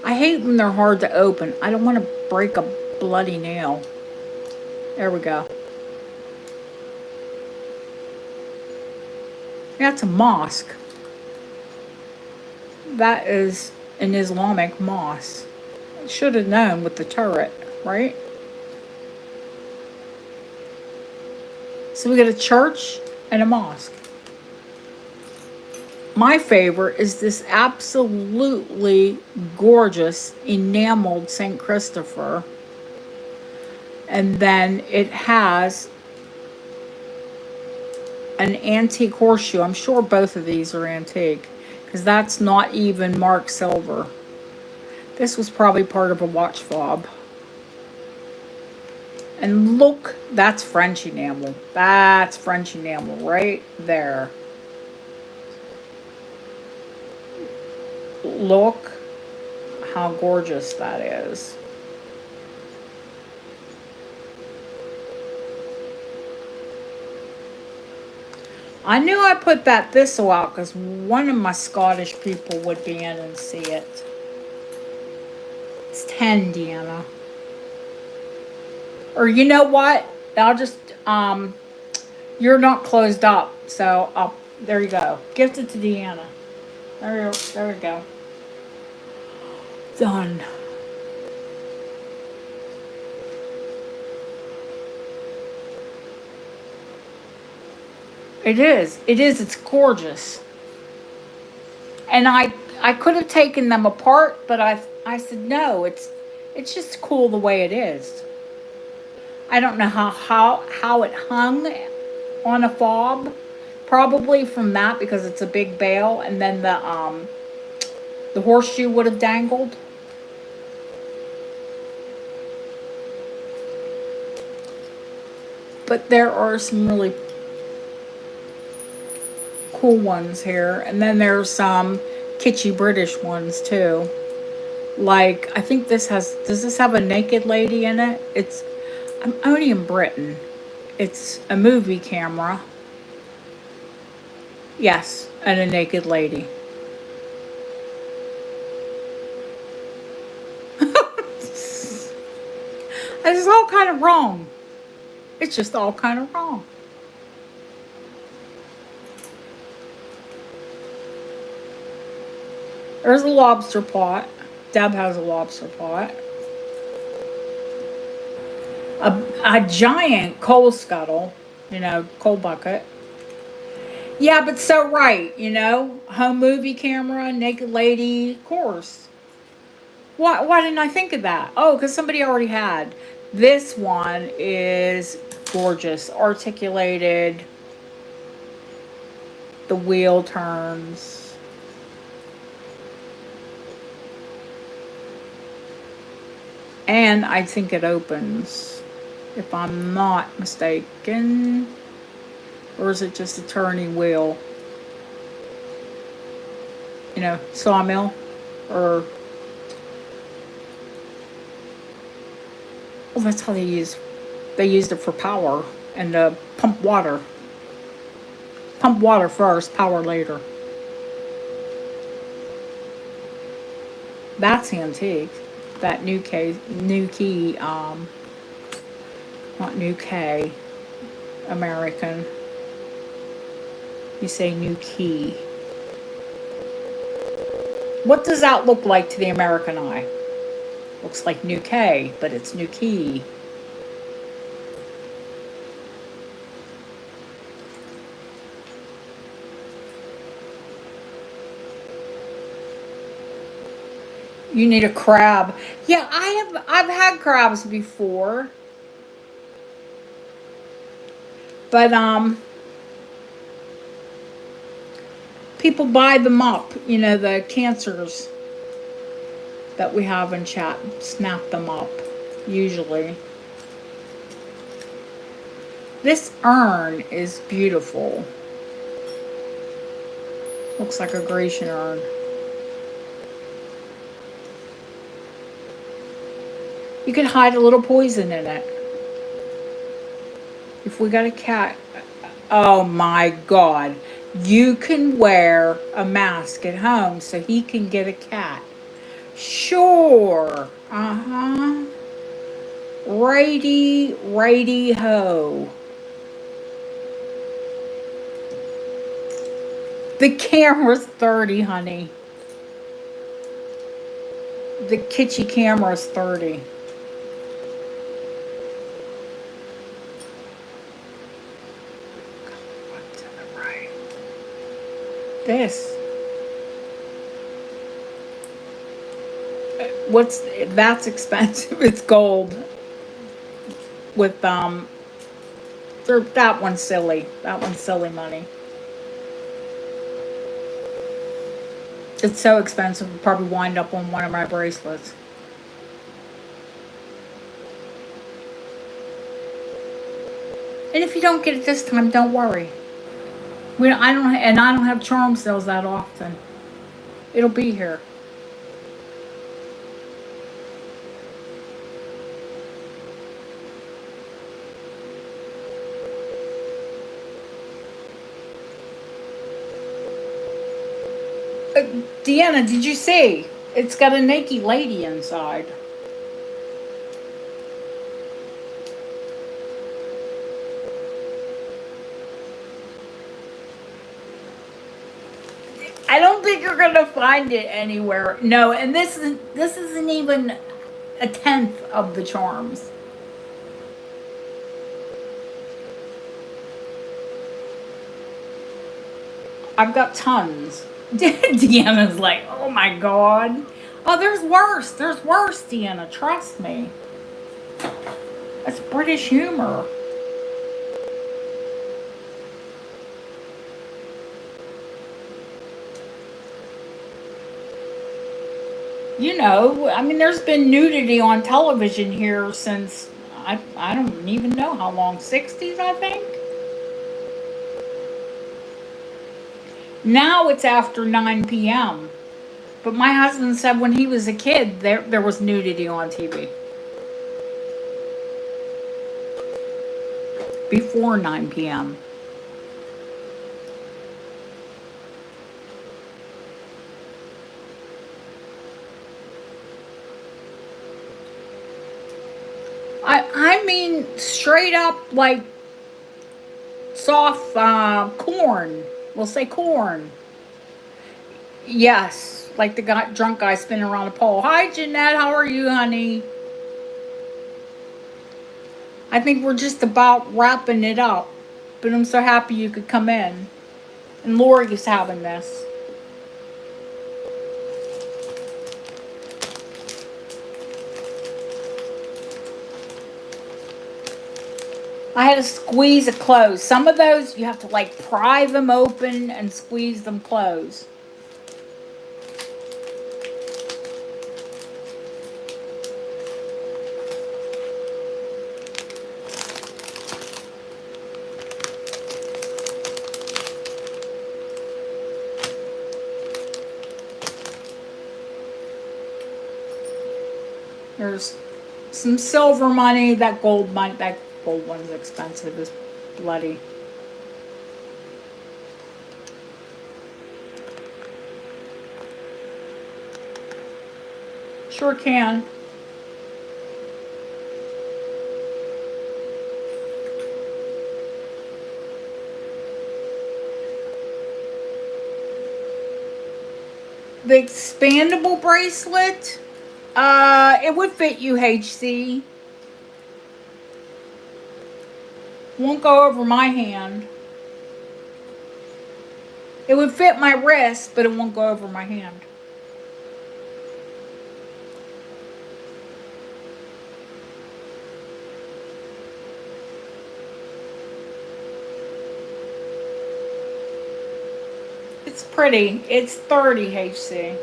I hate when they're hard to open. I don't want to break a bloody nail. There we go. That's a mosque. That is an Islamic mosque. Should have known with the turret, right? So we got a church and a mosque. My favorite is this absolutely gorgeous enameled St. Christopher. And then it has an antique horseshoe. I'm sure both of these are antique because that's not even marked silver. This was probably part of a watch fob. And look, that's French enamel. That's French enamel right there. Look how gorgeous that is. I knew I put that thistle out because one of my Scottish people would be in and see it. It's 10, Deanna. Or you know what? I'll just, you're not closed up. So, there you go. Gift it to Deanna. There we go. Done. It is. It's gorgeous. And I could have taken them apart, but I said no. It's just cool the way it is. I don't know how it hung on a fob. Probably from that because it's a big bail, and then the horseshoe would have dangled. But there are some really cool ones here, and then there's some kitschy British ones too, Like, I think this has, does this have a naked lady in it? I'm only in Britain. It's a movie camera. Yes, and a naked lady. It's all kind of wrong. It's just all kind of wrong. There's a lobster pot. Deb has a lobster pot. A giant coal scuttle, coal bucket. Yeah, but so right, home movie camera, naked lady, of course. Why didn't I think of that? Oh, because somebody already had. This one is gorgeous, articulated. The wheel turns. And I think it opens, if I'm not mistaken. Or is it just a turning wheel? Sawmill? Or... Well, that's how they used it for power and pump water. Pump water first, power later. That's antique. That new key, not new K, American. You say new key. What does that look like to the American eye? Looks like new K, but it's new key. You need a crab. Yeah, I've had crabs before. But people buy them up, the cancers that we have in chat snap them up usually. This urn is beautiful. Looks like a Grecian urn. You could hide a little poison in it. If we got a cat, oh my God. You can wear a mask at home so he can get a cat. Sure. Righty ho. The camera's 30, honey. The kitschy camera's 30. This. That's expensive. It's gold. With that one's silly. That one's silly money. It's so expensive, it'll probably wind up on one of my bracelets. And if you don't get it this time, don't worry. I don't have charm sales that often. It'll be here. Deanna, did you see? It's got a naked lady inside. I don't think you're gonna find it anywhere. No, and this isn't even a tenth of the charms. I've got tons. Deanna's like, oh my God. Oh, there's worse. There's worse, Deanna. Trust me. That's British humor. There's been nudity on television here since, I don't even know how long, 60s, I think? Now it's after 9 p.m. But my husband said when he was a kid, there was nudity on TV. Before 9 p.m. I mean, straight up, like, soft corn. We'll say corn. Yes, like the drunk guy spinning around a pole. Hi, Jeanette. How are you, honey? I think we're just about wrapping it up. But I'm so happy you could come in. And Lori is having this. I had to squeeze it closed. Some of those, you have to like pry them open and squeeze them closed. There's some silver money. That gold one's expensive as bloody. Sure can. The expandable bracelet, it would fit UHC. Won't go over my hand. It would fit my wrist, but it won't go over my hand. It's pretty. It's 30 HC.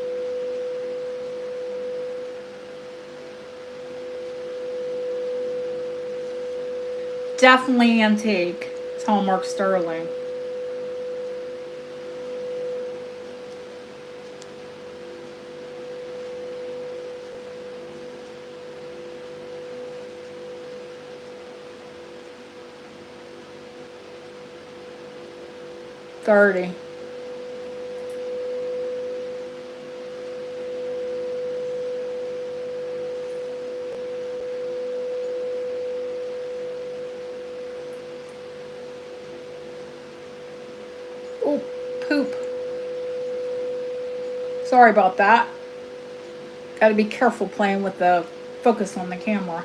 Definitely antique. It's Hallmark sterling. $30. Oh, poop. Sorry about that. Gotta be careful playing with the focus on the camera.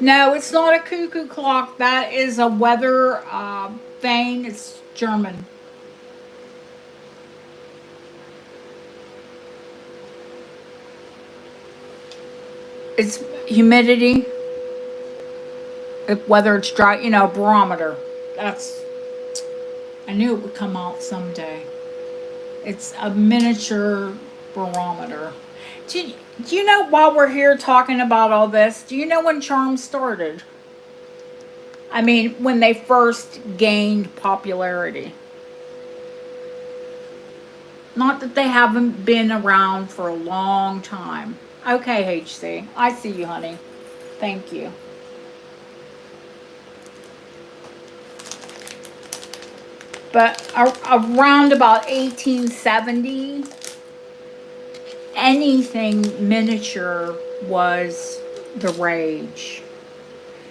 No, it's not a cuckoo clock. That is a weather vane. It's German. It's humidity. Whether it's dry, barometer. I knew it would come out someday. It's a miniature barometer. Do you know, while we're here talking about all this, do you know when charms started? I mean, when they first gained popularity. Not that they haven't been around for a long time. Okay, HC. I see you, honey. Thank you. But around about 1870, anything miniature was the rage.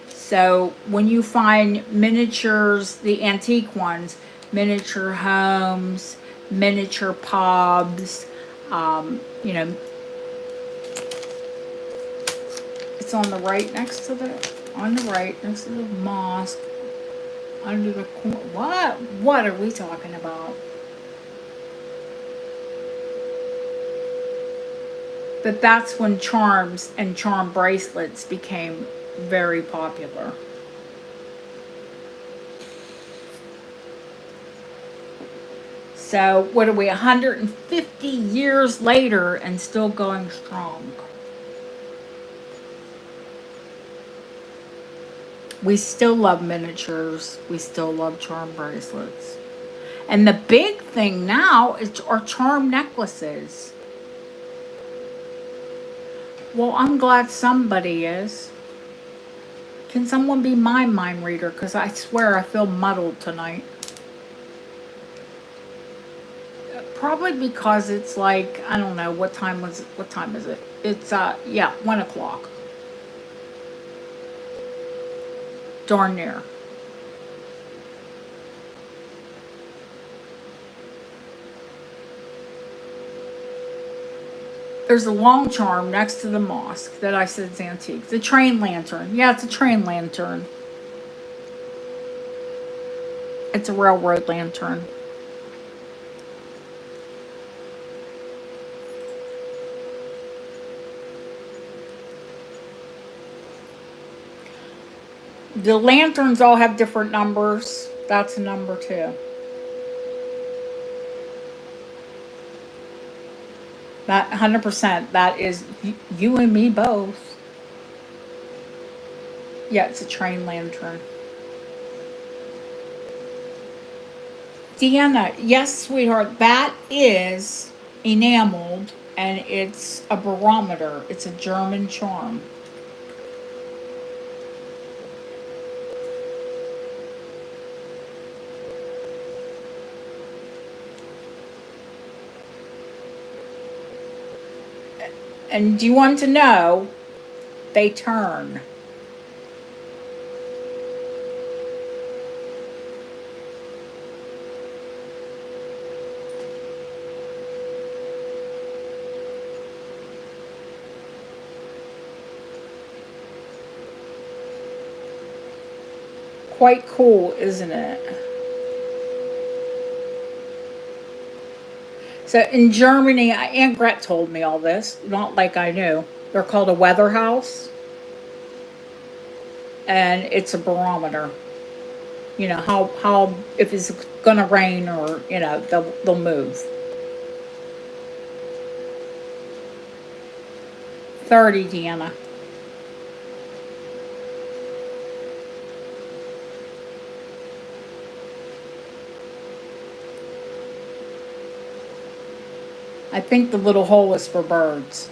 So when you find miniatures, the antique ones, miniature homes, miniature pubs, it's on the right next to the mosque, under the what are we talking about? But that's when charms and charm bracelets became very popular. So what are we, 150 years later and still going strong? We still love miniatures. We still love charm bracelets. And the big thing now is our charm necklaces. Well, I'm glad somebody is. Can someone be my mind reader? Because I swear I feel muddled tonight. Probably because it's like, I don't know, what time is it? It's, yeah, 1 o'clock. Darn near. There's a long charm next to the mosque that I said is antique. The train lantern. Yeah, it's a train lantern. It's a railroad lantern. The lanterns all have different numbers. That's a number too. That 100%. That is you and me both. Yeah, it's a train lantern. Deanna, yes, sweetheart, that is enameled and it's a barometer. It's a German charm. And do you want to know? They turn. Quite cool, isn't it? So in Germany, Aunt Gret told me all this, not like I knew. They're called a weather house, and it's a barometer. You know how if it's gonna rain or they'll move. 30, Deanna. I think the little hole is for birds.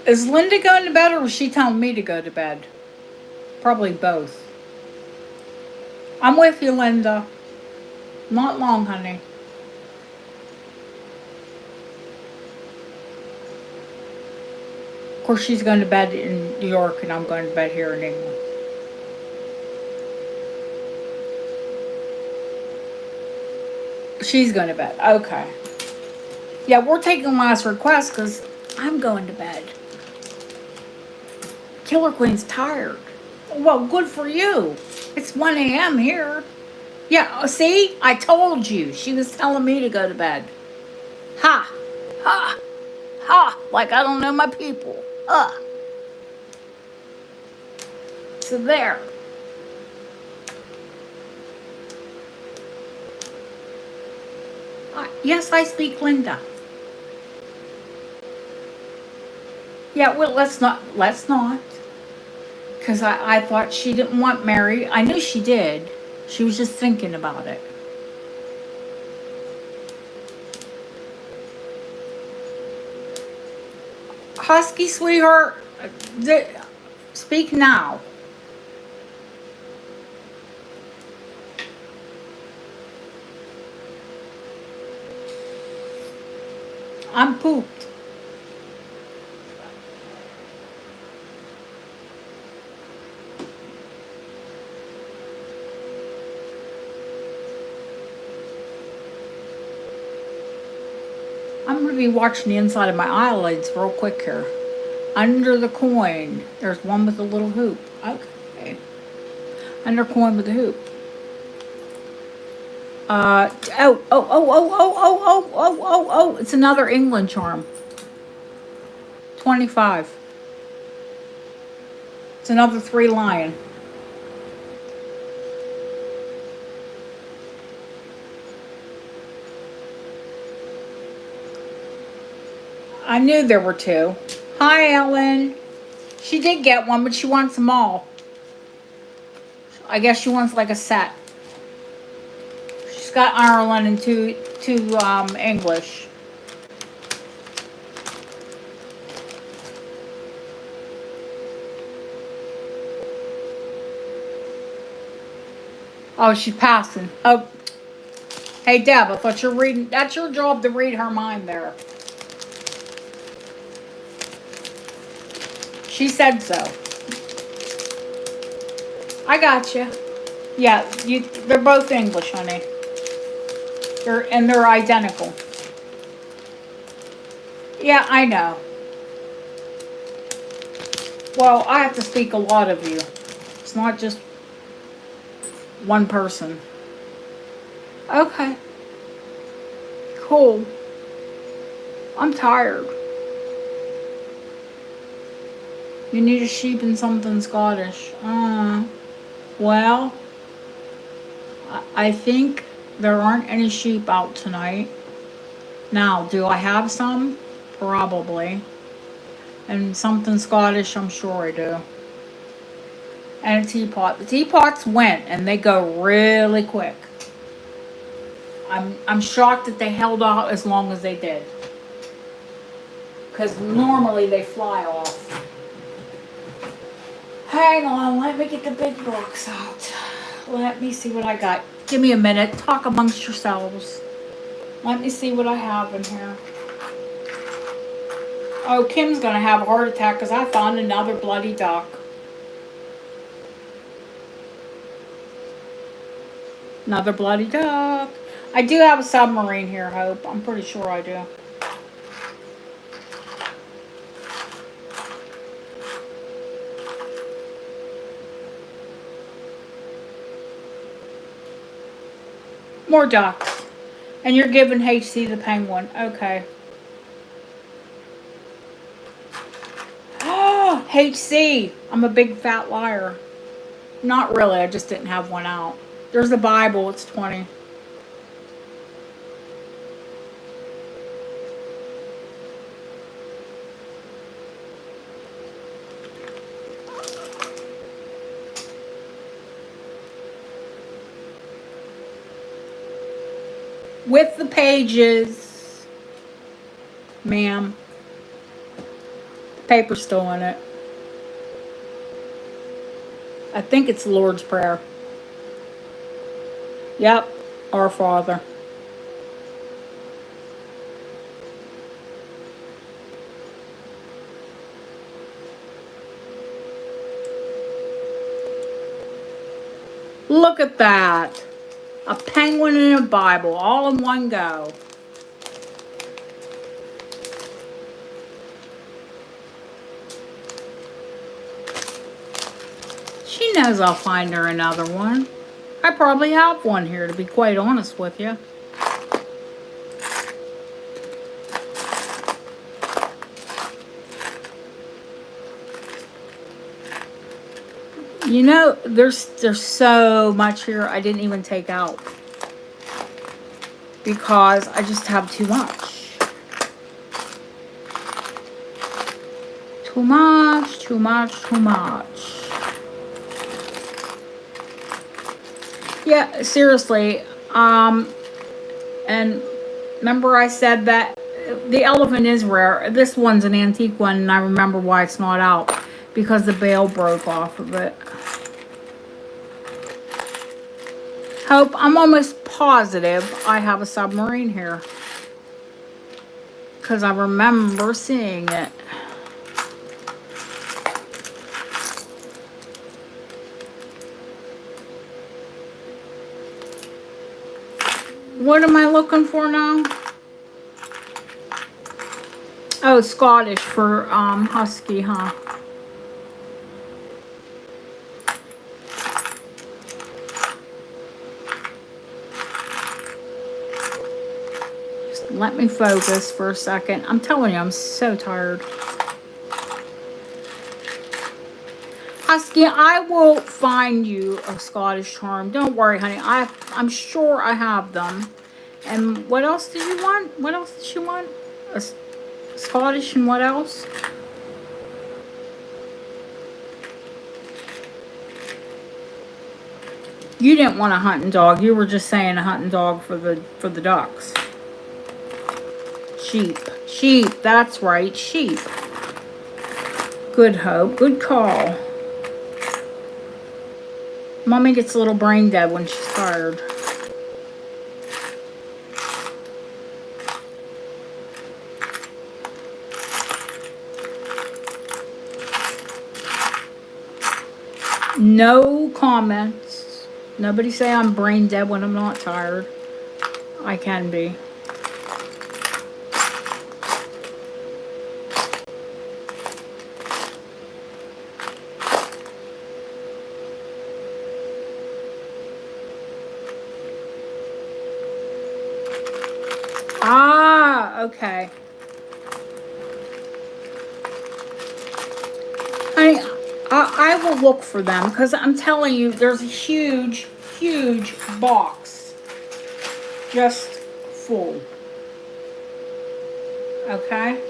Is Linda going to bed or was she telling me to go to bed? Probably both. I'm with you, Linda. Not long, honey. Of course, she's going to bed in New York and I'm going to bed here in England. She's going to bed. Okay. Yeah, we're taking last request because I'm going to bed. Killer Queen's tired. Well, good for you. It's 1 a.m. here. Yeah, see? I told you. She was telling me to go to bed. Ha! Ha! Ha! Like I don't know my people. So there. Yes, I speak Linda. Yeah, well, let's not. Because I thought she didn't want Mary. I knew she did. She was just thinking about it. Husky, sweetheart, speak now. I'm pooped. I'm going to be watching the inside of my eyelids real quick here. Under the coin, there's one with a little hoop. Okay. Under coin with a hoop. Oh. It's another England charm. 25. It's another 3 lion. I knew there were 2. Hi, Ellen. She did get one, but she wants them all. I guess she wants like a set. She's got Ireland and two English. Oh, she's passing. Oh, hey Deb, I thought you're reading. That's your job to read her mind there. She said so. I got you. Yeah, they're both English, honey. They're identical. Yeah, I know. Well, I have to speak a lot of you. It's not just one person. Okay. Cool. I'm tired. You need a sheep and something Scottish. Well, I think there aren't any sheep out tonight. Now, do I have some? Probably. And something Scottish, I'm sure I do. And a teapot. The teapots went, and they go really quick. I'm shocked that they held out as long as they did. Because normally they fly off. Hang on, let me get the big box out. Let me see what I got. Give me a minute. Talk amongst yourselves. Let me see what I have in here. Oh, Kim's going to have a heart attack because I found another bloody duck. Another bloody duck. I do have a submarine here, Hope. I'm pretty sure I do. More ducks. And you're giving HC the penguin. Okay. Oh, HC. I'm a big fat liar. Not really. I just didn't have one out. There's the Bible. It's 20. With the pages, ma'am. The paper's still in it. I think it's the Lord's Prayer. Yep, Our Father. Look at that. A penguin and a Bible, all in one go. She knows I'll find her another one. I probably have one here, to be quite honest with you. You know, there's so much here I didn't even take out. Because I just have too much. Too much, too much, too much. Yeah, seriously. And remember I said that the elephant is rare. This one's an antique one, and I remember why it's not out. Because the bail broke off of it. Hope, I'm almost positive I have a submarine here. Because I remember seeing it. What am I looking for now? Oh, Scottish for husky, huh? Just let me focus for a second. I'm telling you, I'm so tired. Husky, I will find you a Scottish charm. Don't worry, honey. I'm sure I have them. And what else did you want? What else did you want? A Scottish and what else? You didn't want a hunting dog. You were just saying a hunting dog for the ducks. Sheep. Sheep. That's right. Sheep. Good hope. Good call. Mommy gets a little brain dead when she's tired. No comments. Nobody say I'm brain dead when I'm not tired. I can be. Ah, okay. I will look for them because I'm telling you, there's a huge, huge box just full. Okay?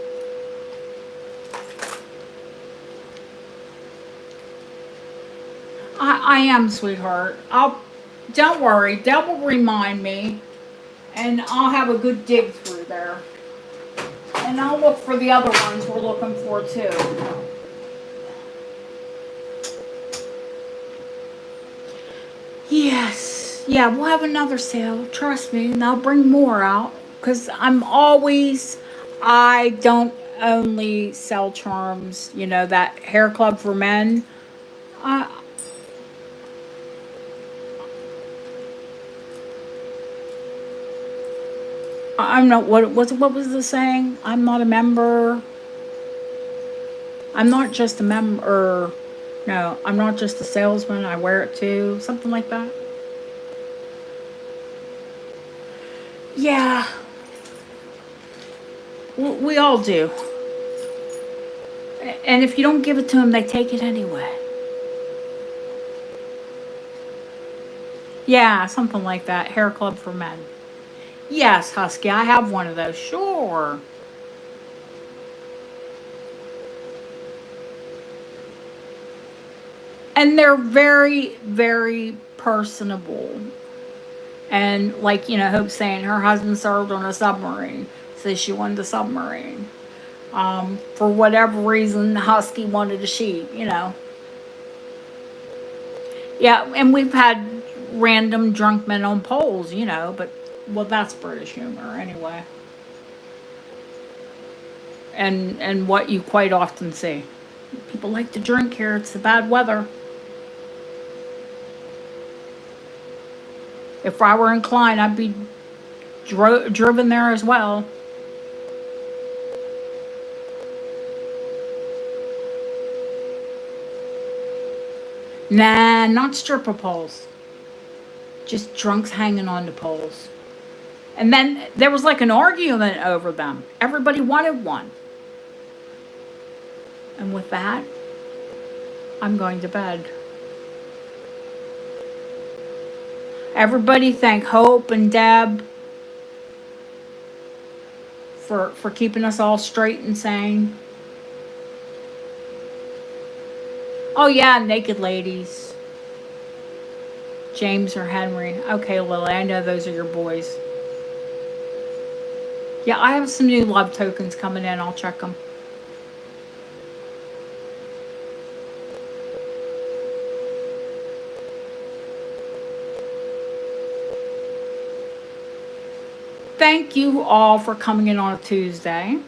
I am, sweetheart. Don't worry, Deb will remind me and I'll have a good dig through there. And I'll look for the other ones we're looking for too. Yes. Yeah, we'll have another sale. Trust me. And I'll bring more out. Because I don't only sell charms. You know, that hair club for men. I'm not, what was the saying? I'm not a member. I'm not just a member. No, I'm not just a salesman. I wear it too. Something like that. Yeah. We all do. And if you don't give it to them, they take it anyway. Yeah, something like that. Hair club for men. Yes, Husky, I have one of those. Sure. And they're very, very personable. And like, you know, Hope's saying her husband served on a submarine. So she wanted a submarine. For whatever reason, Husky wanted a sheep, you know. Yeah, and we've had random drunk men on poles, you know, but, well, that's British humor anyway. And what you quite often see. People like to drink here, it's the bad weather. If I were inclined, I'd be driven there as well. Nah, not stripper poles. Just drunks hanging on to poles. And then there was like an argument over them. Everybody wanted one. And with that, I'm going to bed. Everybody thank Hope and Deb for keeping us all straight and sane. Oh yeah, naked ladies. James or Henry. Okay, Lily, I know those are your boys. Yeah, I have some new love tokens coming in. I'll check them. Thank you all for coming in on a Tuesday.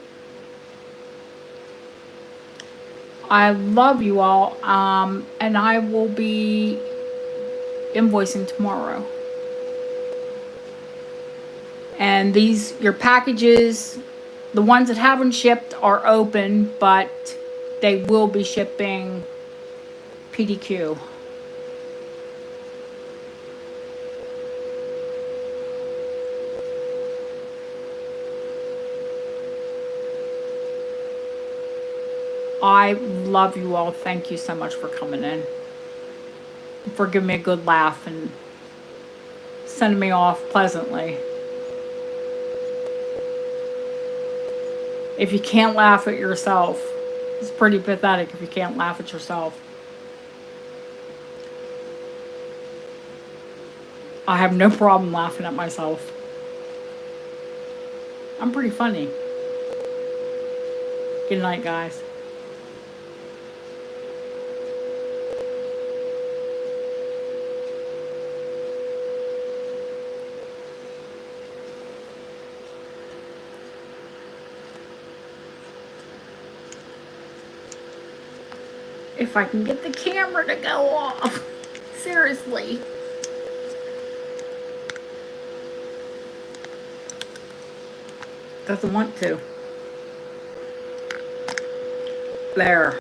I love you all, and I will be invoicing tomorrow. And your packages, the ones that haven't shipped are open, but they will be shipping PDQ. I love you all. Thank you so much for coming in. For giving me a good laugh and sending me off pleasantly. If you can't laugh at yourself, it's pretty pathetic if you can't laugh at yourself. I have no problem laughing at myself. I'm pretty funny. Good night, guys. If I can get the camera to go off. Seriously. Doesn't want to. There.